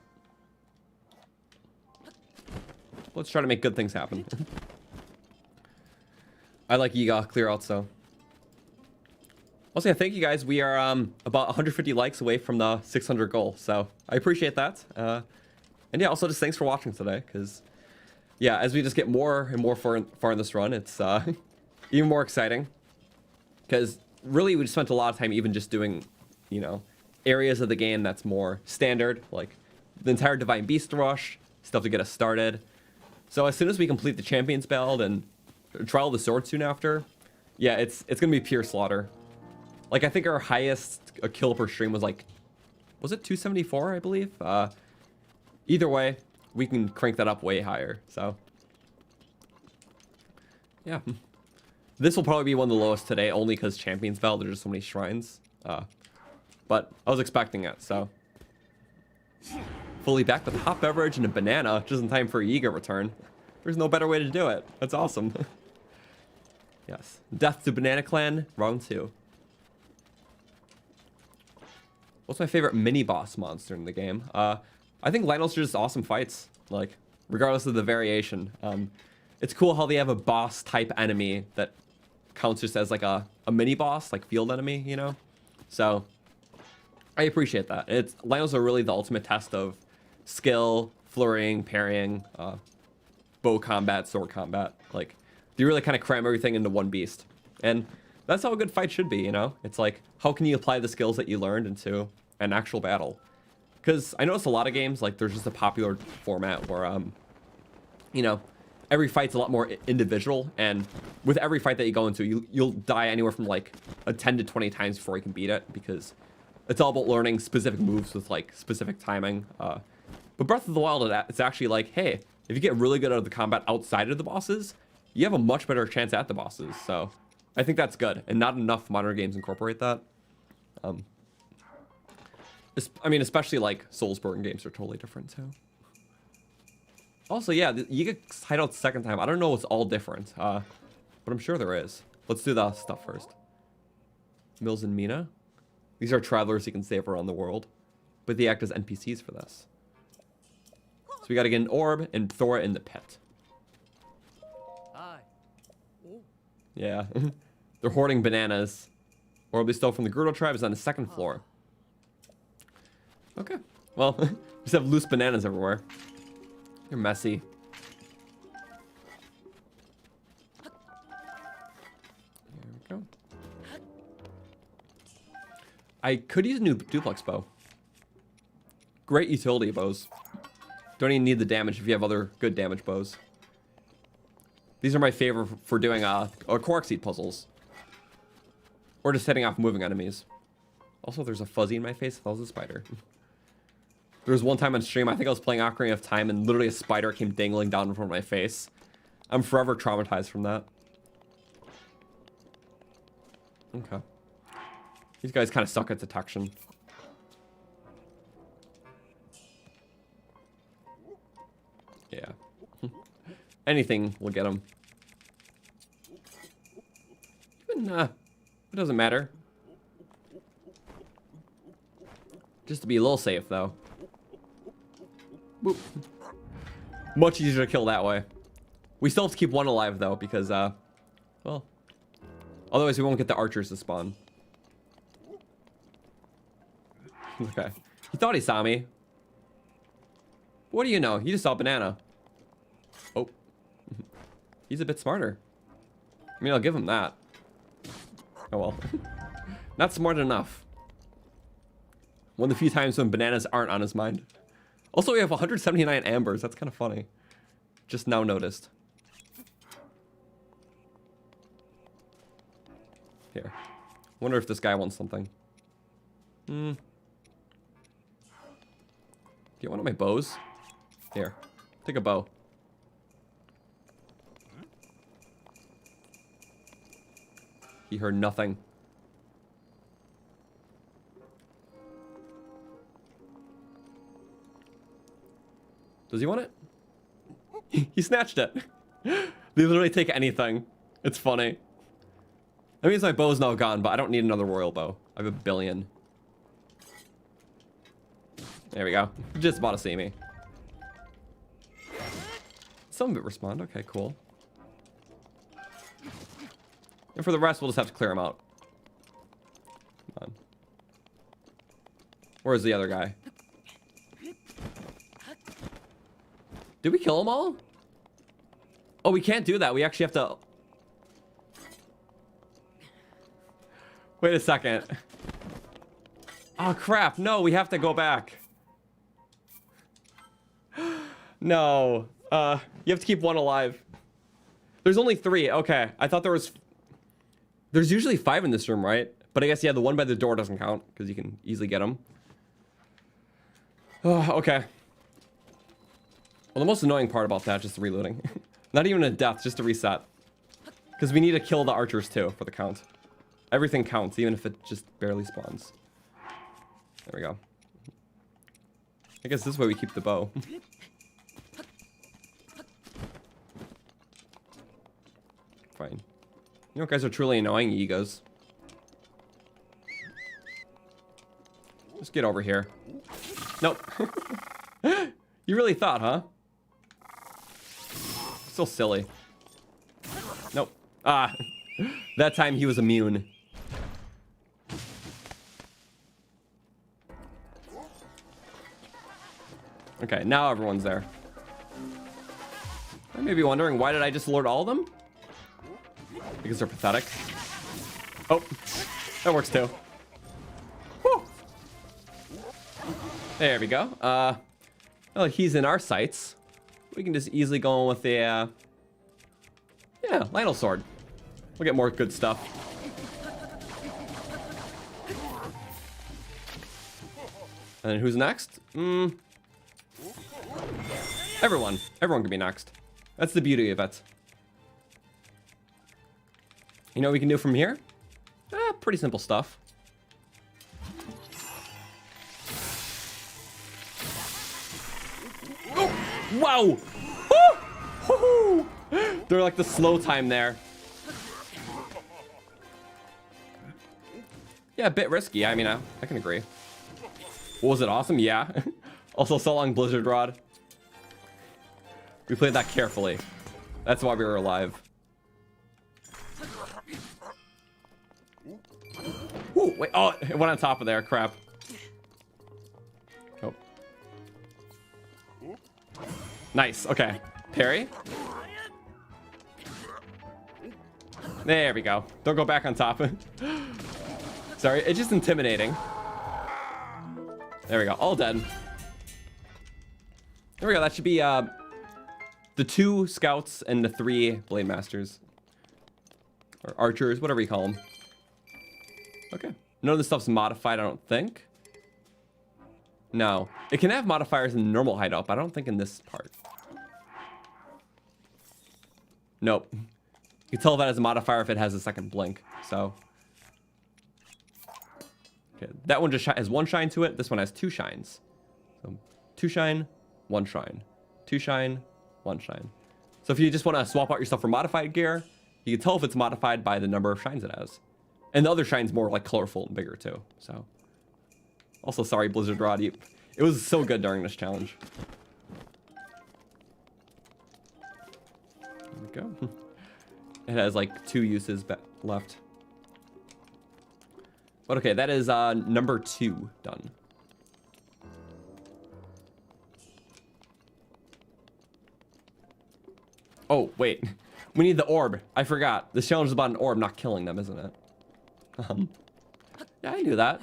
[SPEAKER 1] Let's try to make good things happen. I like Yiga clear out, so. Also, yeah, thank you guys. We are about 150 likes away from the 600 goal, so I appreciate that. And yeah, also just thanks for watching today, because yeah, as we just get more and more far in this run, it's even more exciting. Because really, we just spent a lot of time even just doing, areas of the game that's more standard, like the entire Divine Beast rush, stuff to get us started. So as soon as we complete the Champions Ballad and try all the swords soon after, yeah, it's gonna be pure slaughter. Like I think our highest kill per stream was like, was it 274? I believe. Either way, we can crank that up way higher. So yeah, this will probably be one of the lowest today, only because Champions Ballad, there's just so many shrines. But I was expecting it, so. Fully backed with a hot beverage and a banana, just in time for a Yiga return. There's no better way to do it. That's awesome. Yes. Death to Banana Clan, round 2. What's my favorite mini-boss monster in the game? I think Lynel's are just awesome fights, like, regardless of the variation. It's cool how they have a boss-type enemy that counts just as, like, a mini-boss, like, field enemy, So, I appreciate that. Lynel's are really the ultimate test of skill, flurrying, parrying, bow combat, sword combat. Like, you really kind of cram everything into one beast. And that's how a good fight should be, It's like, how can you apply the skills that you learned into an actual battle? Because I notice a lot of games, like, there's just a popular format where, every fight's a lot more individual. And with every fight that you go into, you'll die anywhere from, like, 10 to 20 times before you can beat it. Because it's all about learning specific moves with, like, specific timing. But Breath of the Wild, it's actually like, hey, if you get really good at the combat outside of the bosses, you have a much better chance at the bosses. So I think that's good. And not enough modern games incorporate that. I mean, especially like Soulsborne games are totally different too. Also, yeah, you get hideout second time. I don't know what's all different, but I'm sure there is. Let's do the stuff first. Mills and Mina. These are travelers you can save around the world, but they act as NPCs for this. So we gotta get an orb and throw it in the pit. Yeah, they're hoarding bananas. Orb they stole from the Gerudo tribe is on the second floor. Okay, well, we just have loose bananas everywhere. They're messy. There we go. I could use a new duplex bow. Great utility bows. Don't even need the damage if you have other good damage bows. These are my favorite for doing or quark seed puzzles. Or just setting off moving enemies. Also, there's a fuzzy in my face. That was a spider. There was one time on stream, I think I was playing Ocarina of Time, and literally a spider came dangling down in front of my face. I'm forever traumatized from that. Okay. These guys kind of suck at detection. Yeah. Anything will get them. Even, it doesn't matter. Just to be a little safe, though. Boop. Much easier to kill that way. We still have to keep one alive, though, because, well... Otherwise, we won't get the archers to spawn. Okay. He thought he saw me. What do you know? He just saw a banana. Oh. He's a bit smarter. I mean, I'll give him that. Oh, well. Not smart enough. One of the few times when bananas aren't on his mind. Also, we have 179 ambers. That's kind of funny. Just now noticed. Here. Wonder if this guy wants something. Get one of my bows. Here. Take a bow. He heard nothing. Does he want it? He snatched it. They literally take anything. It's funny. That means my bow's now gone, but I don't need another royal bow. I have a billion. There we go. Just about to see me. Some of it respond. Okay, cool. And for the rest, we'll just have to clear them out. Come on. Where's the other guy? Did we kill them all? Oh, we can't do that. We actually have to... Wait a second. Oh, crap. No, we have to go back. No. You have to keep one alive. There's only 3. Okay. I thought there was... There's usually 5 in this room, right? But I guess, yeah, the one by the door doesn't count because you can easily get them. Oh, okay. Well, the most annoying part about that, just the reloading. Not even a death, just a reset. Because we need to kill the archers, too, for the count. Everything counts, even if it just barely spawns. There we go. I guess this way we keep the bow. Fine. You know what guys are truly annoying? Egos. Just get over here. Nope. You really thought, huh? So silly. Nope. Ah. That time he was immune. Okay, now everyone's there. I may be wondering, why did I just lord all of them? Because they're pathetic. Oh, that works too. Woo! There we go. Well, he's in our sights. We can just easily go on with the, yeah, Lionel Sword. We'll get more good stuff. And then who's next? Everyone. Everyone can be next. That's the beauty of it. You know what we can do from here? Pretty simple stuff. Oh, wow! Woo! They're like the slow time there. Yeah, a bit risky. I mean, I can agree. Was it awesome? Yeah. Also, so long, Blizzard Rod. We played that carefully. That's why we were alive. Ooh, wait. Oh, it went on top of there. Crap. Oh. Nice. Okay. Parry. There we go. Don't go back on top. Sorry, it's just intimidating. There we go. All dead. There we go. That should be the 2 scouts and the 3 blade masters. Or archers, whatever you call them. Okay. None of this stuff's modified, I don't think. No. It can have modifiers in the normal hideout, but I don't think in this part. Nope. You can tell that as a modifier if it has a second blink, so. Okay, that one just has 1 shine to it. This one has 2 shines. So 2 shine, 1 shine. 2 shine, 1 shine. So if you just want to swap out your stuff for modified gear, you can tell if it's modified by the number of shines it has. And the other shine's more like colorful and bigger too, so. Also, sorry, Blizzard Rod. It was so good during this challenge. There we go. It has like 2 uses left. But okay, that is number 2 done. Oh, wait. We need the orb. I forgot. This challenge is about an orb, not killing them, isn't it? Yeah, I knew that.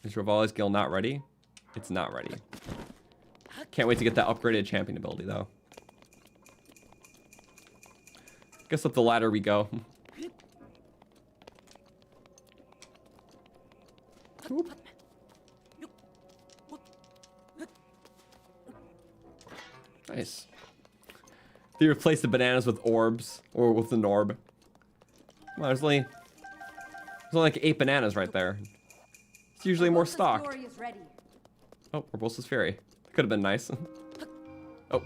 [SPEAKER 1] Is Rivali's Guild not ready? It's not ready. Can't wait to get that upgraded champion ability, though. Guess up the ladder we go. Oop. Nice. They replace the bananas with orbs, or with an orb. Come on, there's only like 8 bananas right there. It's usually more stocked. Oh, Urbosa's Fury. Could have been nice. Oh.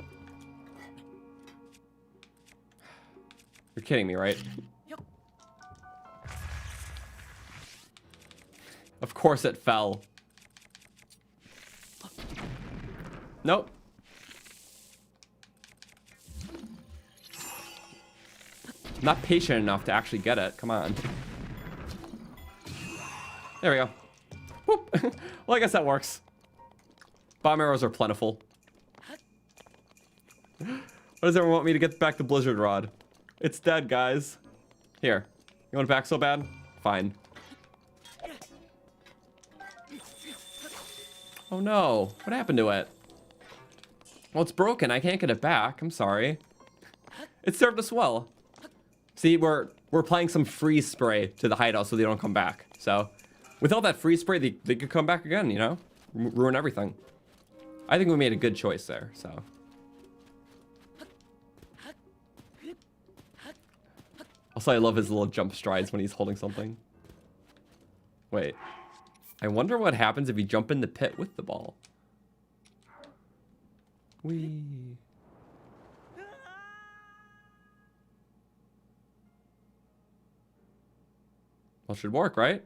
[SPEAKER 1] You're kidding me, right? Of course it fell. Nope. Not patient enough to actually get it. Come on. There we go. Whoop. Well, I guess that works. Bomb arrows are plentiful. Why does everyone want me to get back the Blizzard Rod? It's dead, guys. Here. You want it back so bad? Fine. Oh no. What happened to it? Well, it's broken. I can't get it back. I'm sorry. It served us well. See, we're applying some freeze spray to the hideout so they don't come back. So, without that freeze spray, they could come back again, you know? Ruin everything. I think we made a good choice there, so. Also, I love his little jump strides when he's holding something. Wait. I wonder what happens if you jump in the pit with the ball. Whee. Well, should work, right?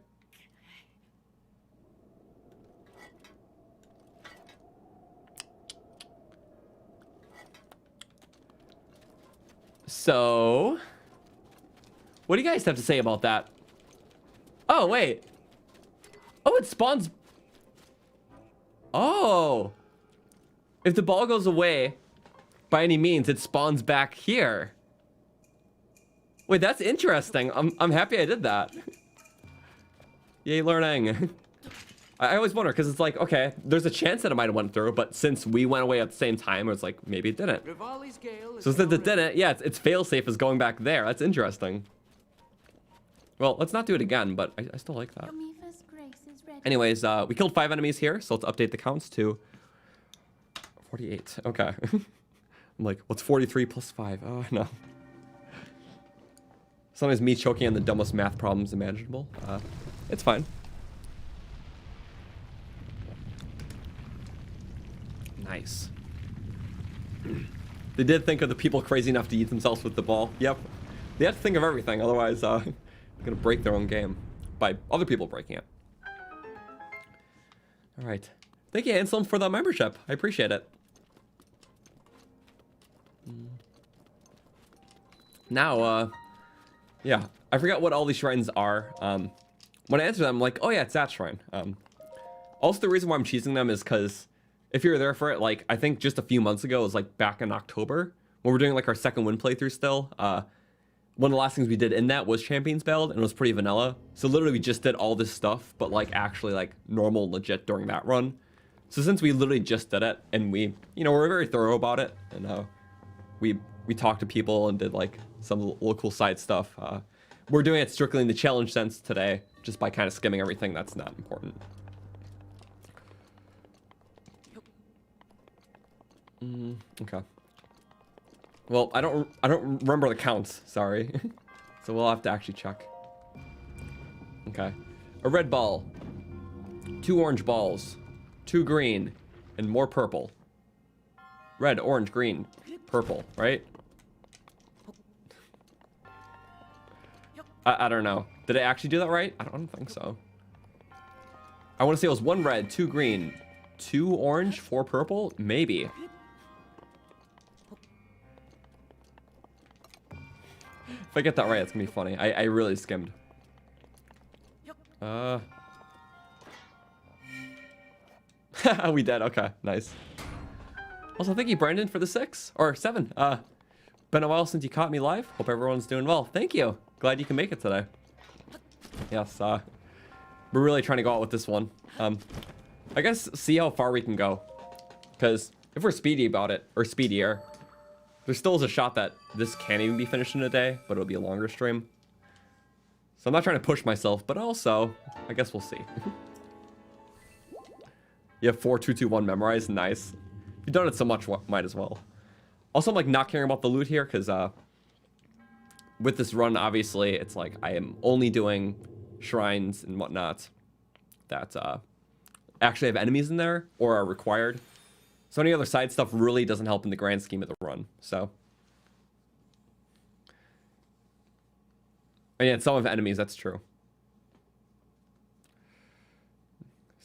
[SPEAKER 1] So, what do you guys have to say about that? Oh, wait. Oh, it spawns. Oh. If the ball goes away, by any means, it spawns back here. Wait, that's interesting. I'm happy I did that. Yay, learning. I always wonder, because it's like, okay, there's a chance that it might have went through, but since we went away at the same time, it's like, maybe it didn't. So since it didn't, yeah, its failsafe is going back there. That's interesting. Well, let's not do it again, but I still like that. Anyways, we killed 5 enemies here, so let's update the counts to 48. Okay. I'm like, what's 43 plus 5? Oh, no. Sometimes me choking on the dumbest math problems imaginable. It's fine. Nice. They did think of the people crazy enough to eat themselves with the ball. Yep. They have to think of everything, otherwise they're gonna break their own game by other people breaking it. All right. Thank you, Anselm, for the membership. I appreciate it. Now, yeah, I forgot what all these shrines are. When I answer them, I'm like, oh yeah, it's that shrine. Also, the reason why I'm choosing them is because if you're there for it, like, I think just a few months ago, it was like back in October, when we're doing like our second win playthrough still, one of the last things we did in that was Champions Ballad, and it was pretty vanilla. So literally we just did all this stuff, but like actually like normal, legit during that run. So since we literally just did it, and we, we're very thorough about it, and we talked to people and did like some little cool side stuff. We're doing it strictly in the challenge sense today, just by kind of skimming everything that's not important. Okay. Well, I don't remember the counts. Sorry. So we'll have to actually check. Okay. A red ball, 2 orange balls, 2 green, and more purple. Red, orange, green, purple, right? I don't know. Did I actually do that right? I don't think so. I want to say it was 1 red, 2 green, 2 orange, 4 purple? Maybe. If I get that right, it's gonna be funny. I really skimmed. We did. Okay, nice. Also, thank you, Brandon, for the 6 or 7. Been a while since you caught me live. Hope everyone's doing well. Thank you. Glad you can make it today. Yes. We're really trying to go out with this one. I guess see how far we can go. Because if we're speedy about it, or speedier, there still is a shot that this can't even be finished in a day, but it'll be a longer stream. So I'm not trying to push myself, but also, I guess we'll see. You have 4, 2, 2, 1 memorized. Nice. You've done it so much, might as well. Also, I'm like not caring about the loot here, because with this run, obviously, it's like I am only doing shrines and whatnot that actually have enemies in there or are required. So any other side stuff really doesn't help in the grand scheme of the run. So, and yeah, some of enemies, that's true.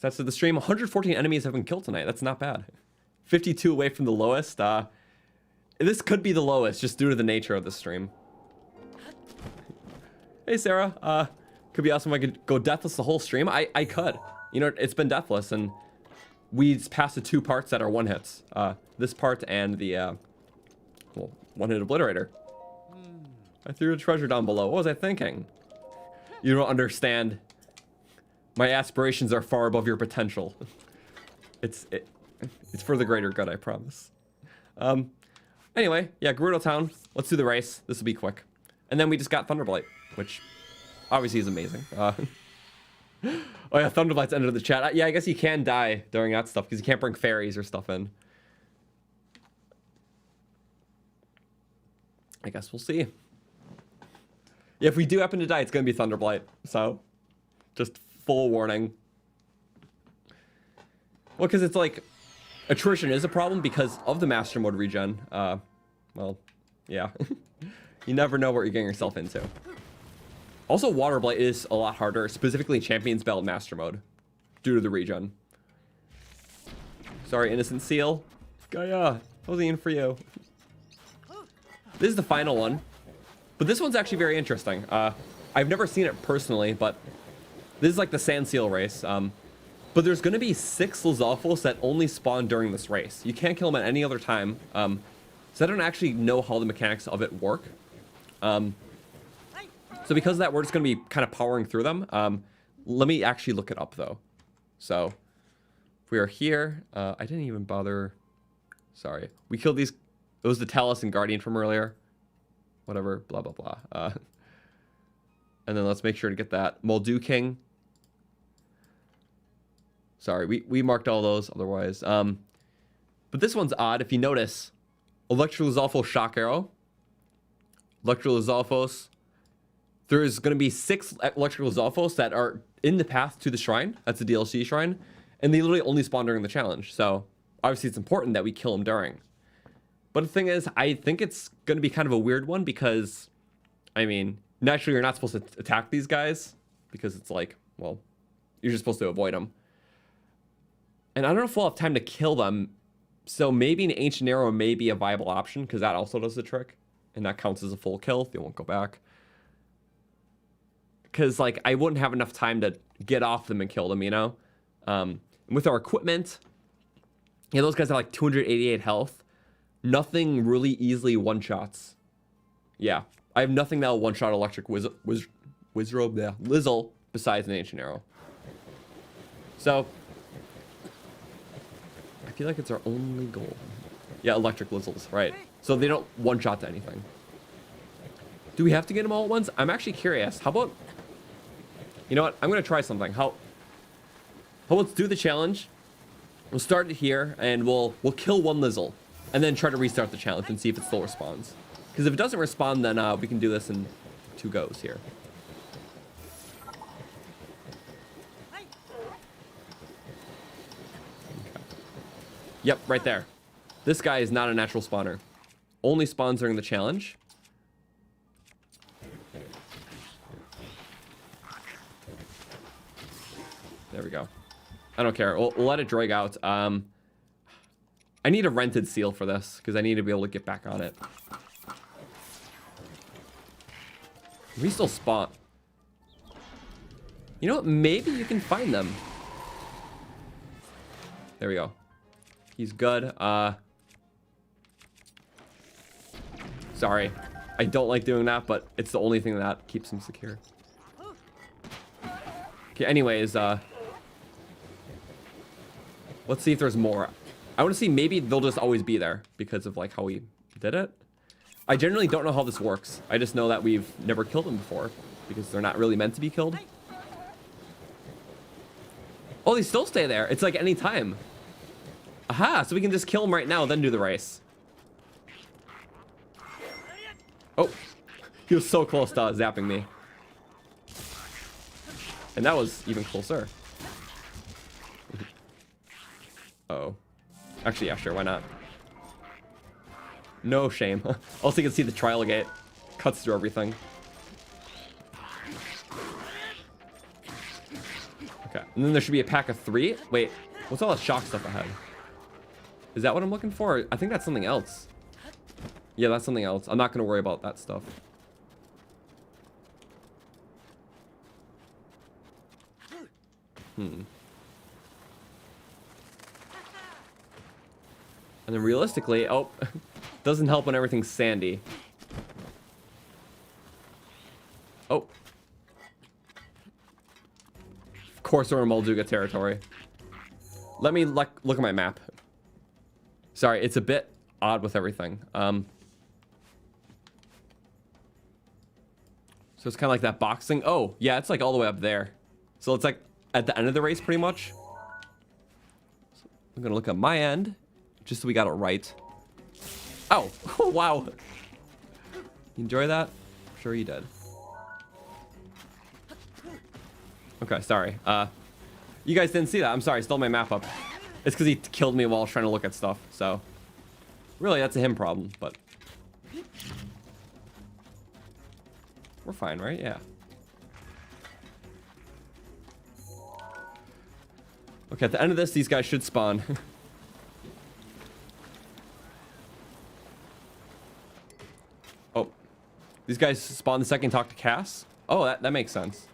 [SPEAKER 1] That's the stream. 114 enemies have been killed tonight. That's not bad. 52 away from the lowest. This could be the lowest just due to the nature of the stream. Hey, Sarah. Could be awesome if I could go deathless the whole stream. I could. It's been deathless, and we passed the 2 parts that are 1-hits. This part and the, well, 1-hit obliterator. I threw a treasure down below. What was I thinking? You don't understand. My aspirations are far above your potential. It's for the greater good, I promise. Anyway, yeah, Gerudo Town. Let's do the race. This will be quick. And then we just got Thunderblight, which obviously is amazing. Oh yeah, Thunderblight's entered the chat. Yeah, I guess you can die during that stuff because you can't bring fairies or stuff in. I guess we'll see. Yeah, if we do happen to die, it's going to be Thunderblight. So, just full warning. Well, because it's like, attrition is a problem because of the Master Mode regen. Well, yeah. You never know what you're getting yourself into. Also, Water Blight is a lot harder, specifically Champions Ballad Master Mode, due to the regen. Sorry, Innocent Seal. Gaia, I wasn't even for you. This is the final one. But this one's actually very interesting. I've never seen it personally, but this is like the Sand Seal race. But there's going to be 6 Lizalfos that only spawn during this race. You can't kill them at any other time. So I don't actually know how the mechanics of it work. So because of that, we're just going to be kind of powering through them. Let me actually look it up, though. So if we are here, I didn't even bother. Sorry. We killed these. It was the Talus and Guardian from earlier. Whatever, blah, blah, blah. And then let's make sure to get that. Moldu King. Sorry, we marked all those otherwise. But this one's odd. If you notice, Electro Lizalfos Shock Arrow. Electro Lizalfos. There's going to be 6 Electrical Lizalfos that are in the path to the shrine. That's the DLC shrine. And they literally only spawn during the challenge. So, obviously it's important that we kill them during. But the thing is, I think it's going to be kind of a weird one because, I mean, naturally you're not supposed to attack these guys. Because it's like, well, you're just supposed to avoid them. And I don't know if we'll have time to kill them. So maybe an Ancient Arrow may be a viable option because that also does the trick. And that counts as a full kill. They won't go back. Because, like, I wouldn't have enough time to get off them and kill them, you know? And with our equipment, yeah, those guys have, like, 288 health. Nothing really easily one-shots. Yeah. I have nothing that will one-shot Electric Lizzle besides an Ancient Arrow. So, feel like it's our only goal. Yeah, electric Lizzles, right. So they don't one-shot to anything. Do we have to get them all at once? I'm actually curious. How about... You know what? I'm going to try something. How let's do the challenge. We'll start it here, and we'll kill one Lizzle. And then try to restart the challenge and see if it still responds. Because if it doesn't respond, then we can do this in 2 goes here. Okay. Yep, right there. This guy is not a natural spawner. Only spawns during the challenge. There we go. I don't care. We'll let it drag out. I need a rented seal for this because I need to be able to get back on it. We still spawn. You know what? Maybe you can find them. There we go. He's good. Sorry. I don't like doing that, but it's the only thing that keeps him secure. Okay, anyways, let's see if there's more. I want to see, maybe they'll just always be there because of like how we did it. I generally don't know how this works. I just know that we've never killed them before because they're not really meant to be killed. Oh, they still stay there. It's like any time. Aha, so we can just kill them right now, then do the race. Oh, he was so close to zapping me. And that was even closer. Uh-oh. Actually, yeah, sure, why not? No shame. Also, you can see the trial gate cuts through everything. Okay, and then there should be a pack of 3. Wait, what's all that shock stuff ahead? Is that what I'm looking for? I think that's something else. Yeah, that's something else. I'm not going to worry about that stuff. And then realistically, oh, doesn't help when everything's sandy. Oh. Of course we're in Molduga territory. Let me look at my map. Sorry, it's a bit odd with everything. So it's kind of like that boxing. Oh, yeah, it's like all the way up there. So it's like at the end of the race pretty much. So I'm gonna look at my end. Just so we got it right. Oh, wow. You enjoy that? I'm sure you did. Okay, sorry. You guys didn't see that. I'm sorry, I stole my map up. It's because he killed me while I was trying to look at stuff, so. Really, that's a him problem, but. We're fine, right? Yeah. Okay, at the end of this, these guys should spawn. Oh. These guys spawn the second talk to Cass? Oh, that makes sense.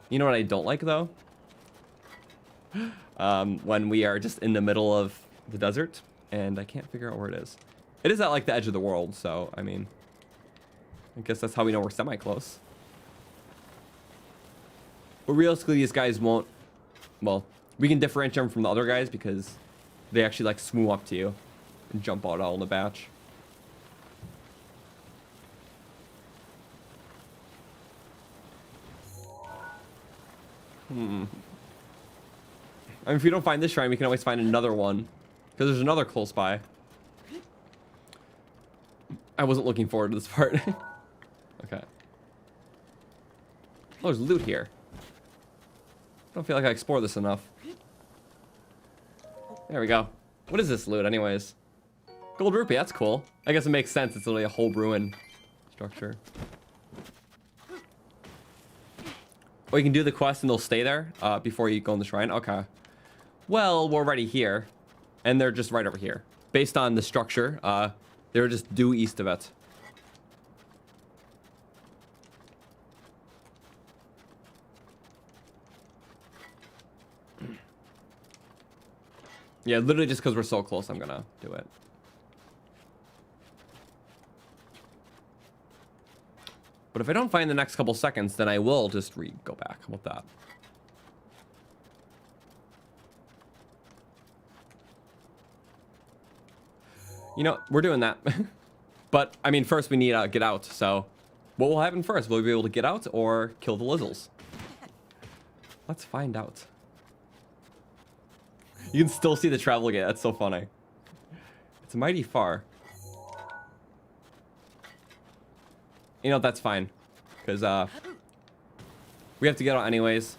[SPEAKER 1] You know what I don't like, though? When we are just in the middle of the desert, and I can't figure out where it is. It is at, like, the edge of the world, so, I mean... I guess that's how we know we're semi-close. But realistically, these guys won't... Well, we can differentiate them from the other guys because they actually, like, swoop up to you and jump out all in a batch. I mean, if we don't find this shrine, we can always find another one. Because there's another close by. I wasn't looking forward to this part. Okay. Oh, there's loot here. I don't feel like I explored this enough. There we go. What is this loot, anyways? Gold rupee, that's cool. I guess it makes sense. It's literally a whole ruin structure. Oh, you can do the quest and they'll stay there before you go in the shrine? Okay. Well, we're already here. And they're just right over here. Based on the structure, they're just due east of it. Yeah, literally just because we're so close, I'm gonna do it. But if I don't find the next couple seconds, then I will just go back. How about that? You know, we're doing that. But, I mean, first we need to get out, so... What will happen first? Will we be able to get out or kill the Lizzles? Let's find out. You can still see the travel gate. That's so funny. It's mighty far. You know, that's fine. Because, we have to get out anyways.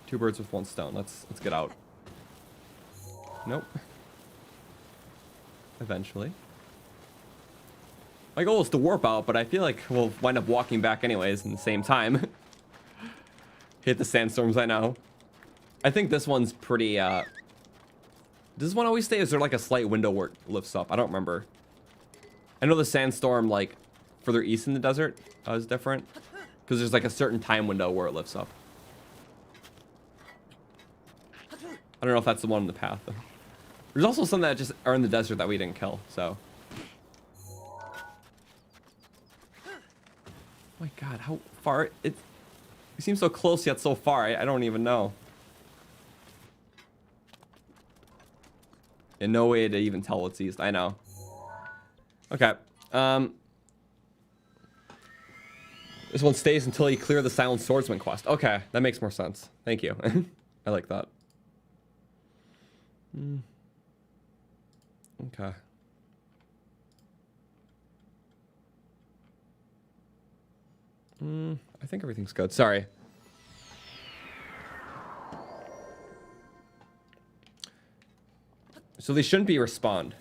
[SPEAKER 1] 2 birds with 1 stone. Let's get out. Nope. Eventually. My goal is to warp out, but I feel like we'll wind up walking back anyways in the same time. Hit the sandstorms, I know. I think this one's pretty, Does this one always stay? Is there like a slight window where it lifts up? I don't remember. I know the sandstorm, like, further east in the desert is different. Because there's like a certain time window where it lifts up. I don't know if that's the one in the path. There's also some that just are in the desert that we didn't kill, so. Oh my god, how far? It seems so close yet so far. I don't even know. And no way to even tell what's east. I know. Okay. This one stays until you clear the Silent Swordsman quest. Okay, that makes more sense. Thank you. I like that. Okay. I think everything's good. Sorry. So they shouldn't be respawned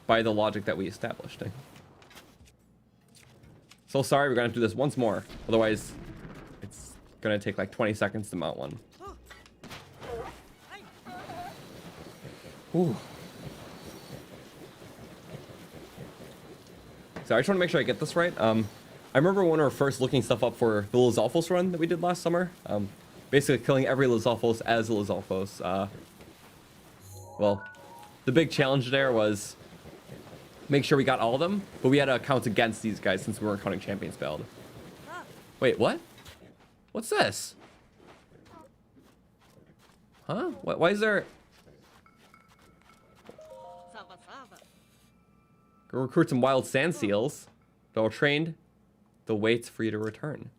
[SPEAKER 1] by the logic that we established. So sorry, we're gonna have to do this once more. Otherwise, it's gonna take like 20 seconds to mount one. Ooh. So I just want to make sure I get this right. I remember when we were first looking stuff up for the Lizalfos run that we did last summer. Basically killing every Lizalfos as a Lizalfos. Well, the big challenge there was make sure we got all of them, but we had to count against these guys since we weren't counting Champions Ballad. Wait, what? What's this? Huh? Why is there... Go recruit some wild sand seals. They're all trained. They'll wait for you to return.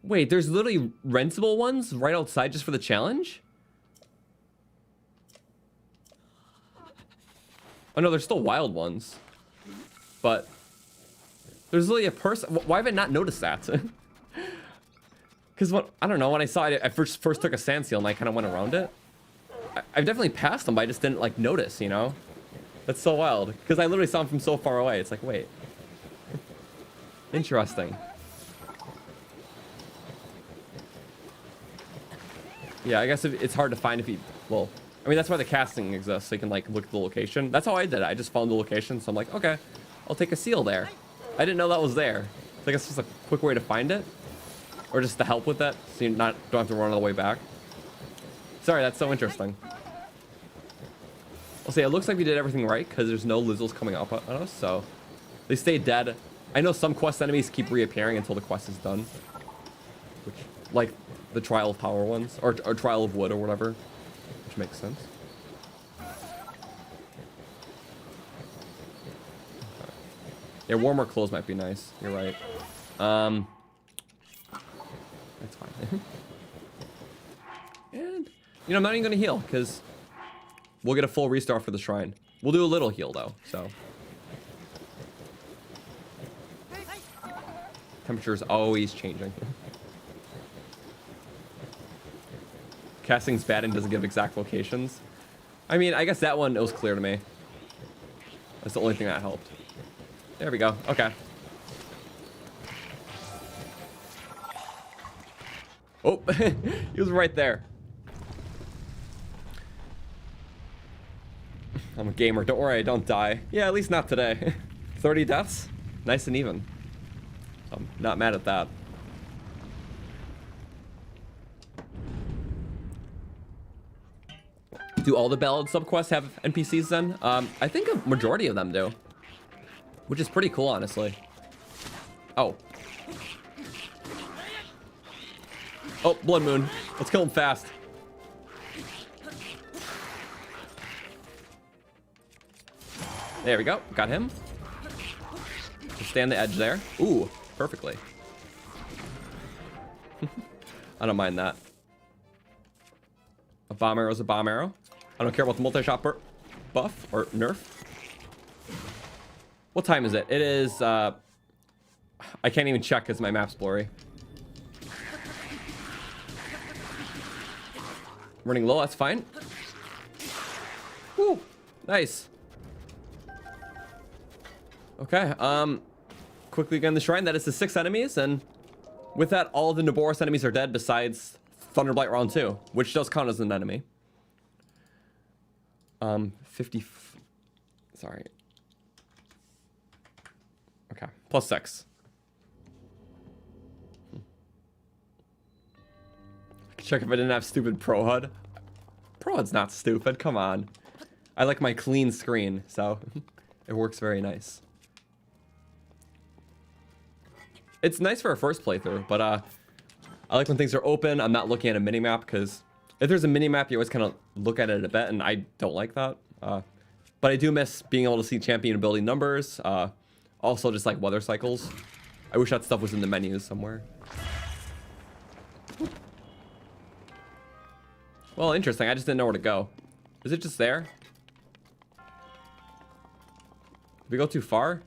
[SPEAKER 1] Wait, there's literally rentable ones right outside just for the challenge? Oh no, there's still wild ones. But there's literally a person. Why have I not noticed that? Because I don't know, when I saw it, I first took a sand seal and I kind of went around it. I've definitely passed them, but I just didn't like notice, you know? That's so wild. Because I literally saw them from so far away. It's like, wait. Interesting. Yeah, I guess it's hard to find if you... Well, I mean, that's why the casting exists, so you can like look at the location. That's how I did it. I just found the location, so I'm like, okay, I'll take a seal there. I didn't know that was there. So I guess it's just a quick way to find it. Or just to help with that, so you don't have to run all the way back. Sorry, that's so interesting. I'll say, it looks like we did everything right, because there's no Lizzles coming up on us, so... They stay dead. I know some quest enemies keep reappearing until the quest is done. Which, like, the Trial of Power ones, or Trial of Wood, or whatever. Which makes sense. Okay. Yeah, warmer clothes might be nice. You're right. That's fine. And, you know, I'm not even going to heal, because we'll get a full restart for the shrine. We'll do a little heal, though, so. Temperature is always changing. Casting's bad and doesn't give exact locations. I mean, I guess that one, it was clear to me. That's the only thing that helped. There we go. Okay. Oh, he was right there. I'm a gamer. Don't worry, I don't die. Yeah, at least not today. 30 deaths? Nice and even. I'm not mad at that. Do all the Ballad subquests have NPCs then? I think a majority of them do. Which is pretty cool, honestly. Oh. Oh, Blood Moon. Let's kill him fast. There we go. Got him. Just stay on the edge there. Ooh, perfectly. I don't mind that. A bomb arrow is a bomb arrow. I don't care about the multi-shot buff or nerf. What time is it? It is, I can't even check because my map's blurry. Running low, that's fine. Woo, nice. Okay, quickly again the shrine. That is the 6 enemies, and with that, all of the Naboris enemies are dead besides Thunderblight round 2, which does count as an enemy. 50. Sorry. Okay, +6. Check if I didn't have stupid Pro HUD. Pro HUD's not stupid, come on. I like my clean screen, so it works very nice. It's nice for a first playthrough, but I like when things are open. I'm not looking at a minimap, because if there's a minimap, you always kind of look at it a bit, and I don't like that. But I do miss being able to see champion ability numbers. Also, just like weather cycles. I wish that stuff was in the menus somewhere. Well, interesting. I just didn't know where to go. Is it just there? Did we go too far?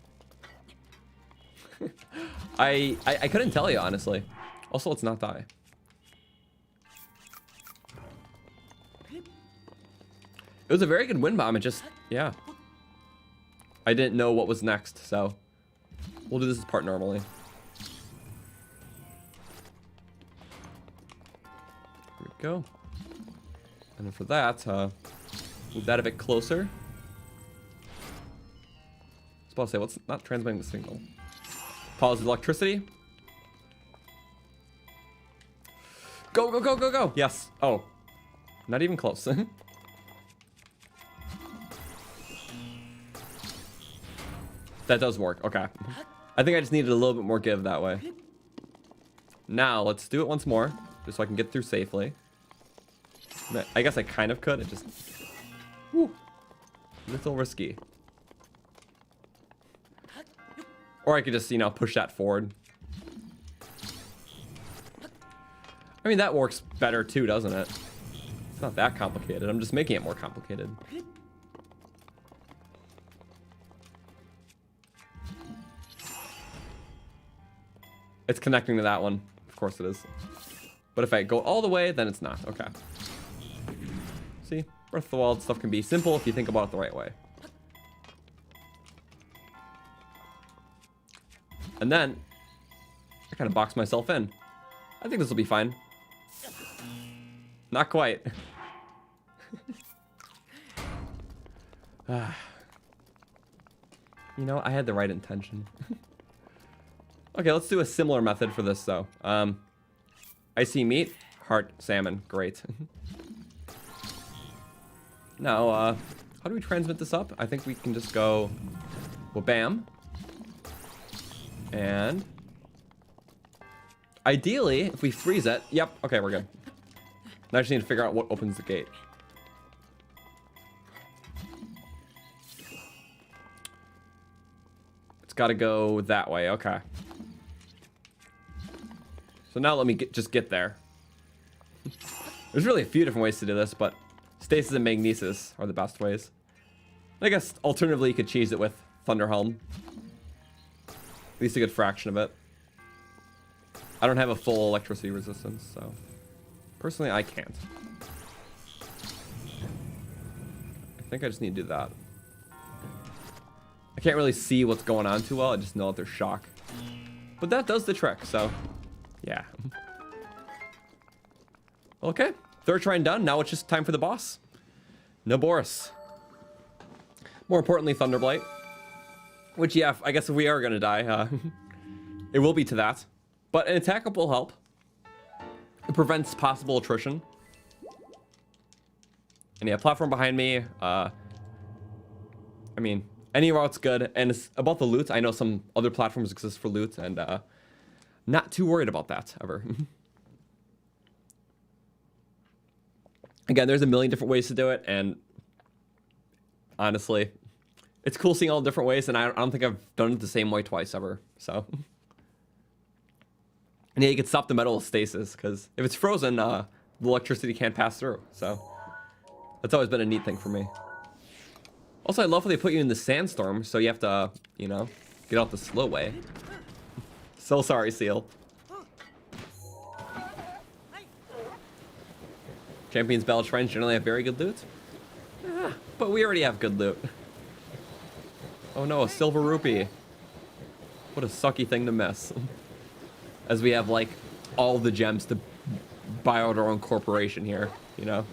[SPEAKER 1] I couldn't tell you, honestly. Also, let's not die. It was a very good wind bomb. It just, yeah. I didn't know what was next, so we'll do this part normally. Here we go. And then for that, move that a bit closer. I was about to say, what's not transmitting the signal? Pause the electricity. Go, go, go, go, go. Yes. Oh, not even close. That does work. Okay. I think I just needed a little bit more give that way. Now, let's do it once more, just so I can get through safely. I guess I kind of could. It just... Whew, a little risky. Or I could just, you know, push that forward. I mean, that works better too, doesn't it? It's not that complicated. I'm just making it more complicated. It's connecting to that one. Of course it is. But if I go all the way, then it's not. Okay. See? Breath of the Wild stuff can be simple if you think about it the right way. And then, I kind of boxed myself in. I think this will be fine. Not quite. You know, I had the right intention. Okay, let's do a similar method for this, though. Icy meat, heart, salmon. Great. Now, how do we transmit this up? I think we can just go... Well, bam. And... Ideally, if we freeze it... Yep, okay, we're good. Now I just need to figure out what opens the gate. It's got to go that way, okay. So now let me just get there. There's really a few different ways to do this, but stasis and magnesis are the best ways. I guess alternatively you could cheese it with Thunderhelm. At least a good fraction of it. I don't have a full electricity resistance, so personally I can't. I think I just need to do that. I can't really see what's going on too well. I just know that there's shock. But that does the trick, so yeah. Okay, third shrine done. Now it's just time for the boss. Naboris. More importantly, Thunderblight. Which, yeah, I guess if we are going to die, it will be to that. But an attack up will help. It prevents possible attrition. And yeah, platform behind me. I mean, any route's good. And it's about the loot. I know some other platforms exist for loot, and not too worried about that, ever. Again, there's a million different ways to do it, and honestly, it's cool seeing all the different ways, and I don't think I've done it the same way twice ever, so. And yeah, you can stop the metal stasis, because if it's frozen, the electricity can't pass through, so. That's always been a neat thing for me. Also, I love how they put you in the sandstorm, so you have to, you know, get out the slow way. So sorry, Seal. Champions Ballad shrines generally have very good loot. But we already have good loot. Oh no, a silver rupee. What a sucky thing to miss. As we have, like, all the gems to buy out our own corporation here, you know?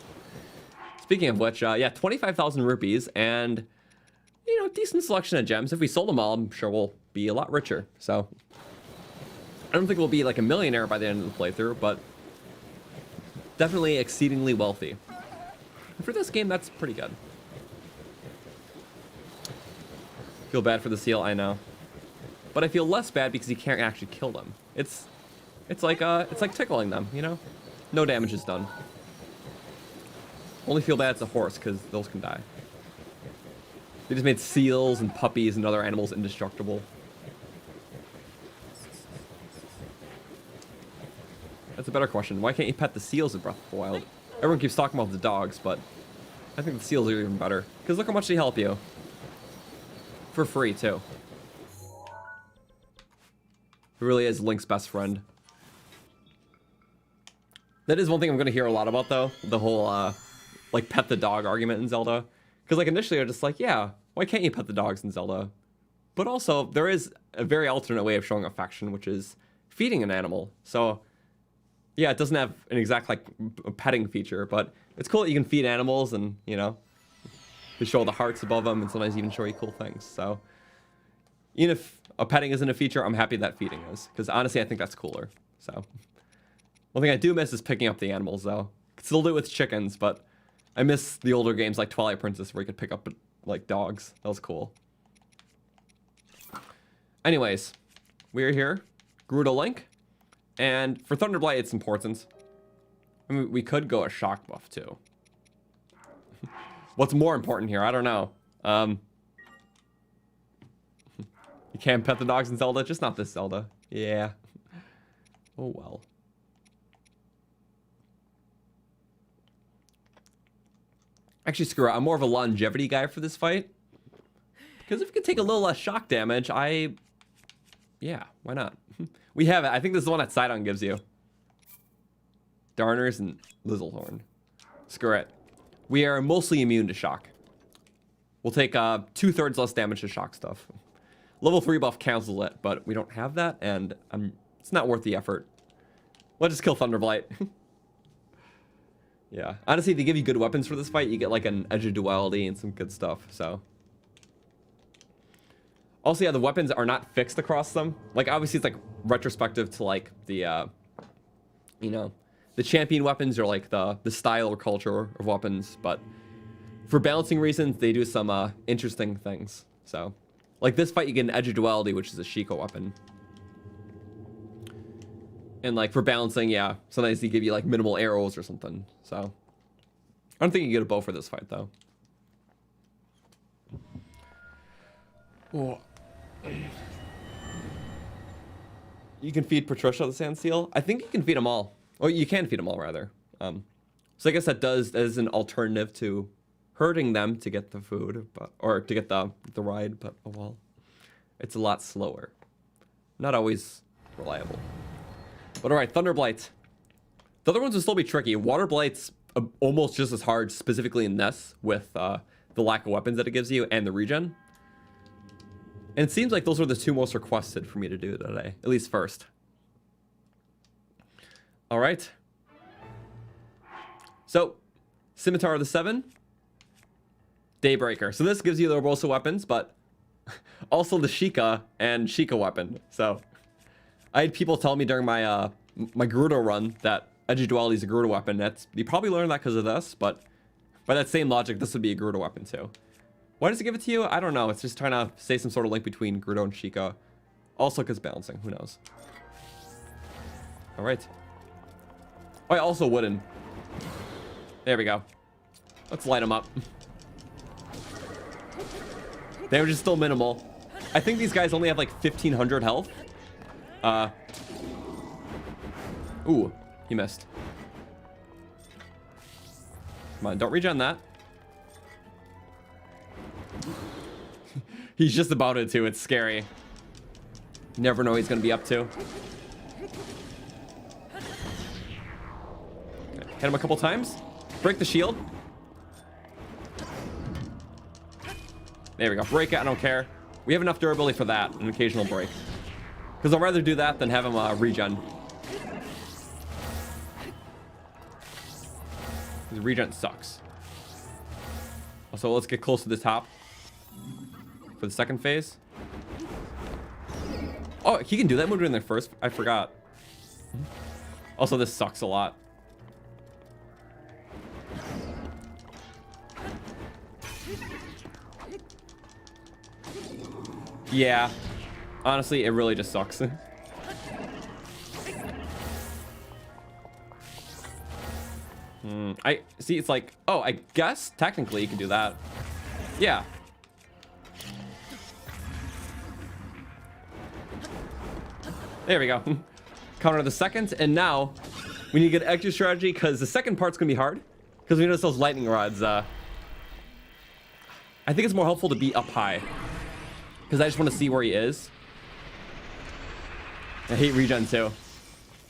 [SPEAKER 1] Speaking of which, yeah, 25,000 rupees and, you know, decent selection of gems. If we sold them all, I'm sure we'll be a lot richer. So, I don't think we'll be like a millionaire by the end of the playthrough, but definitely exceedingly wealthy. And for this game, that's pretty good. Feel bad for the seal, I know. But I feel less bad because you can't actually kill them. It's like tickling them, you know? No damage is done. Only feel bad it's a horse, because those can die. They just made seals and puppies and other animals indestructible. That's a better question. Why can't you pet the seals in Breath of the Wild? Everyone keeps talking about the dogs, but I think the seals are even better. Because look how much they help you. For free, too. It really is Link's best friend. That is one thing I'm going to hear a lot about, though. The whole, like, pet the dog argument in Zelda. Because, like, initially I'm just like, yeah, why can't you pet the dogs in Zelda? But also, there is a very alternate way of showing affection, which is feeding an animal. So, yeah, it doesn't have an exact, like, a petting feature, but it's cool that you can feed animals and, you know, they show the hearts above them and sometimes even show you cool things. So, even if a petting isn't a feature, I'm happy that feeding is. Because, honestly, I think that's cooler. So, one thing I do miss is picking up the animals, though. Could still do it with chickens, but I miss the older games like Twilight Princess where you could pick up, like, dogs. That was cool. Anyways, we're here. Gerudo Link. And for Thunderblight, it's important. I mean, we could go a shock buff, too. What's more important here? I don't know. You can't pet the dogs in Zelda? Just not this Zelda. Yeah. Oh, well. Actually, screw it. I'm more of a longevity guy for this fight. Because if you can take a little less shock damage, yeah, why not? We have it. I think this is the one that Sidon gives you. Darners and Lizzlehorn. Screw it. We are mostly immune to shock. We'll take 2/3 less damage to shock stuff. Level 3 buff cancels it, but we don't have that, and it's not worth the effort. Let's just kill Thunderblight. Yeah. Honestly, they give you good weapons for this fight. You get like an Edge of Duality and some good stuff, so. Also, yeah, the weapons are not fixed across them. Like, obviously, it's like retrospective to like the, you know, the champion weapons or like the style or culture of weapons. But for balancing reasons, they do some interesting things. So, like this fight, you get an Edge of Duality, which is a Sheikah weapon. And like for balancing, yeah, sometimes they give you like minimal arrows or something. So I don't think you get a bow for this fight though. Oh. You can feed Patricia the Sand Seal. I think you can feed them all. Oh, you can feed them all rather. So I guess that is an alternative to hurting them to get the food, but or to get the ride. But oh well, it's a lot slower. Not always reliable. But alright, Thunderblight. The other ones will still be tricky. Water Blight's almost just as hard, specifically in this, with the lack of weapons that it gives you and the regen. And it seems like those are the two most requested for me to do today, at least first. Alright. So, Scimitar of the Seven. Daybreaker. So this gives you the Urbosa weapons, but also the Sheikah and Sheikah weapon. So I had people tell me during my my Gerudo run that Edge of Duality is a Gerudo weapon. You probably learned that because of this, but by that same logic, this would be a Gerudo weapon too. Why does it give it to you? I don't know. It's just trying to say some sort of link between Gerudo and Sheikah. Also because balancing. Who knows? All right. Oh, yeah, also wooden. There we go. Let's light them up. Damage is still minimal. I think these guys only have like 1,500 health. Ooh, he missed. Come on, don't regen that. He's just about it too. It's scary. Never know what he's gonna be up to. Okay, hit him a couple times. Break the shield. There we go. Break it. I don't care. We have enough durability for that. An occasional break. Because I'd rather do that than have him regen. Because regen sucks. Also, let's get close to the top for the second phase. Oh, he can do that move in there first. I forgot. Also, this sucks a lot. Yeah. Honestly, it really just sucks. I see. It's like, oh, I guess technically you can do that. Yeah. There we go. Counter the second, and now we need to get extra strategy because the second part's gonna be hard because we notice those lightning rods. I think it's more helpful to be up high because I just want to see where he is. I hate regen too.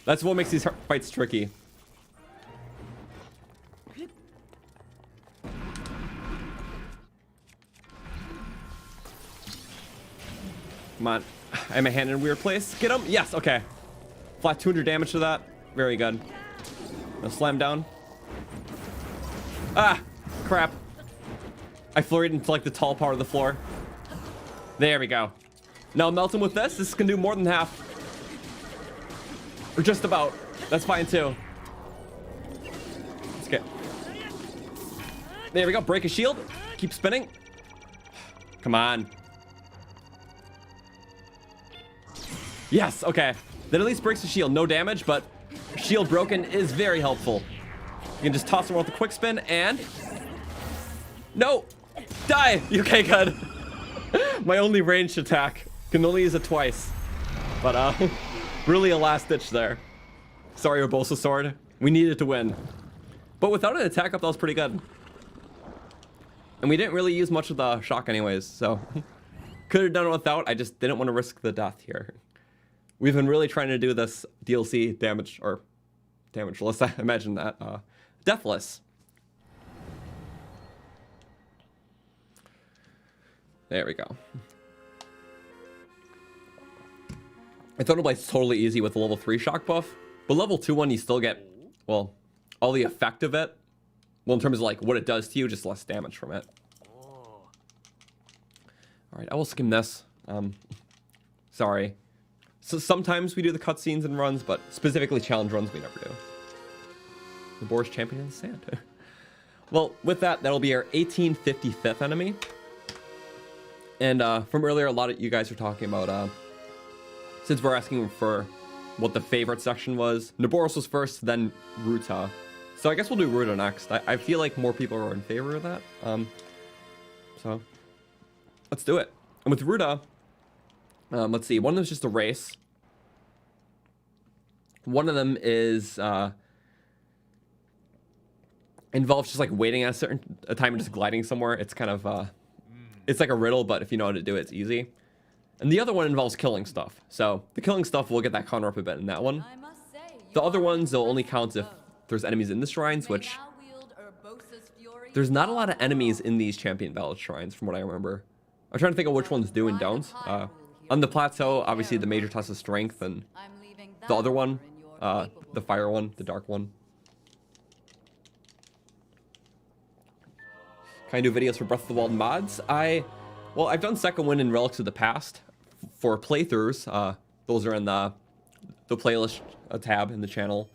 [SPEAKER 1] That's what makes these fights tricky. Come on. I have my hand in a weird place. Get him. Yes. Okay. Flat 200 damage to that. Very good. Now slam down. Ah. Crap. I flurried into like the tall part of the floor. There we go. Now melt him with this. This can do more than half. Or just about. That's fine too. Let's get. There we go. Break a shield. Keep spinning. Come on. Yes, okay. That at least breaks the shield. No damage, but shield broken is very helpful. You can just toss him with a quick spin and... No! Die! Okay, good. My only ranged attack. Can only use it twice. But, really a last ditch there. Sorry, Urbosa Sword. We needed to win. But without an attack up, that was pretty good. And we didn't really use much of the shock anyways, so... Could have done it without. I just didn't want to risk the death here. We've been really trying to do this DLC damage, or damageless, I imagine that, deathless. There we go. I thought it was totally easy with the level 3 shock buff, but level 2 one you still get, well, all the effect of it. Well, in terms of like what it does to you, just less damage from it. All right, I will skim this. Sorry. So sometimes we do the cutscenes and runs, but specifically challenge runs we never do. The boar's champion in the sand. Well, with that, that'll be our 1855th enemy. And from earlier, a lot of you guys were talking about, since we're asking for what the favorite section was, Naboros was first, then Ruta. So I guess we'll do Ruta next. I feel like more people are in favor of that. So let's do it. And with Ruta, let's see. One of them is just a race. One of them is involves just like waiting at a time and just gliding somewhere. It's kind of it's like a riddle, but if you know how to do it, it's easy. And the other one involves killing stuff. So the killing stuff, we'll get that counter up a bit in that one. The other ones, they'll only count if there's enemies in the shrines, which there's not a lot of enemies in these Champion Ballad shrines, from what I remember. I'm trying to think of which ones do and don't. On the plateau, obviously the major test of strength, and the other one, the fire one, the dark one. Can I do videos for Breath of the Wild mods? Well, I've done second wind and Relics of the Past for playthroughs. Those are in the playlist tab in the channel.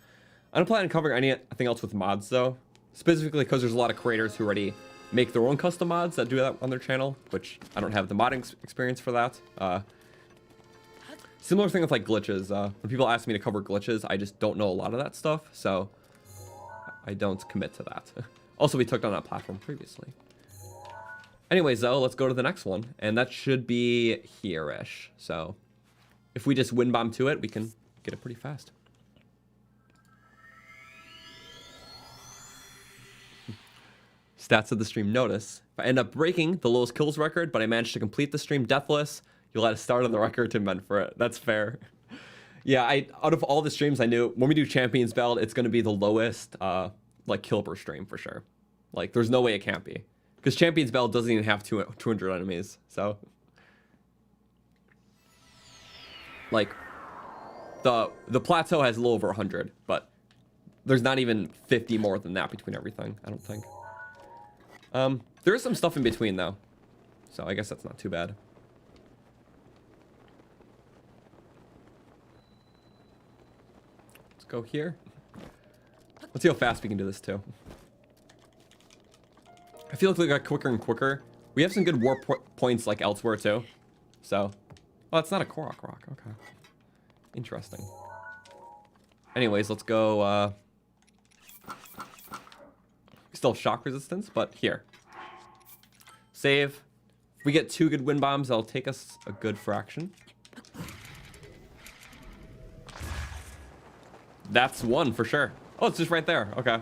[SPEAKER 1] I don't plan on covering anything else with mods though, specifically because there's a lot of creators who already make their own custom mods that do that on their channel, which I don't have the modding experience for that. Similar thing with like glitches. When people ask me to cover glitches, I just don't know a lot of that stuff, so I don't commit to that. Also, we took down that platform previously. Anyways, though, let's go to the next one. And that should be here-ish. So if we just wind bomb to it, we can get it pretty fast. Stats of the stream. Notice, if I end up breaking the lowest kills record, but I managed to complete the stream deathless, you'll add a star to the record to amend for it. That's fair. Yeah, out of all the streams, I knew when we do Champions Ballad, it's going to be the lowest like kill per stream for sure. Like, there's no way it can't be. Because Champions Ballad doesn't even have 200 enemies, so... Like, the plateau has a little over 100, but there's not even 50 more than that between everything, I don't think. There is some stuff in between, though. So I guess that's not too bad. Let's go here. Let's see how fast we can do this, too. I feel like we got quicker and quicker. We have some good warp points, like, elsewhere, too. So... Oh, it's not a Korok rock. Okay. Interesting. Anyways, let's go, we still have shock resistance, but here. Save. If we get 2 good wind bombs, that'll take us a good fraction. That's 1 for sure. Oh, it's just right there. Okay.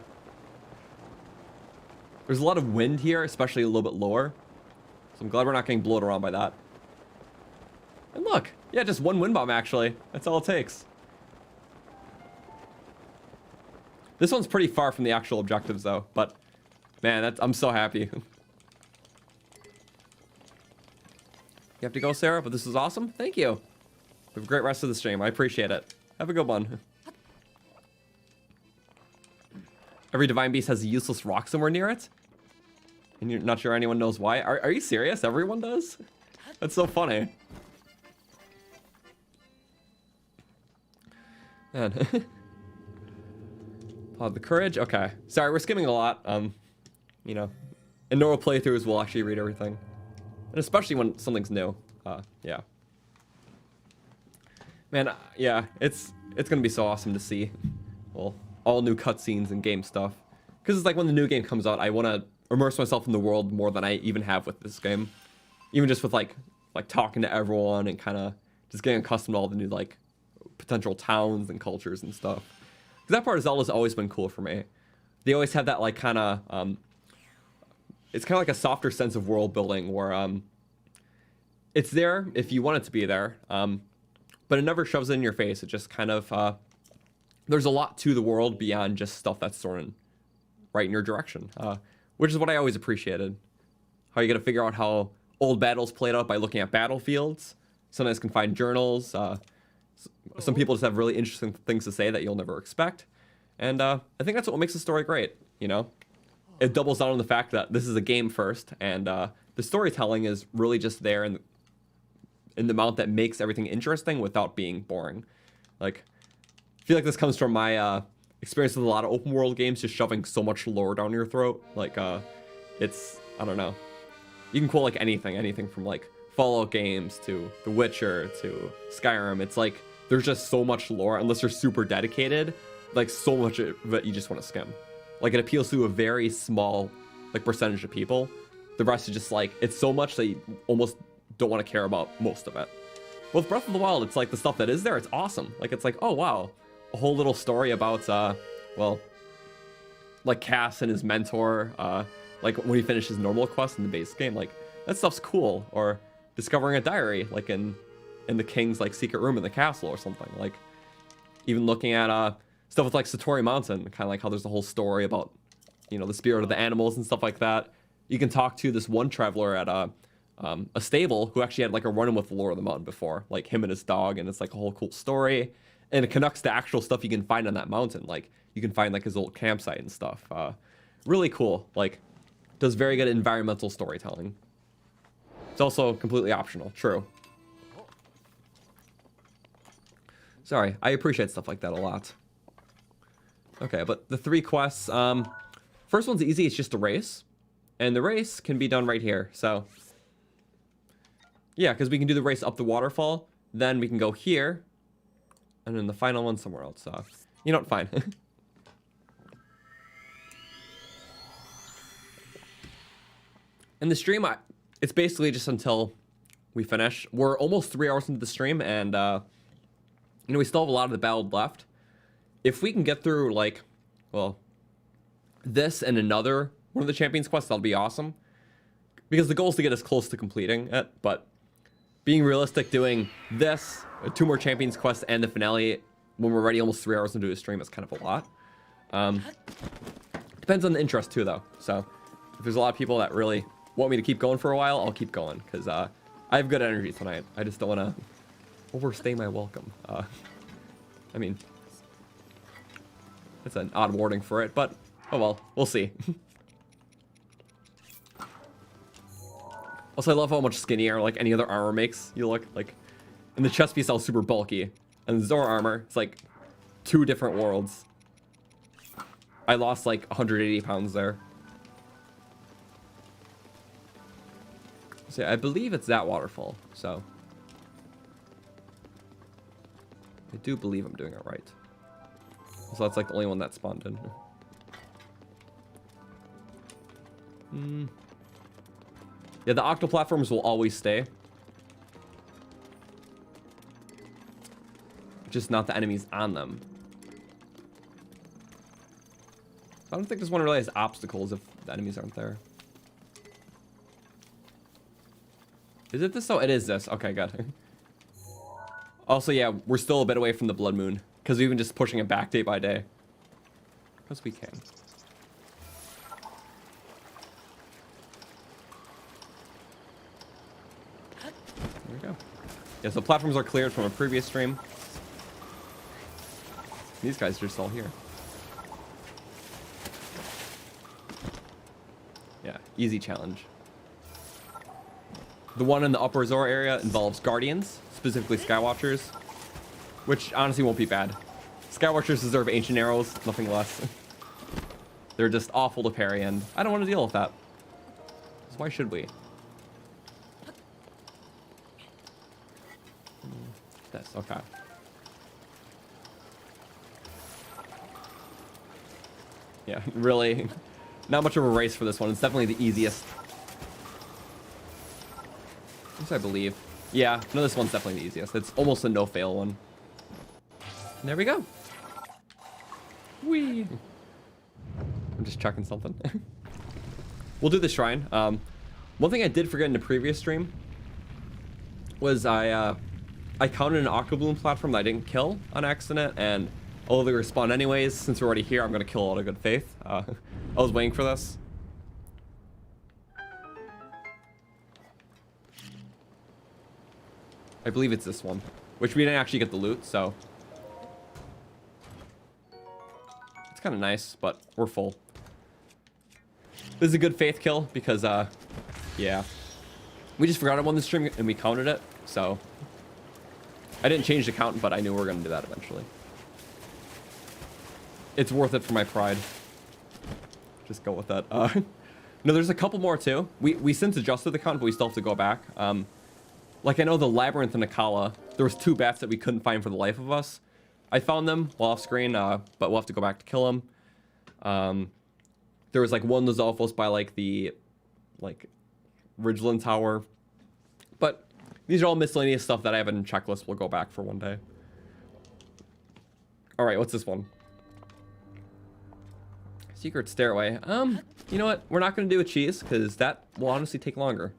[SPEAKER 1] There's a lot of wind here, especially a little bit lower. So I'm glad we're not getting blown around by that. And look, yeah, just 1 wind bomb, actually. That's all it takes. This one's pretty far from the actual objectives, though. But, man, I'm so happy. You have to go, Sarah, but this is awesome. Thank you. Have a great rest of the stream. I appreciate it. Have a good one. Every Divine Beast has a useless rock somewhere near it? And you're not sure anyone knows why? Are you serious? Everyone does? That's so funny. Man. Pod the courage. Okay. Sorry, we're skimming a lot. You know, in normal playthroughs, we'll actually read everything. And especially when something's new. Yeah. Man, yeah, it's gonna be so awesome to see. Well, all new cutscenes and game stuff. Because it's like when the new game comes out, I want to immerse myself in the world more than I even have with this game. Even just with like talking to everyone and kind of just getting accustomed to all the new like potential towns and cultures and stuff. Because that part of Zelda's always been cool for me. They always have that like kind of it's kind of like a softer sense of world building where it's there if you want it to be there, but it never shoves it in your face. It just kind of there's a lot to the world beyond just stuff that's thrown right in your direction, which is what I always appreciated. How you got to figure out how old battles played out by looking at battlefields. Sometimes can find journals. Some people just have really interesting things to say that you'll never expect. And I think that's what makes the story great, you know? It doubles down on the fact that this is a game first, and the storytelling is really just there in the amount that makes everything interesting without being boring. Like, I feel like this comes from my experience with a lot of open world games, just shoving so much lore down your throat. Like, it's, I don't know. You can quote like anything from like Fallout games to The Witcher to Skyrim. It's like, there's just so much lore, unless you're super dedicated, like so much of it you just want to skim. Like, it appeals to a very small like percentage of people. The rest is just like, it's so much that you almost don't want to care about most of it. With Breath of the Wild, it's like the stuff that is there, it's awesome. Like, it's like, oh wow, a whole little story about well, like Cass and his mentor, like when he finished his normal quest in the base game, like that stuff's cool. Or discovering a diary, like in the king's like secret room in the castle or something. Like, even looking at stuff with like Satori Mountain, kind of like how there's a whole story about, you know, the spirit of the animals and stuff like that. You can talk to this one traveler at a stable who actually had like a run-in with the Lord of the Mountain before, like him and his dog, and it's like a whole cool story. And it connects to actual stuff you can find on that mountain. Like, you can find like his old campsite and stuff. Really cool. Like, does very good environmental storytelling. It's also completely optional. True. Sorry, I appreciate stuff like that a lot. Okay, but the 3 quests, first one's easy, it's just a race. And the race can be done right here, so. Yeah, because we can do the race up the waterfall, then we can go here, and then the final one somewhere else, so. You know what, fine. And the stream, it's basically just until we finish. We're almost 3 hours into the stream, and you know, we still have a lot of the ballad left. If we can get through, like, well, this and another one of the Champions quests, that'll be awesome. Because the goal is to get us close to completing it, but being realistic, doing this, 2 more Champions quests, and the finale when we're already almost 3 hours into a stream is kind of a lot. Depends on the interest too, though. So if there's a lot of people that really want me to keep going for a while, I'll keep going, because I have good energy tonight. I just don't want to overstay my welcome. I mean, it's an odd wording for it, but oh well, we'll see. Also, I love how much skinnier, like, any other armor makes you look. Like, in the chest piece, I was super bulky. And the Zora armor, it's like 2 different worlds. I lost like 180 pounds there. So I believe it's that waterfall, so I do believe I'm doing it right. So that's like the only one that spawned in. Yeah, the octo platforms will always stay. Just not the enemies on them. I don't think this one really has obstacles if the enemies aren't there. Is it this? Oh, it is this. Okay, good. Also, yeah, we're still a bit away from the Blood Moon, because we've been just pushing it back day by day. As we can. There we go. Yeah, so platforms are cleared from a previous stream. These guys are just all here. Yeah, easy challenge. The one in the upper Zora area involves Guardians, specifically Skywatchers, which honestly won't be bad. Skywatchers deserve ancient arrows, nothing less. They're just awful to parry, and I don't want to deal with that. So why should we? This, okay. Yeah, really, not much of a race for this one. It's definitely the easiest. At least I believe. Yeah, no, this one's definitely the easiest. It's almost a no-fail one. And there we go. Whee! I'm just checking something. We'll do the shrine. One thing I did forget in the previous stream was I counted an Octobloom platform that I didn't kill on accident, and although they respawn anyways, since we're already here, I'm gonna kill out of good faith. I was waiting for this. I believe it's this one, which we didn't actually get the loot, so it's kind of nice, but we're full. This is a good faith kill because, yeah, we just forgot it on the stream and we counted it, so I didn't change the count, but I knew we were gonna do that eventually. It's worth it for my pride. Just go with that. No, there's a couple more too. We since adjusted the count, but we still have to go back. Like, I know the Labyrinth in Akala, there was 2 bats that we couldn't find for the life of us. I found them while off screen, but we'll have to go back to kill them. There was, like, one Lizalfos by, like, the, like, Ridgeland Tower. But these are all miscellaneous stuff that I have in checklist. We'll go back for one day. All right, what's this one? Secret Stairway. You know what? We're not going to do a cheese, because that will honestly take longer.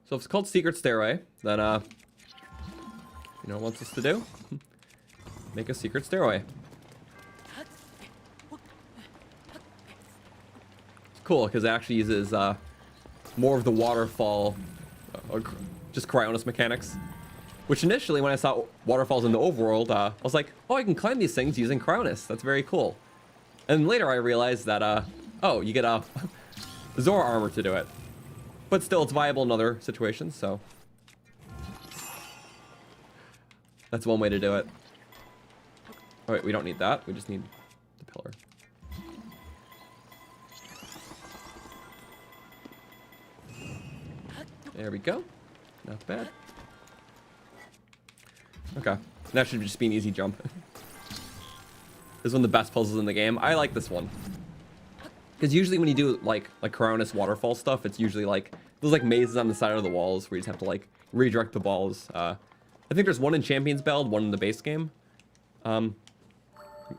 [SPEAKER 1] So if it's called Secret Stairway, then, you know what it wants us to do? Make a secret stairway. It's cool, because it actually uses, more of the waterfall, just Cryonis mechanics. Which initially, when I saw waterfalls in the overworld, I was like, oh, I can climb these things using Cryonis. That's very cool. And later I realized that, oh, you get, Zora armor to do it. But still, it's viable in other situations, so that's one way to do it. Oh, wait, we don't need that. We just need the pillar. There we go. Not bad. Okay. That should just be an easy jump. This is one of the best puzzles in the game. I like this one. Because usually when you do like Coronis waterfall stuff, it's usually like those like mazes on the side of the walls where you just have to like redirect the balls. I think there's one in Champions Ballad, one in the base game.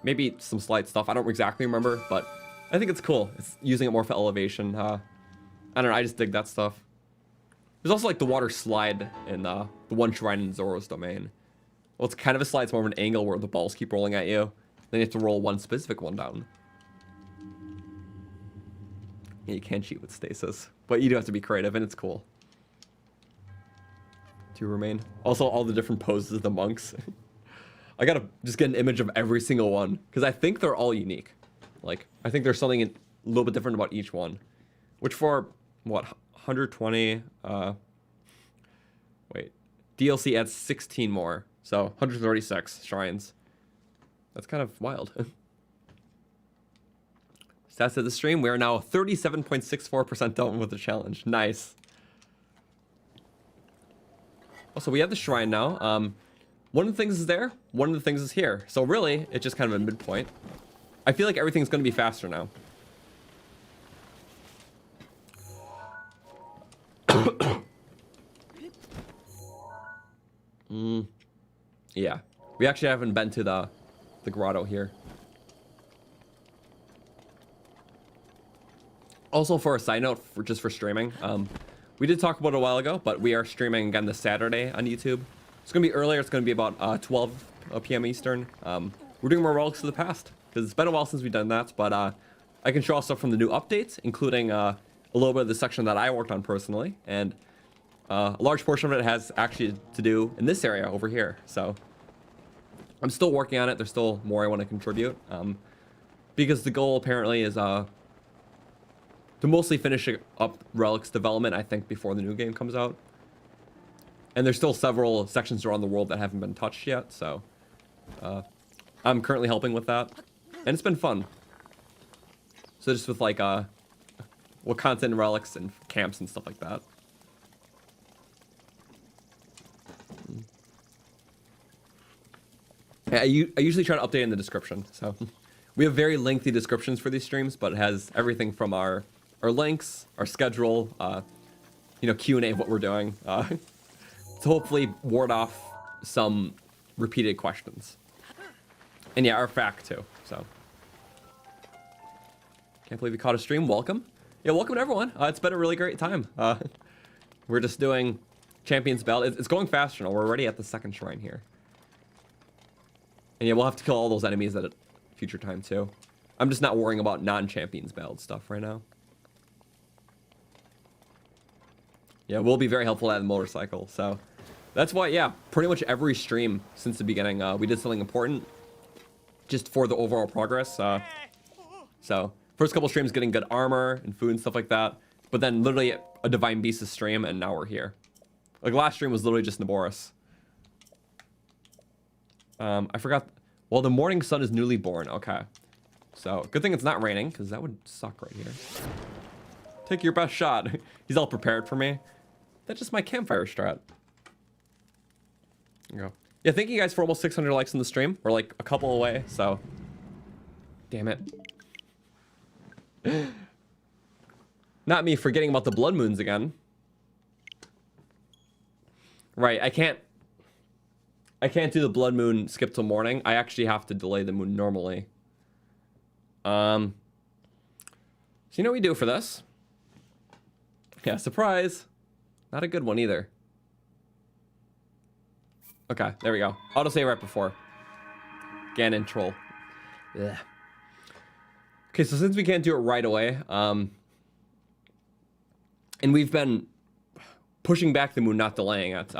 [SPEAKER 1] Maybe some slight stuff. I don't exactly remember, but I think it's cool. It's using it more for elevation. I don't know. I just dig that stuff. There's also like the water slide in the one shrine in Zoro's domain. Well, it's kind of a slide. It's more of an angle where the balls keep rolling at you. Then you have to roll one specific one down. Yeah, you can cheat with stasis, but you do have to be creative, and it's cool. 2 remain. Also, all the different poses of the monks. I gotta just get an image of every single one, because I think they're all unique. Like, I think there's something a little bit different about each one. Which for, what, 120, wait. DLC adds 16 more, so 136 shrines. That's kind of wild. Stats of the stream, we are now 37.64% done with the challenge. Nice. Also, we have the shrine now. One of the things is there, one of the things is here. So really, it's just kind of a midpoint. I feel like everything's going to be faster now. Yeah. We actually haven't been to the grotto here. Also, for a side note, just for streaming, we did talk about it a while ago, but we are streaming again this Saturday on YouTube. It's going to be earlier. It's going to be about 12 p.m. Eastern. We're doing more Relics of the Past, because it's been a while since we've done that, but I can show off stuff from the new updates, including a little bit of the section that I worked on personally, and a large portion of it has actually to do in this area over here. So I'm still working on it. There's still more I want to contribute, because the goal apparently is to mostly finish up Relics development, I think, before the new game comes out. And there's still several sections around the world that haven't been touched yet, so I'm currently helping with that, and it's been fun. So just with like what content in Relics and camps and stuff like that. Yeah, I usually try to update in the description, so we have very lengthy descriptions for these streams, but it has everything from our links, our schedule, you know, Q&A of what we're doing, to hopefully ward off some repeated questions. And yeah, our FAQ too, so. Can't believe you caught a stream. Welcome. Yeah, welcome to everyone. It's been a really great time. We're just doing Champions Ballad. It's going faster now. We're already at the second shrine here. And yeah, we'll have to kill all those enemies at a future time too. I'm just not worrying about non-Champions Ballad stuff right now. Yeah, we'll be very helpful at the motorcycle, so that's why, yeah, pretty much every stream since the beginning, we did something important just for the overall progress. So first couple streams getting good armor and food and stuff like that, but then literally a Divine Beast stream, and now we're here. Like last stream was literally just Naboris. I forgot. Well, the morning sun is newly born. Okay, so good thing it's not raining, because that would suck right here. Take your best shot. He's all prepared for me. That's just my campfire strat. There you go. Yeah, thank you guys for almost 600 likes in the stream. We're like a couple away, so. Damn it. Not me forgetting about the blood moons again. Right, I can't do the blood moon skip till morning. I actually have to delay the moon normally. So you know what we do for this? Yeah, surprise. Not a good one either. Okay, there we go. Autosave right before. Ganon troll. Ugh. Okay, so since we can't do it right away, and we've been pushing back the moon, not delaying it,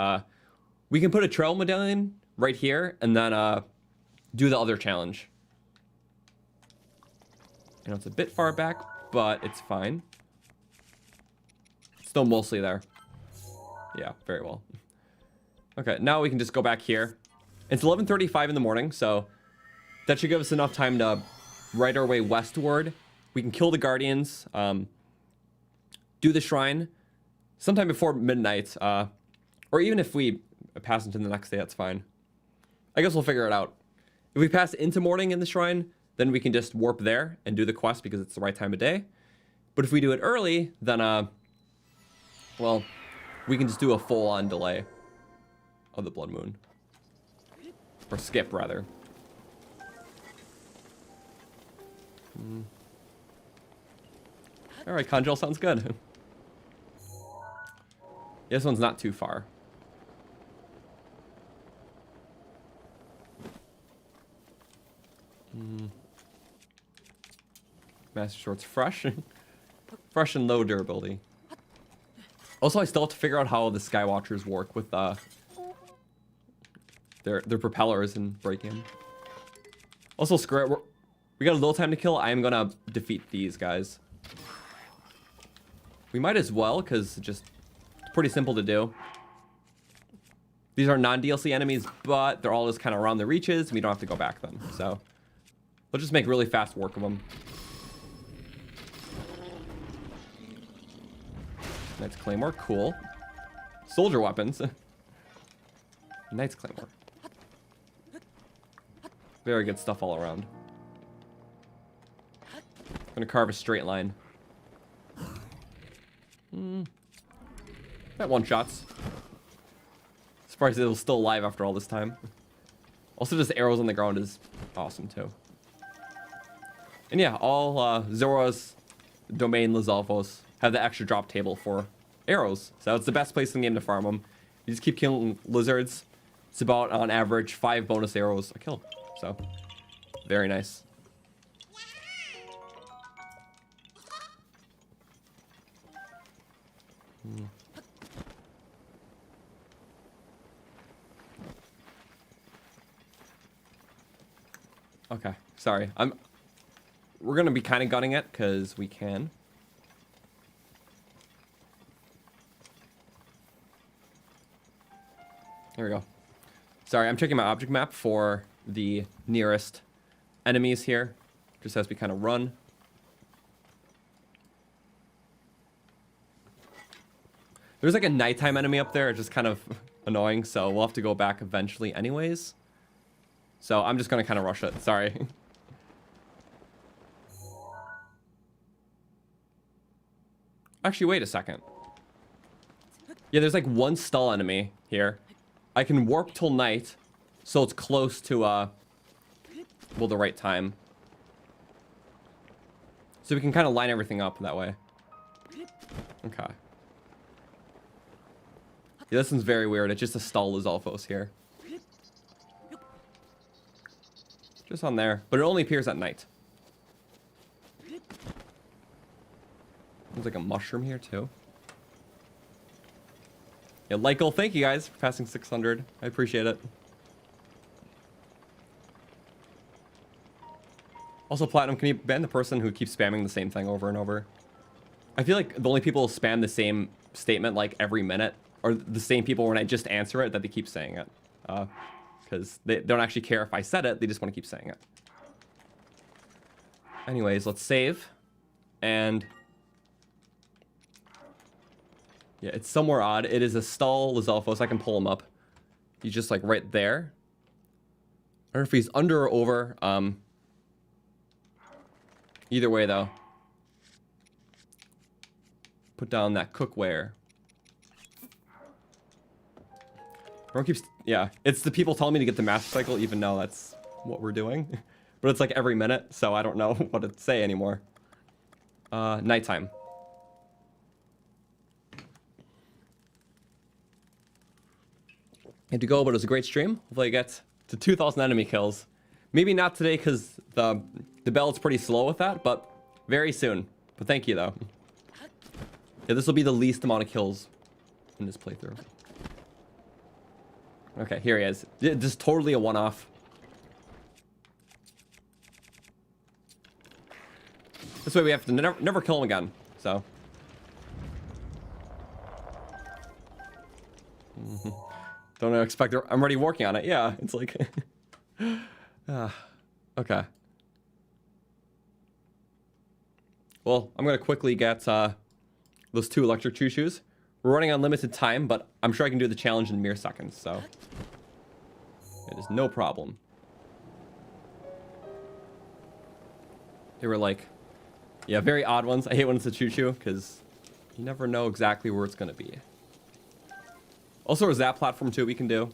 [SPEAKER 1] we can put a trail medallion right here, and then do the other challenge. You know, it's a bit far back, but it's fine. Still mostly there. Yeah, very well. Okay, now we can just go back here. It's 11:35 in the morning, so that should give us enough time to right our way westward. We can kill the guardians, do the shrine sometime before midnight, or even if we pass into the next day, that's fine. I guess we'll figure it out. If we pass into morning in the shrine, then we can just warp there and do the quest because it's the right time of day. But if we do it early, then, well, we can just do a full-on delay of the Blood Moon. Or skip, rather. Alright, Conjure sounds good. This one's not too far. Master Sword's fresh. Fresh and low durability. Also, I still have to figure out how the Skywatchers work with their propellers and break-in. Also, screw it. We got a little time to kill. I am gonna defeat these guys. We might as well, because it's pretty simple to do. These are non-DLC enemies, but they're all just kind of around the reaches, and we don't have to go back then. So, we'll just make really fast work of them. Knight's Claymore, cool. Soldier weapons. Knight's Claymore. Very good stuff all around. Gonna carve a straight line. That one-shots. Surprised it was still alive after all this time. Also, just arrows on the ground is awesome, too. And yeah, all Zora's domain Lizalfos have the extra drop table for arrows. So it's the best place in the game to farm them. You just keep killing lizards. It's about, on average, 5 bonus arrows a kill. So, very nice. Okay, sorry. We're gonna be kind of gunning it because we can. There we go. Sorry, I'm checking my object map for the nearest enemies here, just as we kind of run. There's like a nighttime enemy up there, it's just kind of annoying, so we'll have to go back eventually anyways. So I'm just gonna kind of rush it, sorry. Actually, wait a second. Yeah, there's like one stall enemy here. I can warp till night, so it's close to, well, the right time. So we can kind of line everything up that way. Okay. Yeah, this one's very weird. It's just a stall Lizalfos here. Just on there. But it only appears at night. There's like a mushroom here, too. Yeah, Lykel, thank you guys for passing 600. I appreciate it. Also, Platinum, can you ban the person who keeps spamming the same thing over and over? I feel like the only people who spam the same statement like every minute are the same people when I just answer it that they keep saying it. Because they don't actually care if I said it, they just want to keep saying it. Anyways, let's save. And yeah, it's somewhere odd. It is a stall Lizalfos. I can pull him up. He's just like right there. I don't know if he's under or over. Either way, though. Put down that cookware. Everyone keeps... Yeah, it's the people telling me to get the master cycle, even though that's what we're doing. But it's like every minute, so I don't know what to say anymore. Nighttime. Had to go, but it was a great stream. Hopefully I get to 2,000 enemy kills. Maybe not today, because the belt's pretty slow with that, but very soon. But thank you, though. Yeah, this will be the least amount of kills in this playthrough. Okay, here he is. Just totally a one-off. This way we have to never kill him again, so. Don't expect... I'm already working on it. Yeah, it's like... okay. Well, I'm going to quickly get those 2 electric choo-choos. We're running on limited time, but I'm sure I can do the challenge in mere seconds, so... It is no problem. They were like, yeah, very odd ones. I hate when it's a choo-choo because you never know exactly where it's going to be. Also, there's that platform too we can do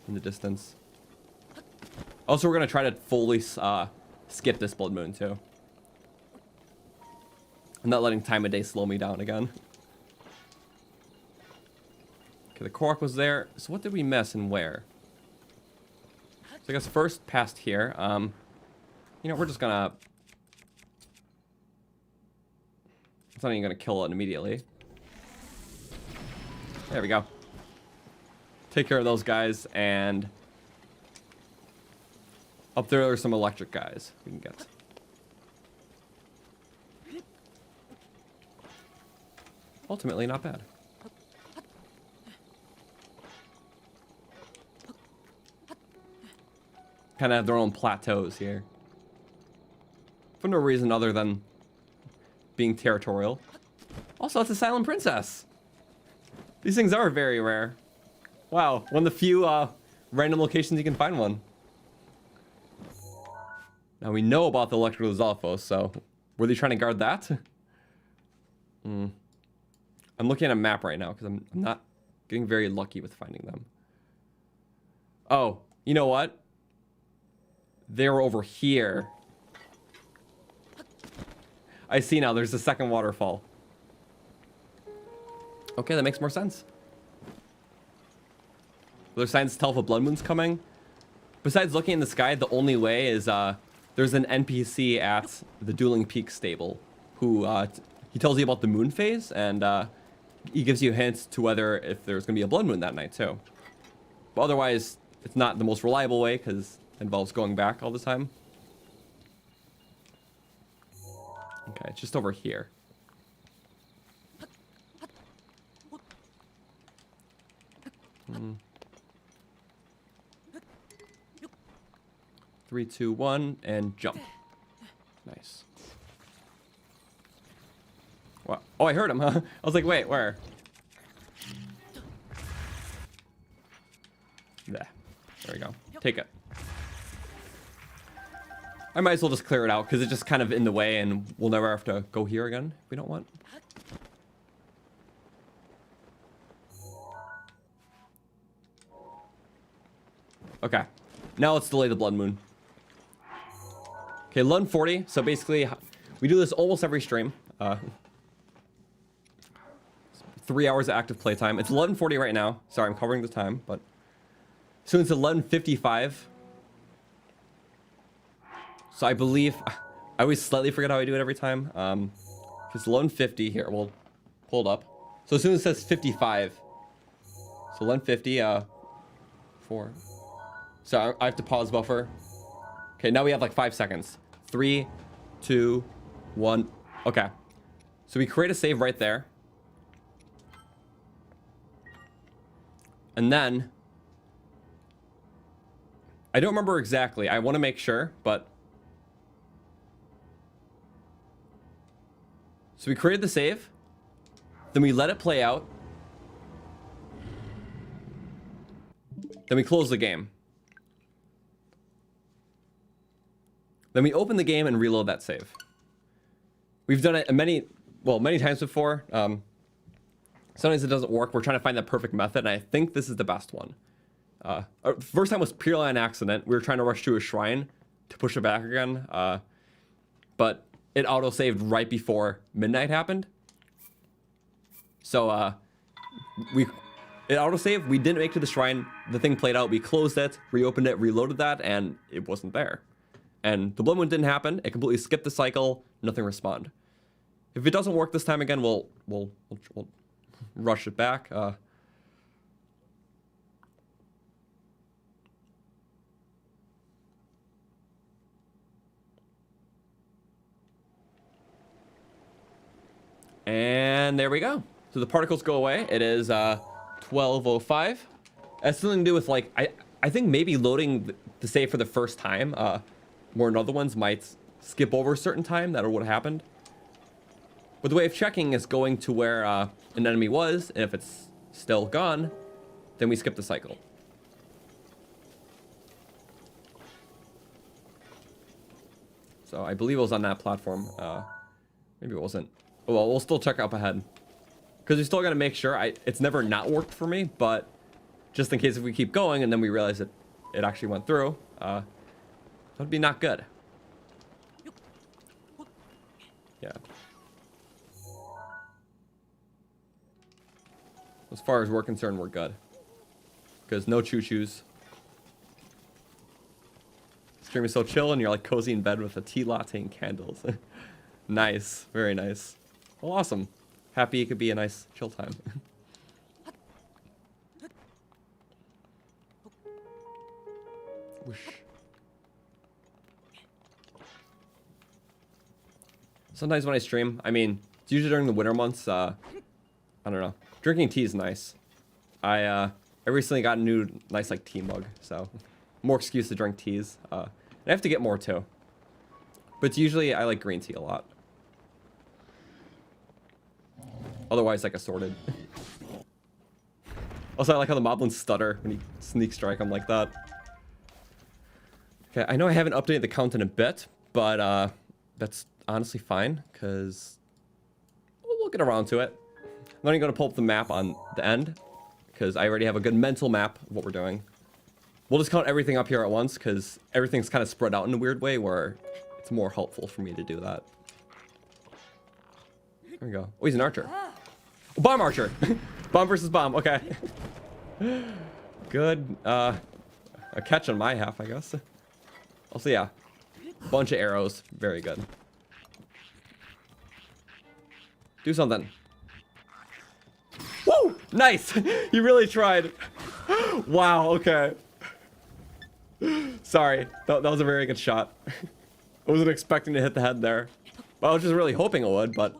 [SPEAKER 1] in the distance. Also, we're going to try to fully skip this blood moon too. I'm not letting time of day slow me down again. Okay, the Korok was there. So what did we miss and where? So I guess first past here. You know, we're just going to... It's not even going to kill it immediately. There we go. Take care of those guys, and up there are some electric guys we can get. Ultimately, not bad. Kind of have their own plateaus here. For no reason other than being territorial. Also, it's a silent princess. These things are very rare. Wow, one of the few random locations you can find one. Now we know about the Electrical Zalfos, so were they trying to guard that? I'm looking at a map right now because I'm not getting very lucky with finding them. Oh, you know what? They're over here. I see now, there's a second waterfall. Okay, that makes more sense. Are there signs to tell if a blood moon's coming? Besides looking in the sky, the only way is there's an NPC at the Dueling Peak stable who he tells you about the moon phase, and he gives you hints to whether if there's going to be a blood moon that night too. But otherwise, it's not the most reliable way because it involves going back all the time. Okay, it's just over here. Hmm. 3, 2, 1, and jump. Nice. What? Oh, I heard him, huh? I was like, wait, where? There we go. Take it. I might as well just clear it out because it's just kind of in the way and we'll never have to go here again if we don't want. Okay. Now let's delay the blood moon. Okay, 11:40. So basically, we do this almost every stream. 3 hours of active playtime. It's 11:40 right now. Sorry, I'm covering the time, but soon it's 11:55. So I believe I always slightly forget how I do it every time. It's 11:50 here. We'll pull it up. So as soon as it says 55, so 11:50. 4. So I have to pause buffer. Okay, now we have like 5 seconds. 3, 2, 1. Okay. So we create a save right there. And then I don't remember exactly. I want to make sure, but so we created the save. Then we let it play out. Then we close the game. Then we open the game and reload that save. We've done it many times before. Sometimes it doesn't work. We're trying to find that perfect method, and I think this is the best one. First time was purely an accident. We were trying to rush to a shrine to push it back again, but it auto-saved right before midnight happened. So it auto-saved. We didn't make it to the shrine. The thing played out. We closed it, reopened it, reloaded that, and it wasn't there. And the blood moon didn't happen. It completely skipped the cycle. Nothing responded. If it doesn't work this time again, we'll rush it back. And there we go. So the particles go away. It is 12:05. It has something to do with like I think maybe loading the save for the first time. More than other ones might skip over a certain time. That would have happened. But the way of checking is going to where an enemy was, and if it's still gone, then we skip the cycle. So I believe it was on that platform. Maybe it wasn't. Oh, well, we'll still check up ahead. Because we still got to make sure. It's never not worked for me, but just in case if we keep going and then we realize it actually went through, that'd be not good. Yeah. As far as we're concerned, we're good. Because no choo-choos. Stream is so chill and you're like cozy in bed with a tea latte and candles. Nice. Very nice. Well, awesome. Happy it could be a nice chill time. Whoosh. Sometimes when I stream, I mean, it's usually during the winter months, I don't know. Drinking tea is nice. I recently got a new nice like tea mug, so more excuse to drink teas. And I have to get more too. But it's usually I like green tea a lot. Otherwise like assorted. Also I like how the moblins stutter when you sneak strike them like that. Okay, I know I haven't updated the count in a bit, but that's honestly fine, because we'll get around to it. I'm not even going to pull up the map on the end, because I already have a good mental map of what we're doing. We'll just count everything up here at once, because everything's kind of spread out in a weird way, where it's more helpful for me to do that. There we go. Oh, he's an archer. Oh, bomb archer! Bomb versus bomb, okay. Good, a catch on my half, I guess. Also, yeah, bunch of arrows, very good. Do something. Woo! Nice! You really tried. Wow, okay. Sorry, that was a very good shot. I wasn't expecting to hit the head there. Well, I was just really hoping it would, but...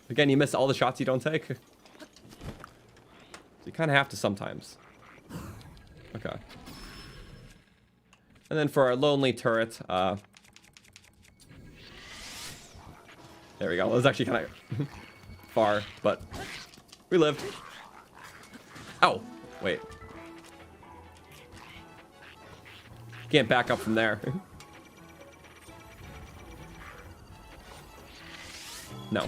[SPEAKER 1] Again, you miss all the shots you don't take. So you kind of have to sometimes. Okay. And then for our lonely turret, there we go. It was actually kind of far, but we lived. Ow! Wait. Can't back up from there. No.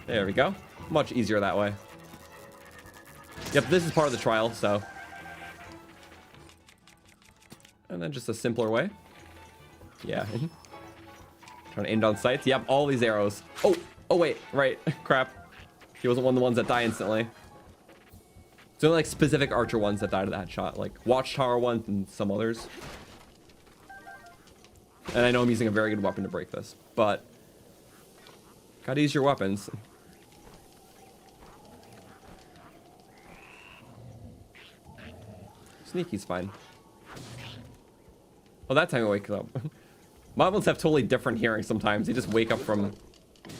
[SPEAKER 1] There we go. Much easier that way. Yep, this is part of the trial, so. And then just a simpler way. Yeah. Trying to aim down sights. Yep, all these arrows. Oh, wait, right. Crap. He wasn't one of the ones that die instantly. It's only like specific archer ones that die to that shot, like Watchtower ones and some others. And I know I'm using a very good weapon to break this, but gotta use your weapons. Sneaky's fine. Oh, that time I wake up. Moblins have totally different hearing sometimes. They just wake up from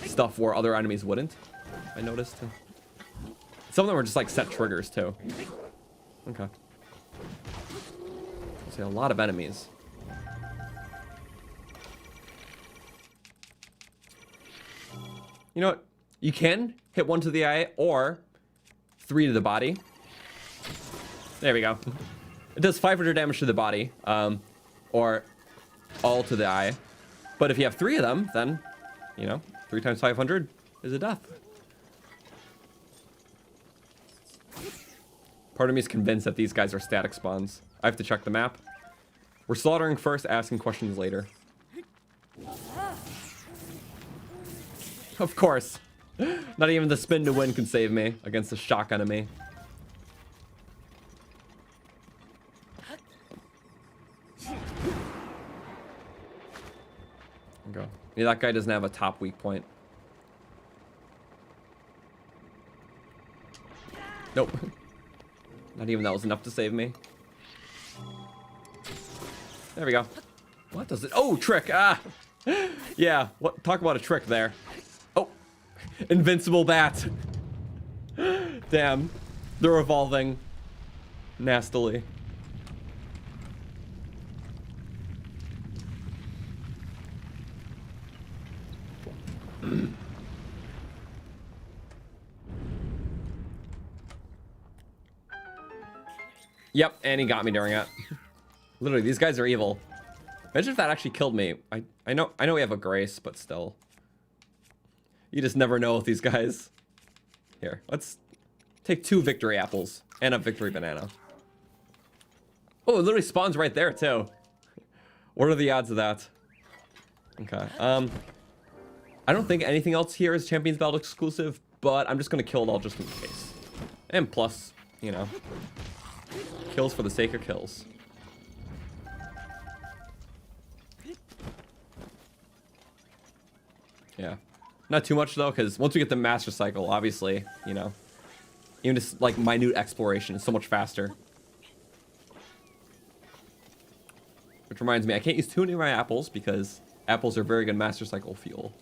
[SPEAKER 1] stuff where other enemies wouldn't. I noticed. Some of them are just like set triggers too. Okay. See a lot of enemies. You know what? You can hit 1 to the eye or 3 to the body. There we go. It does 500 damage to the body, or all to the eye. But if you have 3 of them, then, you know, 3 times 500 is a death. Part of me is convinced that these guys are static spawns. I have to check the map. We're slaughtering first, asking questions later. Of course. Not even the spin to win can save me against a shock enemy. Go. Yeah, that guy doesn't have a top weak point. Nope. Not even that was enough to save me. There we go. What does it? Oh, trick! Ah! Yeah, what? Talk about a trick there. Oh! Invincible bat! Damn. They're evolving nastily. Yep, and he got me during it. Literally, these guys are evil. Imagine if that actually killed me. I know we have a grace, but still. You just never know with these guys. Here, let's take 2 victory apples and a victory banana. Oh, it literally spawns right there too. What are the odds of that? Okay. I don't think anything else here is Champions Ballad exclusive, but I'm just gonna kill it all just in case. And plus, you know, kills for the sake of kills. Yeah. Not too much though, because once we get the master cycle, obviously, you know, even just like minute exploration is so much faster. Which reminds me, I can't use too many of my apples because apples are very good master cycle fuel.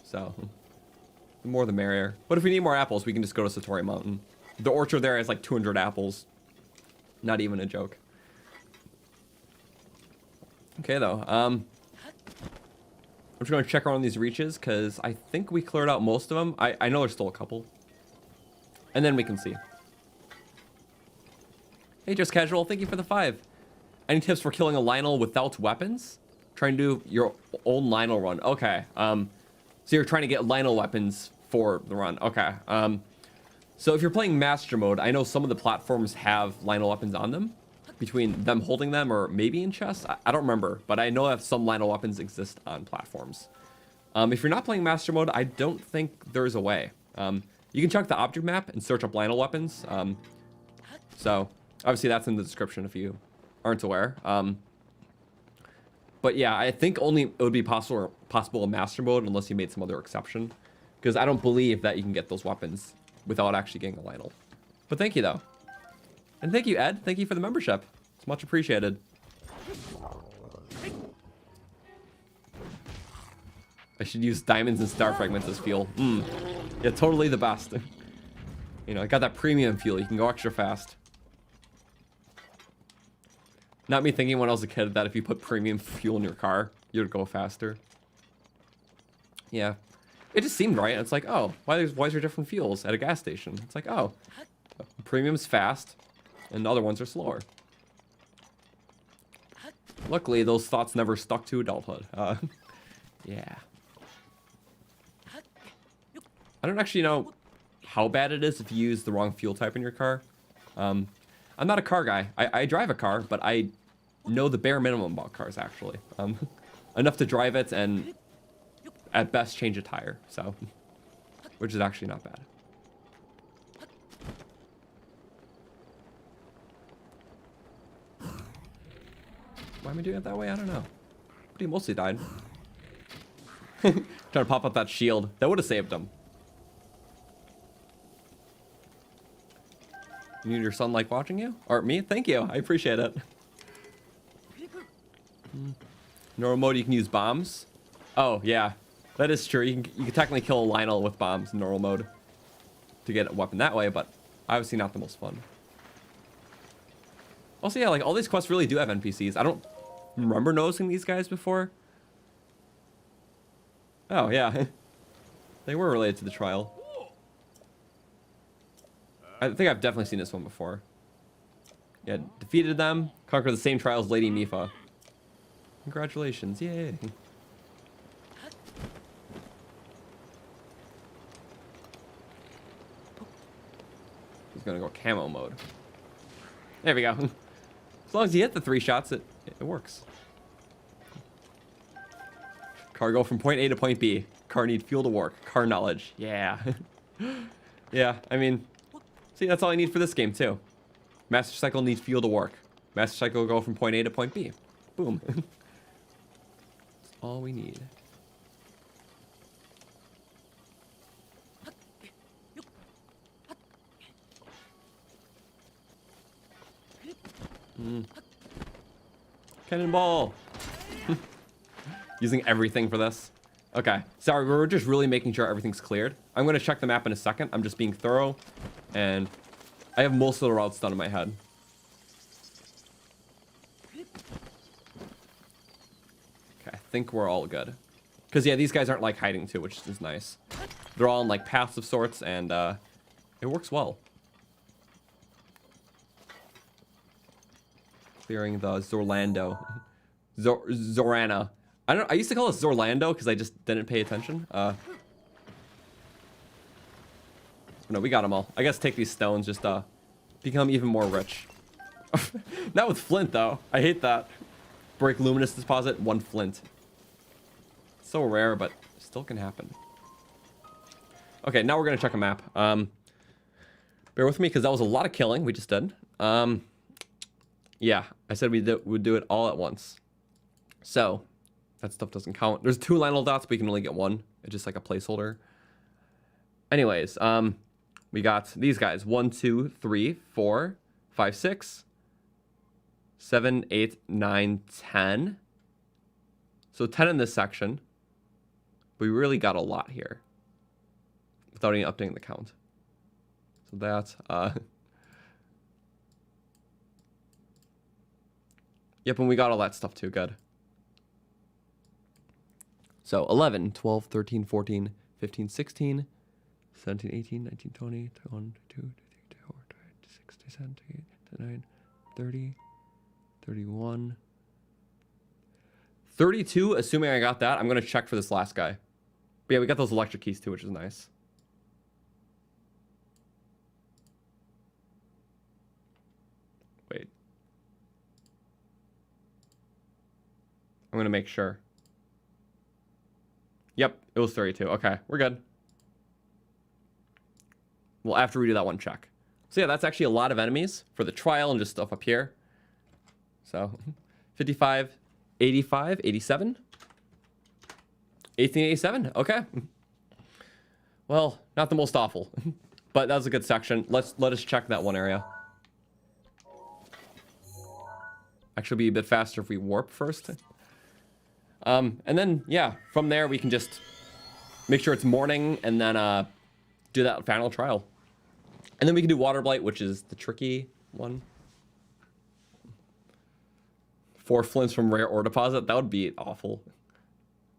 [SPEAKER 1] So, the more the merrier. But if we need more apples, we can just go to Satori Mountain. The orchard there has like 200 apples. Not even a joke. Okay though, I'm just going to check around these reaches because I think we cleared out most of them. I know there's still a couple. And then we can see. Hey, Just Casual, thank you for the 5. Any tips for killing a Lionel without weapons? Trying to do your own Lionel run. Okay. So you're trying to get Lionel weapons for the run. Okay. So if you're playing Master Mode, I know some of the platforms have Lionel weapons on them. Between them holding them or maybe in chests. I don't remember. But I know that some Lionel weapons exist on platforms. If you're not playing Master Mode, I don't think there's a way. You can check the object map and search up Lionel weapons. So obviously that's in the description if you aren't aware. But yeah, I think only it would be possible in Master Mode unless you made some other exception. Because I don't believe that you can get those weapons without actually getting a Lionel. But thank you, though. And thank you, Ed. Thank you for the membership. It's much appreciated. I should use diamonds and star fragments as fuel. Yeah, totally the best. You know, I got that premium fuel. You can go extra fast. Not me thinking when I was a kid that if you put premium fuel in your car, you'd go faster. Yeah. It just seemed right. It's like, oh, why is there different fuels at a gas station? It's like, oh, premium's fast and the other ones are slower. Luckily, those thoughts never stuck to adulthood. Yeah. I don't actually know how bad it is if you use the wrong fuel type in your car. I'm not a car guy. I drive a car, but I know the bare minimum about cars, actually. Enough to drive it and at best change a tire, so. Which is actually not bad. Why am I doing it that way? I don't know. But he mostly died. Trying to pop up that shield. That would have saved him. You your son like watching you? Or me? Thank you. I appreciate it. Normal mode, you can use bombs. Oh, yeah. That is true. You can technically kill a Lionel with bombs in normal mode to get a weapon that way, but obviously not the most fun. Also, yeah, like all these quests really do have NPCs. I don't remember noticing these guys before. Oh, yeah. They were related to the trial. I think I've definitely seen this one before. Yeah, defeated them, conquered the same trial as Lady Mifa. Congratulations, yay. He's gonna go camo mode. There we go. As long as you hit the 3 shots, it works. Car go from point A to point B. Car need fuel to work. Car knowledge. Yeah. Yeah, I mean, see, that's all I need for this game, too. Master Cycle needs fuel to work. Master Cycle will go from point A to point B. Boom. That's all we need. Cannonball! Using everything for this. Okay, sorry, we're just really making sure everything's cleared. I'm going to check the map in a second. I'm just being thorough. And I have most of the routes done in my head. Okay, I think we're all good. Because, yeah, these guys aren't, like, hiding, too, which is nice. They're all in, like, paths of sorts, and it works well. Clearing the Zorlando. Zorana. I used to call it Zorlando because I just didn't pay attention. No, we got them all. I guess take these stones, just become even more rich. Not with flint though. I hate that. Break luminous deposit, 1 flint. So rare, but still can happen. Okay, now we're gonna check a map. Bear with me because that was a lot of killing we just did. Yeah, I said we'd do it all at once. So that stuff doesn't count. There's 2 Lionel dots, but we can only get 1. It's just like a placeholder. Anyways, we got these guys. 1, 2, 3, 4, 5, 6, 7, 8, 9, 10. So 10 in this section. We really got a lot here without even updating the count. So that's yep, and we got all that stuff too. Good. So 11, 12, 13, 14, 15, 16, 17, 18, 19, 20, 21, 22, 23, 24, 26, 27, 28, 29, 30, 31, 32, assuming I got that. I'm going to check for this last guy. But yeah, we got those electric keys too, which is nice. Wait. I'm going to make sure. Yep, it was 32. Okay, we're good. Well, after we do that one check. So yeah, that's actually a lot of enemies for the trial and just stuff up here. So 55, 85, 87, 1887. Okay. Well, not the most awful, but that was a good section. Let us check that one area. Actually, be a bit faster if we warp first. And then yeah, from there we can just make sure it's morning and then do that final trial. And then we can do Water Blight, which is the tricky one. 4 flints from rare ore deposit. That would be awful.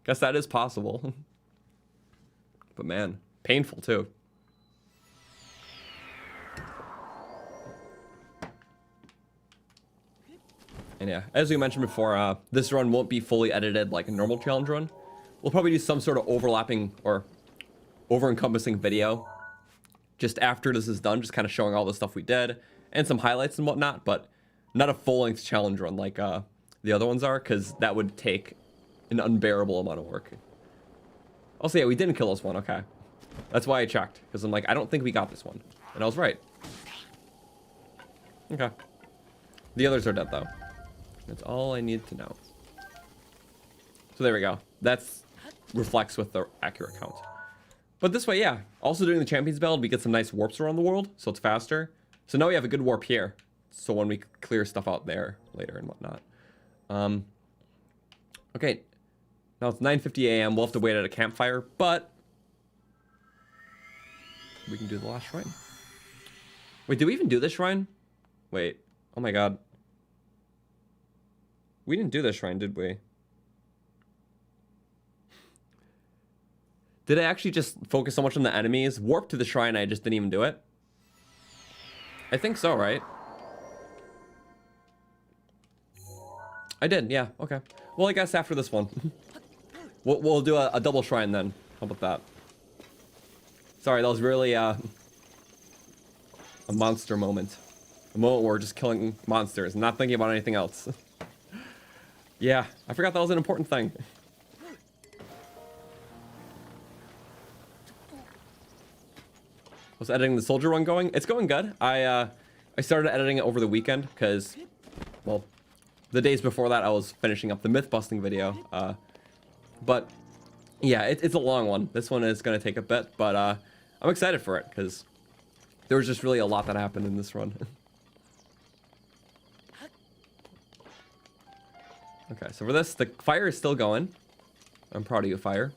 [SPEAKER 1] Guess that is possible. But man, painful too. And yeah, as we mentioned before, this run won't be fully edited like a normal challenge run. We'll probably do some sort of overlapping or over-encompassing video just after this is done, just kind of showing all the stuff we did and some highlights and whatnot, but not a full-length challenge run like the other ones are, because that would take an unbearable amount of work. Also, yeah, we didn't kill this one. Okay, that's why I checked, because I'm like, I don't think we got this one, and I was right. Okay, the others are dead though. That's all I need to know. So there we go. That's reflects with the accurate count. But this way, yeah. Also doing the Champions Ballad, we get some nice warps around the world, so it's faster. So now we have a good warp here. So when we clear stuff out there later and whatnot. Okay. Now it's 9:50 a.m. We'll have to wait at a campfire, but we can do the last shrine. Wait, did we even do this shrine? Wait. Oh my god. We didn't do this shrine, did we? Did I actually just focus so much on the enemies? Warp to the shrine, I just didn't even do it? I think so, right? I did, yeah, okay. Well, I guess after this one. we'll do a double shrine then. How about that? Sorry, that was really a monster moment. A moment where we're just killing monsters, not thinking about anything else. Yeah, I forgot that was an important thing. Was editing the soldier run going? It's going good. I started editing it over the weekend because, well, the days before that I was finishing up the myth busting video. But yeah, it's a long one. This one is gonna take a bit, but I'm excited for it because there was just really a lot that happened in this run. Okay, so for this, the fire is still going. I'm proud of you, fire.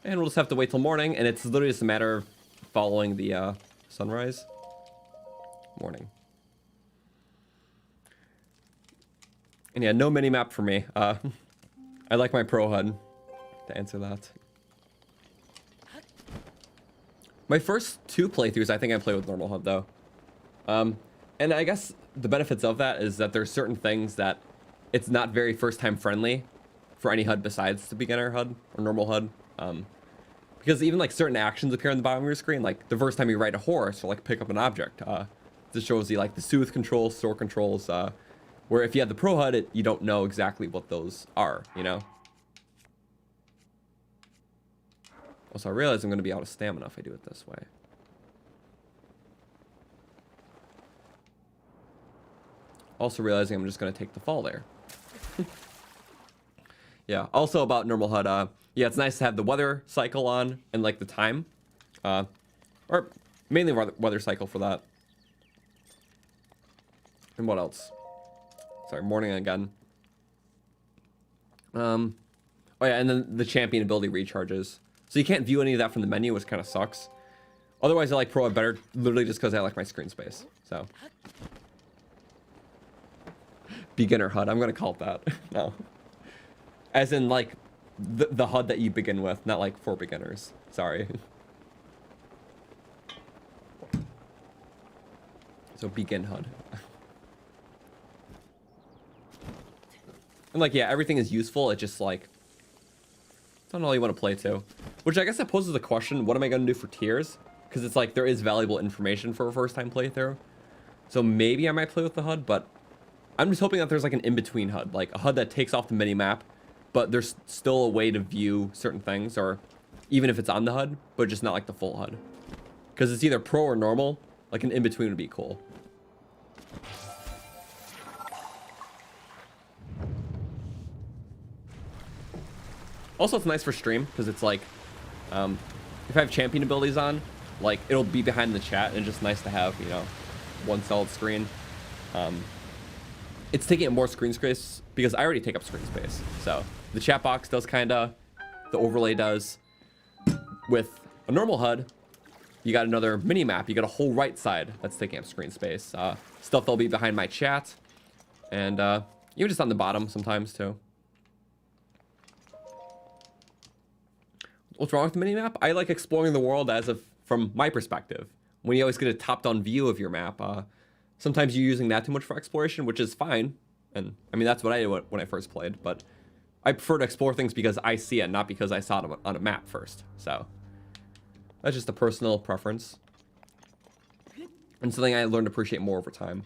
[SPEAKER 1] And we'll just have to wait till morning, and it's literally just a matter of following the sunrise. Morning. And yeah, no mini-map for me. I like my Pro HUD to answer that. My first 2 playthroughs, I think I play with normal HUD, though. And I guess the benefits of that is that there's certain things that it's not very first time friendly for any HUD besides the beginner HUD or normal HUD. Because even like certain actions appear on the bottom of your screen, like the first time you ride a horse or like pick up an object. This shows you like the soothe controls, store controls, where if you have the pro HUD, you don't know exactly what those are, you know? Also, I realize I'm going to be out of stamina if I do it this way. Also realizing I'm just going to take the fall there. Yeah, also about normal HUD, yeah, it's nice to have the weather cycle on and like the time. Or mainly weather cycle for that. And what else? Sorry, morning again. Oh yeah, and then the champion ability recharges. So you can't view any of that from the menu, which kind of sucks. Otherwise, I like Pro better, literally just because I like my screen space. So. Beginner HUD, I'm going to call it that. No. As in, like, the HUD that you begin with, not like for beginners. Sorry. So begin HUD. And like, yeah, everything is useful. It's just like, it's not all you want to play to. Which I guess that poses the question, what am I going to do for tiers? Because it's like, there is valuable information for a first time playthrough. So maybe I might play with the HUD, but I'm just hoping that there's like an in-between HUD. Like a HUD that takes off the mini-map, but there's still a way to view certain things, or even if it's on the HUD, but just not like the full HUD. Because it's either pro or normal. Like an in-between would be cool. Also, it's nice for stream, because it's like, if I have champion abilities on, like, it'll be behind the chat, and it's just nice to have, you know, one solid screen. It's taking up more screen space, because I already take up screen space. So, the chat box does kinda, the overlay does. With a normal HUD, you got another mini-map, you got a whole right side that's taking up screen space. Stuff that'll be behind my chat, and even just on the bottom sometimes, too. What's wrong with the minimap? I like exploring the world from my perspective. When you always get a top-down view of your map, sometimes you're using that too much for exploration, which is fine. And I mean, that's what I did when I first played, but I prefer to explore things because I see it, not because I saw it on a map first. So that's just a personal preference. And something I learned to appreciate more over time.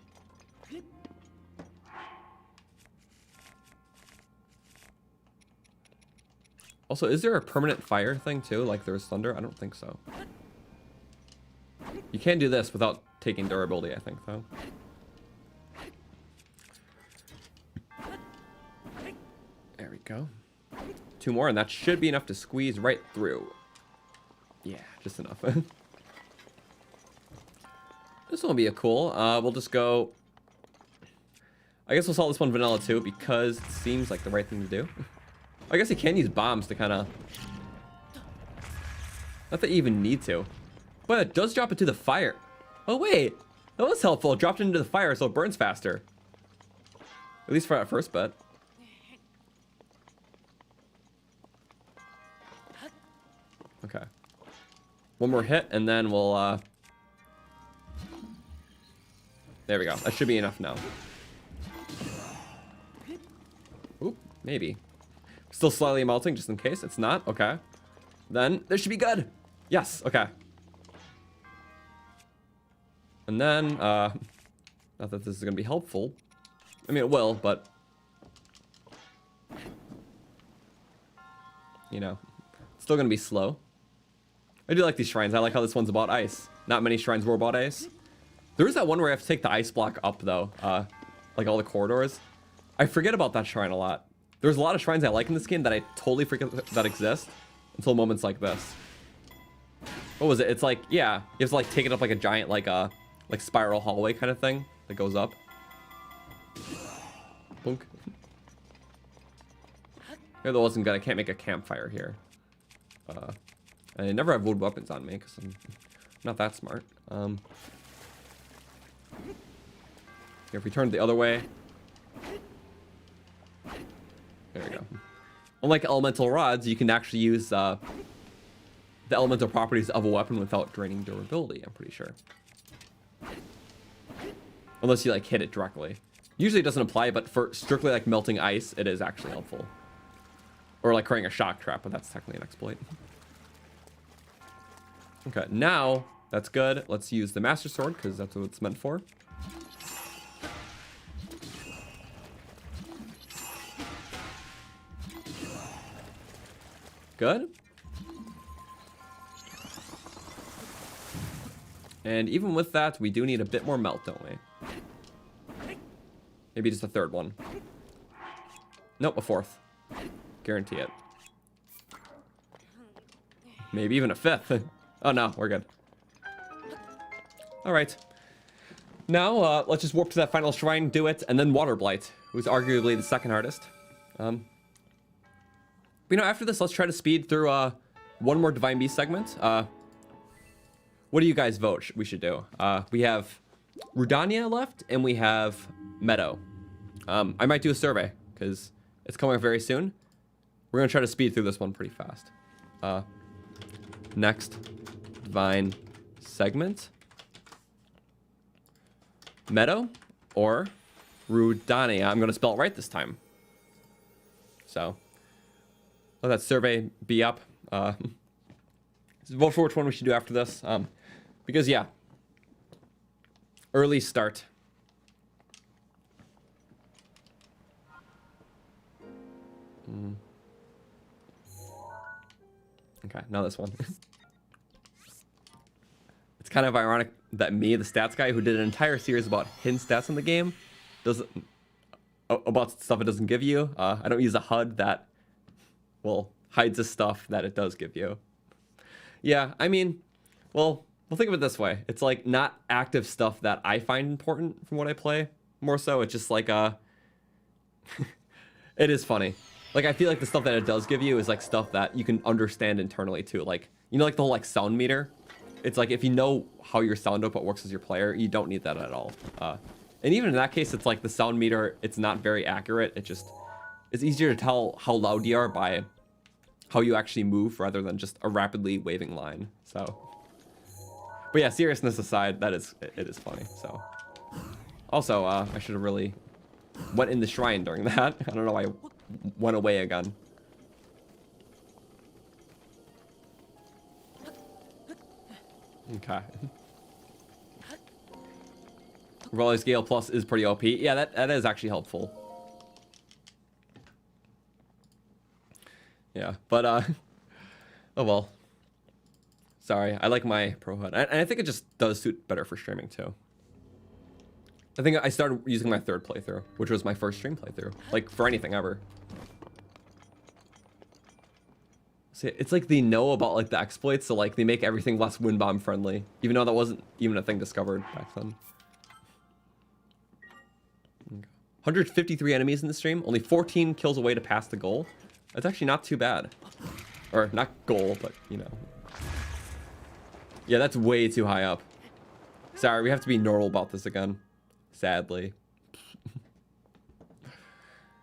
[SPEAKER 1] Also, is there a permanent fire thing too, like there's thunder? I don't think so. You can do this without taking durability, I think, though. There we go. 2 more, and that should be enough to squeeze right through. Yeah, just enough. This will be a cool. We'll just go... I guess we'll solve this one vanilla too, because it seems like the right thing to do. I guess you can use bombs to kind of... Not that you even need to. But it does drop into the fire. Oh, wait. That was helpful. It dropped into the fire so it burns faster. At least for that first bit. Okay. One more hit, and then we'll... There we go. That should be enough now. Oop, maybe. Still slightly melting, just in case. It's not. Okay. Then, this should be good. Yes, okay. And then, not that this is going to be helpful. I mean, it will, but... You know, it's still going to be slow. I do like these shrines. I like how this one's about ice. Not many shrines were about ice. There is that one where I have to take the ice block up, though. Like all the corridors. I forget about that shrine a lot. There's a lot of shrines I like in this game that I totally forget that exist until moments like this. What was it? It's like, yeah, you have to like take it up like a giant like spiral hallway kind of thing that goes up. Boink. Here that wasn't good. I can't make a campfire here. I never have wood weapons on me because I'm not that smart. If we turn it the other way. There we go. Unlike elemental rods, you can actually use the elemental properties of a weapon without draining durability, I'm pretty sure. Unless you like hit it directly. Usually it doesn't apply, but for strictly like melting ice, it is actually helpful. Or like creating a shock trap, but that's technically an exploit. Okay, now that's good. Let's use the Master Sword because that's what it's meant for. Good. And even with that, we do need a bit more melt, don't we? Maybe just a third one. Nope, a fourth. Guarantee it. Maybe even a fifth. Oh no, we're good. Alright. Now, let's just warp to that final shrine, do it, and then Water Blight, who's arguably the second hardest. But you know, after this, let's try to speed through one more Divine Beast segment. What do you guys vote we should do? We have Rudania left, and we have Meadow. I might do a survey, because it's coming up very soon. We're going to try to speed through this one pretty fast. Next Divine segment. Meadow or Rudania. I'm going to spell it right this time. So, let that survey be up. Vote for which one we should do after this. Because, yeah. Early start. Okay, now this one. It's kind of ironic that me, the stats guy, who did an entire series about hidden stats in the game, doesn't about stuff it doesn't give you. I don't use a HUD that, well, hides the stuff that it does give you. Yeah, I mean, well, we'll think of it this way. It's like not active stuff that I find important from what I play. More so, it's just like it is funny. Like, I feel like the stuff that it does give you is, like, stuff that you can understand internally, too. Like, you know, like, the whole, like, sound meter? It's like, if you know how your sound output works as your player, you don't need that at all. And even in that case, it's like the sound meter, it's not very accurate. It just, it's easier to tell how loud you are by how you actually move rather than just a rapidly waving line. So, but yeah, seriousness aside, it is funny, so. Also, I should have really went in the shrine during that. I don't know why I went away again. Okay. Relics Gale Plus is pretty OP. Yeah, that is actually helpful. Yeah, but oh well. Sorry, I like my Pro HUD. And I think it just does suit better for streaming too. I think I started using my third playthrough, which was my first stream playthrough. Like, for anything ever. See, it's like they know about, like, the exploits, so, like, they make everything less wind bomb friendly. Even though that wasn't even a thing discovered back then. 153 enemies in the stream. Only 14 kills away to pass the goal. That's actually not too bad. Or, not goal, but, you know. Yeah, that's way too high up. Sorry, we have to be normal about this again. Sadly.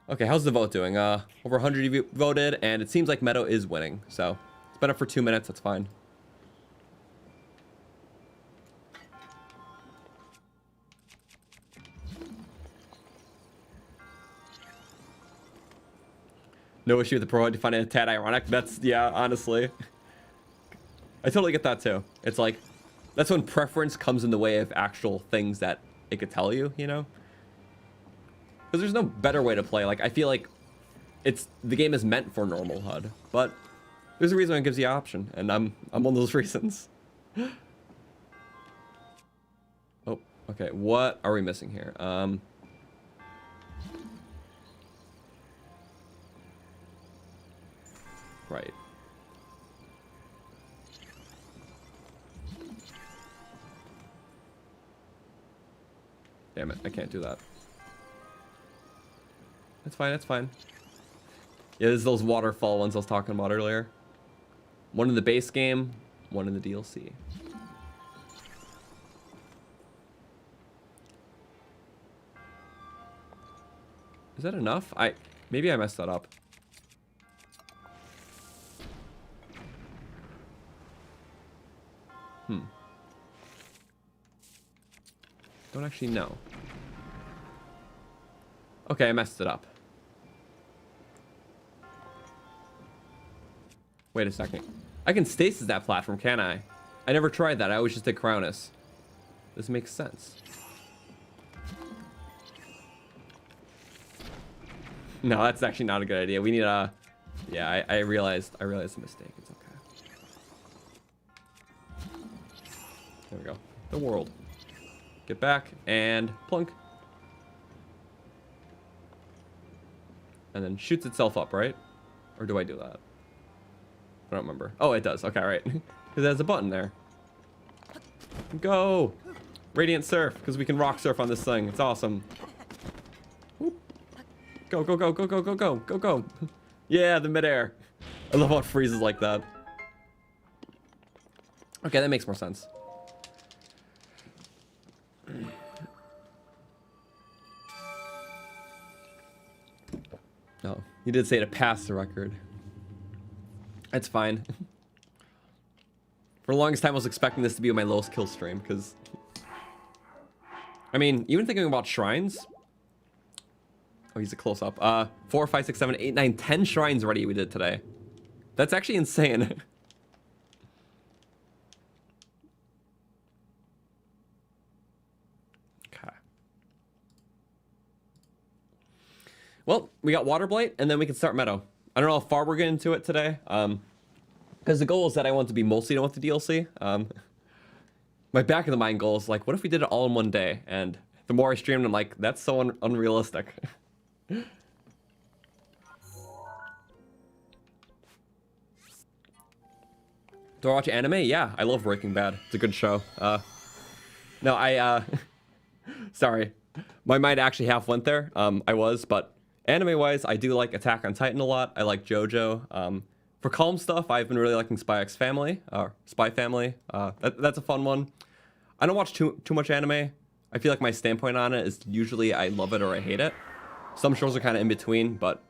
[SPEAKER 1] Okay, how's the vote doing? Over 100 of you voted, and it seems like Meadow is winning. So, it's been up for 2 minutes, that's fine. No issue with the Pro HUD. To find it a tad ironic. That's, yeah, honestly. I totally get that too. It's like, that's when preference comes in the way of actual things that it could tell you, you know? Because there's no better way to play. Like, I feel like the game is meant for normal HUD, but there's a reason it gives you the option, and I'm one of those reasons. Oh, okay. What are we missing here? Right. Damn it, I can't do that. That's fine, that's fine. Yeah, there's those waterfall ones I was talking about earlier. One in the base game, one in the DLC. Is that enough? Maybe I messed that up. Don't actually know. Okay, I messed it up. Wait a second. I can stasis that platform, can't I? I never tried that. I always just did Cronus. This makes sense. No, that's actually not a good idea. We need a... Yeah, I realized the mistake. It's okay. There we go. The world. Get back and plunk. And then shoots itself up, right? Or do I do that? I don't remember. Oh, it does. Okay, right. Because there's a button there. Go! Radiant Surf, because we can rock surf on this thing. It's awesome. Whoop. Go, go, go, go, go, go, go, go, go. Yeah, the midair. I love how it freezes like that. Okay, that makes more sense. No, you did say to pass the record. That's fine. For the longest time, I was expecting this to be my lowest kill stream, because... I mean, even thinking about shrines... Oh, he's a close-up. 4, 5, 6, 7, 8, 9, 10 shrines already we did today. That's actually insane. Okay. Well, we got Water Blight, and then we can start Meadow. I don't know how far we're getting into it today. Because the goal is that I want to be mostly done with the DLC. My back of the mind goal is like, what if we did it all in one day? And the more I streamed, I'm like, that's so unrealistic. Do I watch anime? Yeah, I love Breaking Bad. It's a good show. No, sorry. My mind actually half went there. I was, but anime-wise, I do like Attack on Titan a lot. I like JoJo. For calm stuff, I've been really liking Spy X Family, or Spy Family. That's a fun one. I don't watch too much anime. I feel like my standpoint on it is usually I love it or I hate it. Some shows are kind of in between, but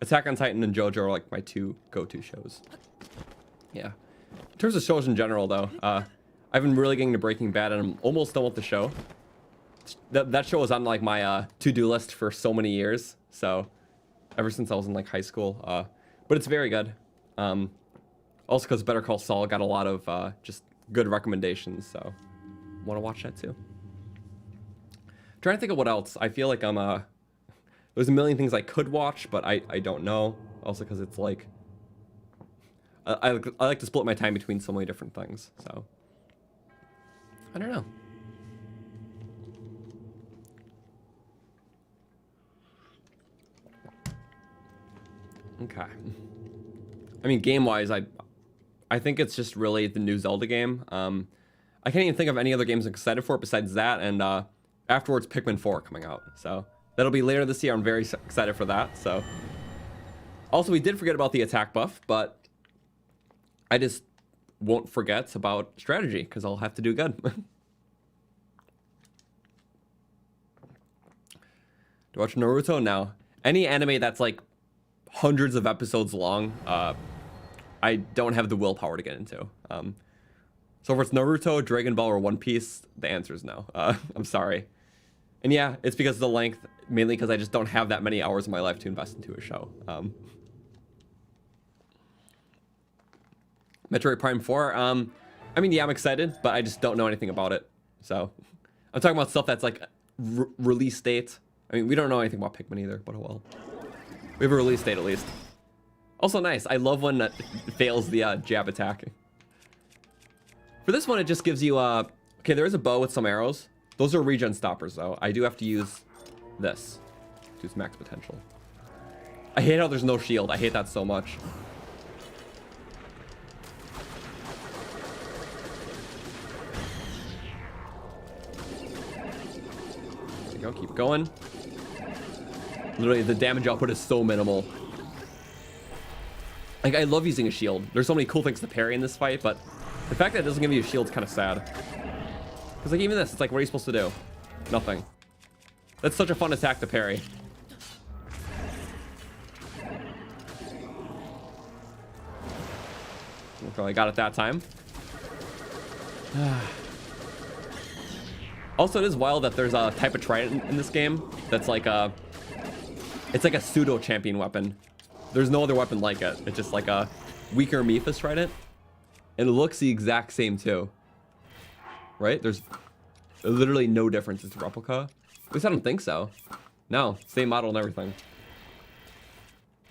[SPEAKER 1] Attack on Titan and JoJo are like my two go-to shows. Yeah. In terms of shows in general, though, I've been really getting to Breaking Bad, and I'm almost done with the show. That show was on like my to-do list for so many years, so ever since I was in like high school. But it's very good. Also because Better Call Saul got a lot of just good recommendations, so want to watch that too. Trying to think of what else. I feel like there's a million things I could watch, but I don't know. Also because it's like I like to split my time between so many different things, so I don't know. Okay. I mean, game-wise, I think it's just really the new Zelda game. I can't even think of any other games I'm excited for besides that, and afterwards Pikmin 4 coming out. So that'll be later this year. I'm very excited for that. So also, we did forget about the attack buff, but I just won't forget about strategy because I'll have to do good. Do you watch Naruto? No. Any anime that's like hundreds of episodes long, I don't have the willpower to get into. So if it's Naruto, Dragon Ball, or One Piece, the answer is no. I'm sorry. And yeah, it's because of the length, mainly because I just don't have that many hours of my life to invest into a show. Metroid Prime 4, I mean, yeah, I'm excited, but I just don't know anything about it. So I'm talking about stuff that's like release date. I mean, we don't know anything about Pikmin either, but oh well. We have a release date at least. Also nice. I love when it fails the jab attack. For this one, it just gives you okay, there is a bow with some arrows. Those are regen stoppers, though. I do have to use this to its max potential. I hate how there's no shield. I hate that so much. There you go. Keep going. Literally, the damage output is so minimal. Like, I love using a shield. There's so many cool things to parry in this fight, but the fact that it doesn't give you a shield is kind of sad. Because, like, even this, it's like, what are you supposed to do? Nothing. That's such a fun attack to parry. Okay, I got it that time. Also, it is wild that there's a type of trident in this game that's like It's like a pseudo champion weapon. There's no other weapon like it. It's just like a weaker Mipha's trident. And it looks the exact same too. Right? There's literally no difference. It's a replica. At least I don't think so. No, same model and everything.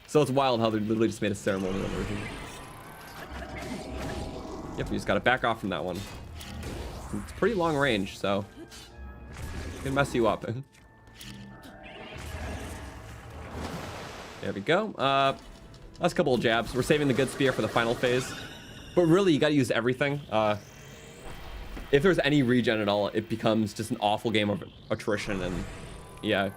[SPEAKER 1] So it's wild how they literally just made a ceremonial version. Yep, we just gotta back off from that one. It's pretty long range, so it can mess you up. There we go. Last couple of jabs. We're saving the good spear for the final phase. But really, you gotta use everything. If there's any regen at all, it becomes just an awful game of attrition, and yeah.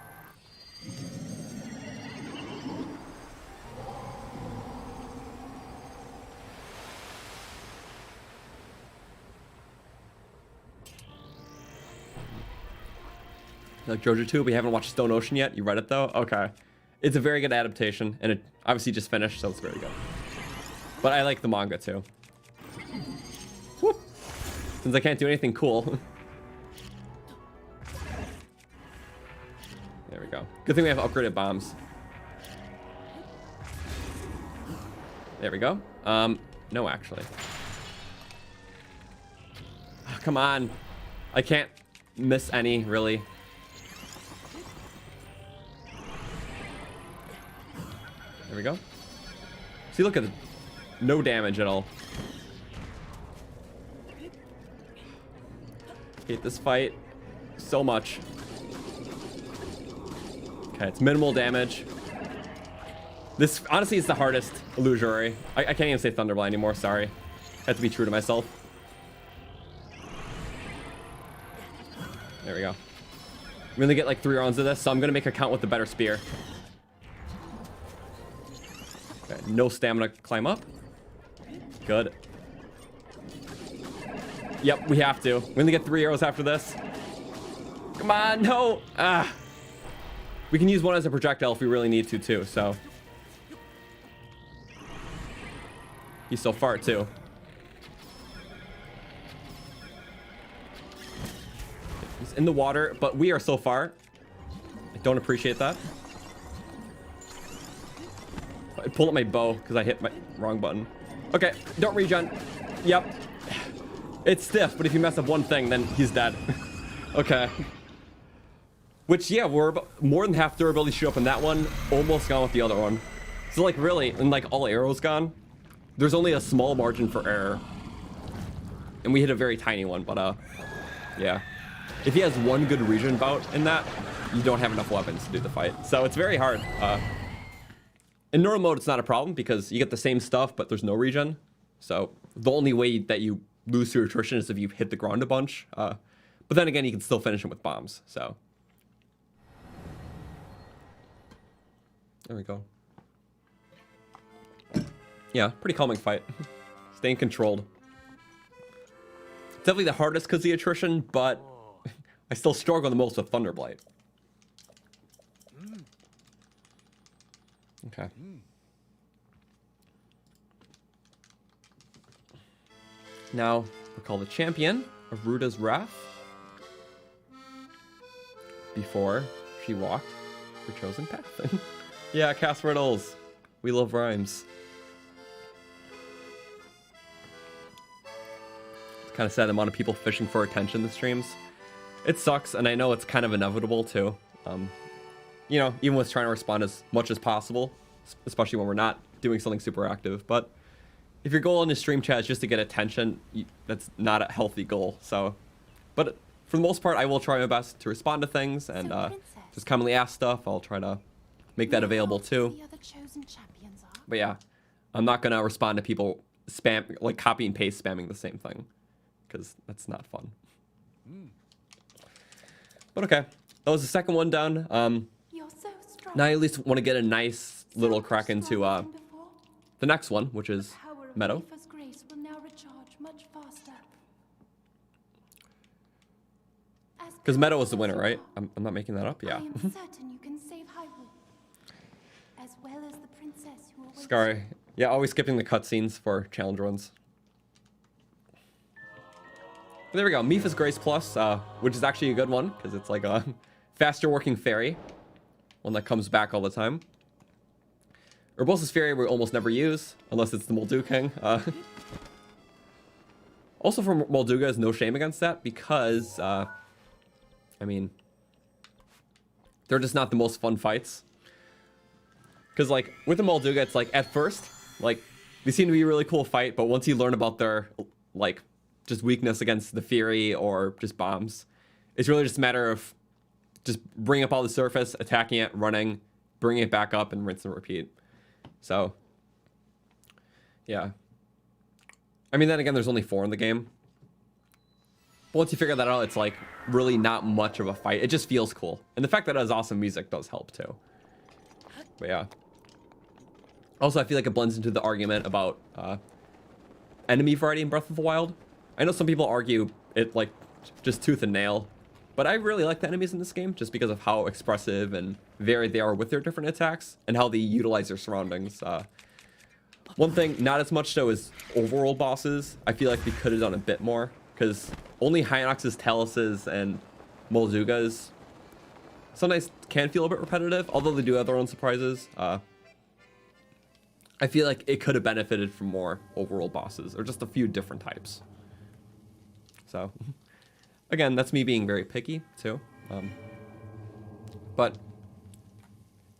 [SPEAKER 1] Like Jojo 2, we haven't watched Stone Ocean yet. You read it though? Okay. It's a very good adaptation, and it obviously just finished, so it's very good. But I like the manga too. Whoop. Since I can't do anything cool. There we go. Good thing we have upgraded bombs. There we go. No, actually. Oh, come on. I can't miss any, really. There we go. See, look at it. No damage at all. Hate this fight so much. Okay, it's minimal damage. This, honestly, is the hardest illusory. I can't even say Thunderblind anymore, sorry. I have to be true to myself. There we go. I'm gonna get like 3 rounds of this, so I'm gonna make a count with the better spear. Okay, no stamina climb up. Good. Yep, we have to. We're gonna get 3 arrows after this. Come on, no! Ah. We can use one as a projectile if we really need to, too, so. He's so far, too. He's in the water, but we are so far. I don't appreciate that. I pulled up my bow because I hit my wrong button. Okay, don't regen. Yep. It's stiff, but if you mess up one thing, then he's dead. Okay. Which, yeah, we're more than half durability shoot up in that one. Almost gone with the other one. So, like, really, and like all arrows gone, there's only a small margin for error. And we hit a very tiny one, but, yeah. If he has one good regen bout in that, you don't have enough weapons to do the fight. So it's very hard. In normal mode, it's not a problem because you get the same stuff, but there's no regen. So the only way that you lose to attrition is if you hit the ground a bunch. But then again, you can still finish him with bombs. So there we go. Yeah, pretty calming fight. Staying controlled. Definitely the hardest because of the attrition, but I still struggle the most with Thunderblight. Okay. Now, we'll call the champion of Ruda's Wrath. Before she walked her chosen path. Yeah, cast riddles. We love rhymes. It's kind of sad the amount of people fishing for attention in the streams. It sucks, and I know it's kind of inevitable too. You know, even with trying to respond as much as possible, especially when we're not doing something super active. But if your goal in the stream chat is just to get attention, that's not a healthy goal. So, but for the most part, I will try my best to respond to things and just commonly asked stuff. I'll try to make that available too. But yeah, I'm not gonna respond to people like copy and paste spamming the same thing, because that's not fun. But okay, that was the second one done. Now I at least want to get a nice little crack into the next one, which is Meadow. Because Meadow was the winner, right? I'm not making that up, yeah.
[SPEAKER 2] I am certain you can save Hyrule, as well as the princess who awaits.
[SPEAKER 1] Sorry. Yeah, always skipping the cutscenes for challenge runs. But there we go, Mipha's Grace Plus, which is actually a good one, because it's like a faster working fairy. one that comes back all the time. Urbosa's Fury we almost never use, unless it's the Moldu King. Also for Molduga is no shame against that, because, I mean, they're just not the most fun fights. Because, like, with the Molduga, it's like, at first, like, they seem to be a really cool fight, but once you learn about their, like, just weakness against the Fury or just bombs, it's really just a matter of just bring up all the surface, attacking it, running, bringing it back up, and rinse and repeat. So, yeah. I mean, then again, there's only 4 in the game. But once you figure that out, it's like really not much of a fight. It just feels cool. And the fact that it has awesome music does help too. But yeah. Also, I feel like it blends into the argument about enemy variety in Breath of the Wild. I know some people argue it like just tooth and nail. But I really like the enemies in this game just because of how expressive and varied they are with their different attacks and how they utilize their surroundings. One thing, not as much so as overworld bosses, I feel like we could have done a bit more, because only Hinox's, Talus's, and Moldugas sometimes can feel a bit repetitive, although they do have their own surprises. I feel like it could have benefited from more overworld bosses, or just a few different types. So, again, that's me being very picky, too. But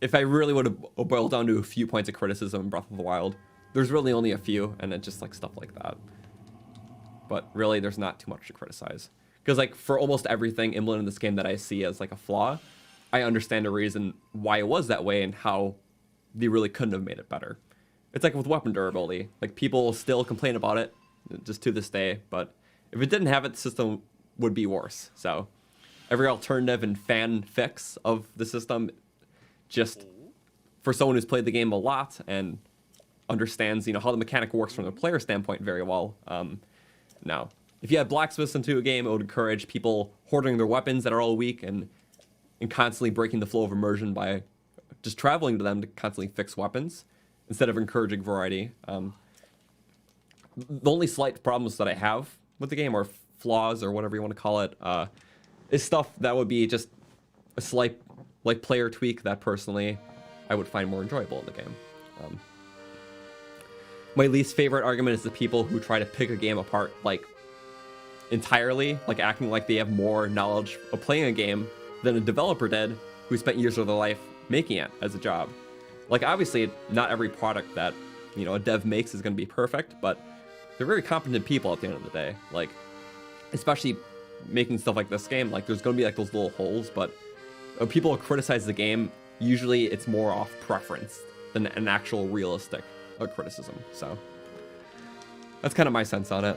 [SPEAKER 1] if I really would have boiled down to a few points of criticism in Breath of the Wild, there's really only a few, and it's just like stuff like that. But really, there's not too much to criticize. Because like for almost everything implemented in this game that I see as like a flaw, I understand the reason why it was that way and how they really couldn't have made it better. It's like with weapon durability. Like people still complain about it, just to this day, but if it didn't have it, the system would be worse. So every alternative and fan fix of the system, just for someone who's played the game a lot and understands, you know, how the mechanic works from the player standpoint very well. Now, if you had blacksmiths into a game, it would encourage people hoarding their weapons that are all weak and constantly breaking the flow of immersion by just traveling to them to constantly fix weapons instead of encouraging variety. The only slight problems that I have with the game, or flaws or whatever you want to call it, is stuff that would be just a slight like player tweak that personally I would find more enjoyable in the game. My least favorite argument is the people who try to pick a game apart like entirely, like acting like they have more knowledge of playing a game than a developer did who spent years of their life making it as a job. Like obviously not every product that, you know, a dev makes is going to be perfect, but they're very competent people at the end of the day. Like especially making stuff like this game, like there's going to be like those little holes, but when people criticize the game, usually it's more off preference than an actual realistic criticism. So that's kind of my sense on it.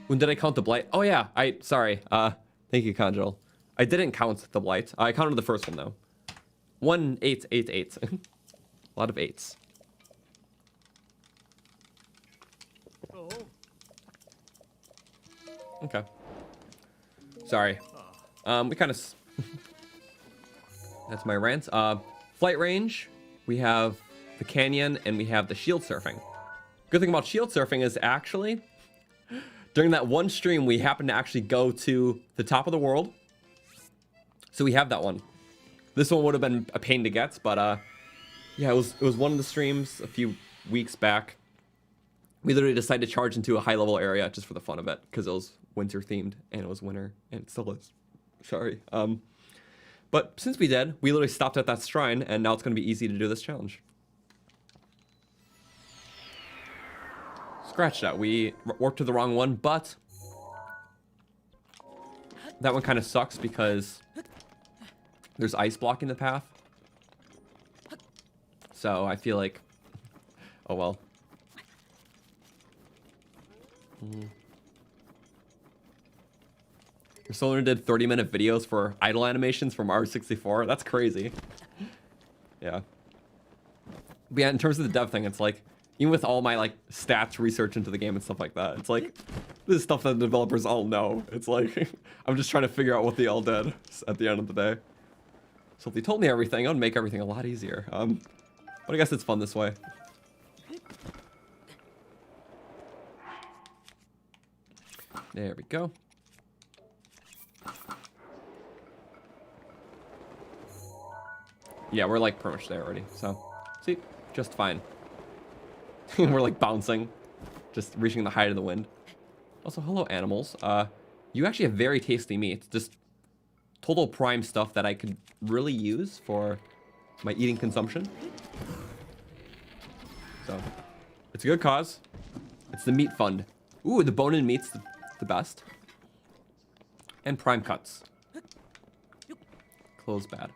[SPEAKER 1] When did I count the blight? Oh yeah, sorry. Thank you, Conjal. I didn't count the blight. I counted the first one though. 1888. A lot of 8s. Okay. Sorry. We kind of... That's my rant. Flight range. We have the canyon, and we have the shield surfing. Good thing about shield surfing is actually, during that one stream, we happened to actually go to the top of the world. So we have that one. This one would have been a pain to get, but yeah, it was one of the streams a few weeks back. We literally decided to charge into a high level area just for the fun of it, because it was winter themed, and it was winter, and it still is. Sorry. But since we did, we literally stopped at that shrine, and now it's going to be easy to do this challenge. Scratch that. We warped to the wrong one, but that one kind of sucks because there's ice blocking the path. So I feel like, oh well. Someone did 30-minute videos for idle animations from R64. That's crazy. Yeah. But yeah, in terms of the dev thing, it's like, even with all my like stats research into the game and stuff like that, it's like, this is stuff that the developers all know. It's like, I'm just trying to figure out what they all did at the end of the day. So if they told me everything, it would make everything a lot easier. But I guess it's fun this way. There we go. Yeah, we're like pretty much there already. So, see, just fine. We're like bouncing, just reaching the height of the wind. Also, hello animals. You actually have very tasty meat. Just total prime stuff that I could really use for my eating consumption. So, it's a good cause. It's the meat fund. Ooh, the bone-in meat's the best. And prime cuts. Close bad.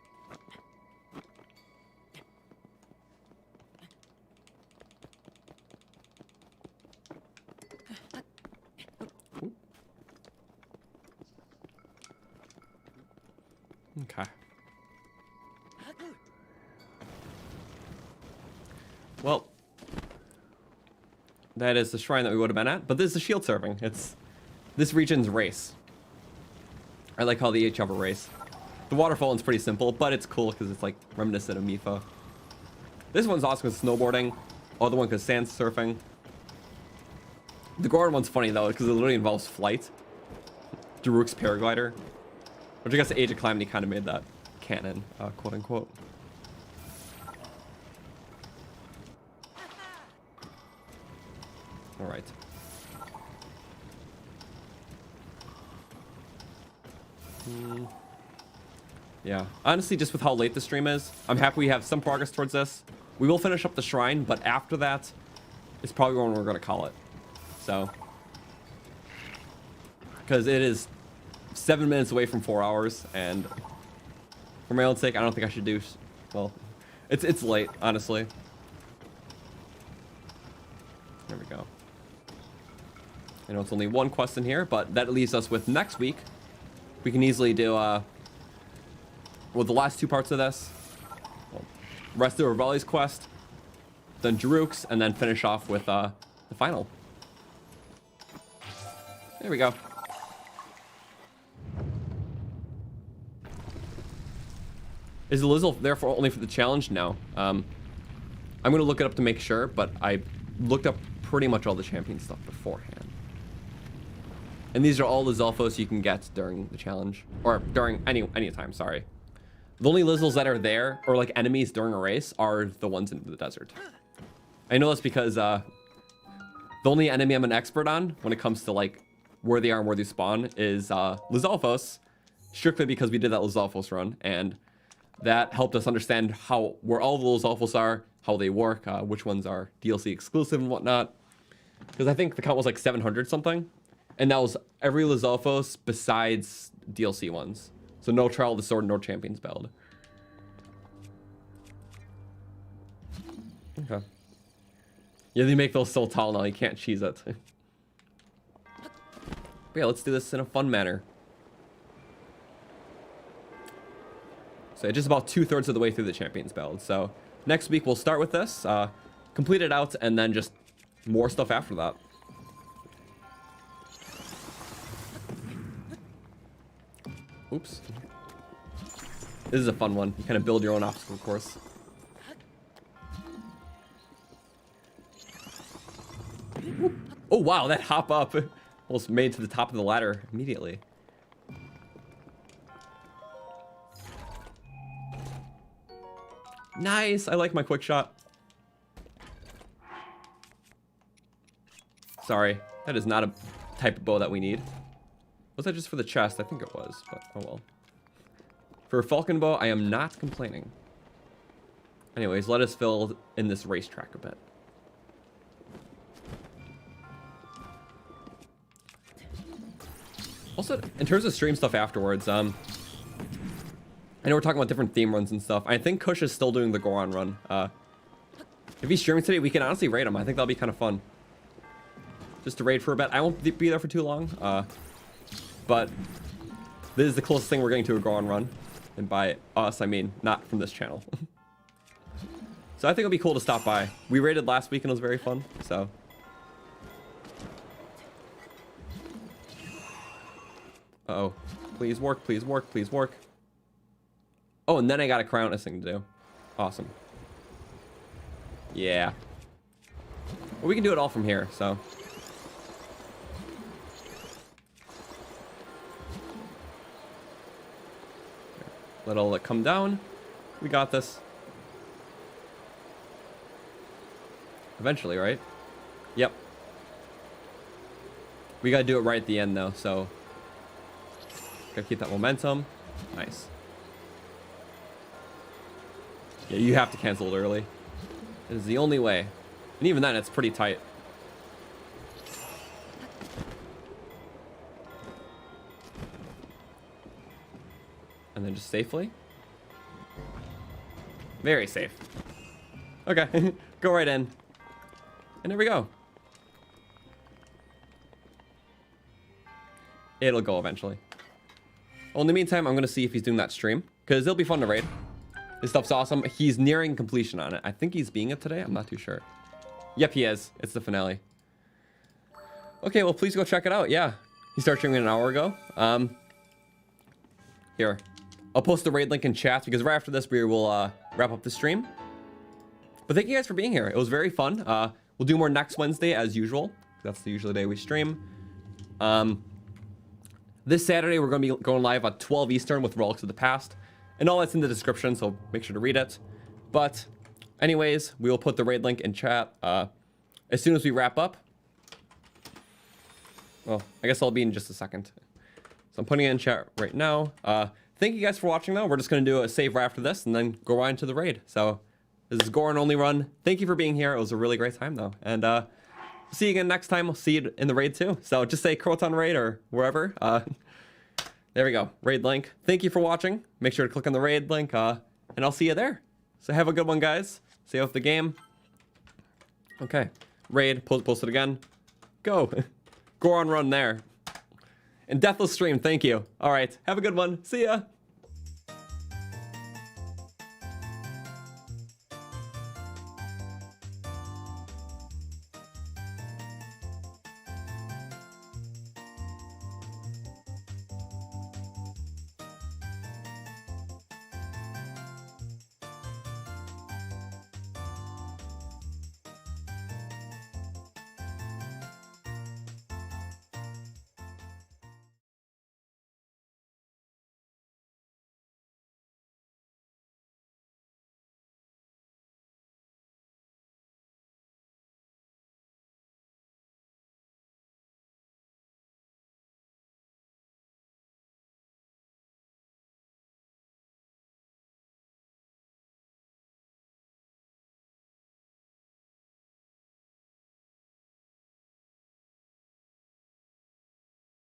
[SPEAKER 1] Ooh. Okay. Well, that is the shrine that we would have been at, but this is the shield serving. It's this region's race. I like how they each have a race. The waterfall one's pretty simple, but it's cool because it's like reminiscent of Mifa. This one's awesome with snowboarding. Other one because sand surfing. The Goron one's funny though because it literally involves flight. Daruk's paraglider, which I guess Age of Calamity kind of made that canon, quote unquote. All right. Yeah, honestly, just with how late the stream is, I'm happy we have some progress towards this. We will finish up the shrine, but after that, it's probably when we're going to call it. So, because it is 7 minutes away from 4 hours, and for my own sake, I don't think I should do. Well, it's late, honestly. There we go. I know it's only one quest in here, but that leaves us with next week. We can easily do well, the last two parts of this. Well, rest of Revali's quest, then Daruk's, and then finish off with the final. There we go. Is the Lizzle there for only for the challenge? No. I'm gonna look it up to make sure, but I looked up pretty much all the champion stuff beforehand. And these are all the Zelfos you can get during the challenge, or during any time. Sorry. The only Lizzles that are there, or like enemies during a race, are the ones in the desert. I know that's because the only enemy I'm an expert on when it comes to like where they are and where they spawn is Lizalfos, strictly because we did that Lizalfos run, and that helped us understand where all the Lizalfos are, how they work, which ones are DLC exclusive and whatnot. Because I think the count was like 700 something, and that was every Lizalfos besides DLC ones. So no Trial of the Sword, no Champions Ballad. Okay. Yeah, they make those so tall now, you can't cheese it. But yeah, let's do this in a fun manner. So just about 2/3 of the way through the Champions Ballad. So next week we'll start with this, complete it out, and then just more stuff after that. Oops. This is a fun one. You kind of build your own obstacle course. Oh wow, that hop up almost made to the top of the ladder immediately. Nice, I like my quick shot. Sorry, that is not a type of bow that we need. Was that just for the chest? I think it was, but oh well. For a falcon bow, I am not complaining. Anyways, let us fill in this racetrack a bit. Also, in terms of stream stuff afterwards, I know we're talking about different theme runs and stuff. I think Kush is still doing the Goron run. If he's streaming today, we can honestly raid him. I think that'll be kind of fun. Just to raid for a bit. I won't be there for too long. But this is the closest thing we're getting to a Goron run. And by us, I mean not from this channel. So I think it'll be cool to stop by. We raided last week and it was very fun, so. Uh-oh. Please work, please work, please work. Oh, and then I got a crown thing to do. Awesome. Yeah. Well, we can do it all from here, so. Let all that come down. We got this. Eventually, right? Yep. We gotta do it right at the end, though, so... Gotta keep that momentum. Nice. Yeah, you have to cancel it early. It is the only way. And even then, it's pretty tight. And then just safely. Very safe. Okay, go right in. And there we go. It'll go eventually. Well, in the meantime, I'm going to see if he's doing that stream. Because it'll be fun to raid. This stuff's awesome. He's nearing completion on it. I think he's being it today. I'm not too sure. Yep, he is. It's the finale. Okay, well, please go check it out. Yeah. He started streaming an hour ago. Here. I'll post the raid link in chat because right after this, we will wrap up the stream. But thank you guys for being here. It was very fun. We'll do more next Wednesday as usual. That's the usual day we stream. This Saturday, we're going to be going live at 12 Eastern with Relics of the Past. And all that's in the description, so make sure to read it. But anyways, we will put the raid link in chat as soon as we wrap up. Well, I guess I'll be in just a second. So I'm putting it in chat right now. Thank you guys for watching, though. We're just going to do a save right after this and then go right into the raid. So this is Goran Only Run. Thank you for being here. It was a really great time, though. And see you again next time. We'll see you in the raid, too. So just say Croton Raid or wherever. There we go. Raid link. Thank you for watching. Make sure to click on the raid link, and I'll see you there. So have a good one, guys. See you with the game. Okay. Raid. Post it again. Go. Goran Run there. And Deathless Stream. Thank you. All right. Have a good one. See ya.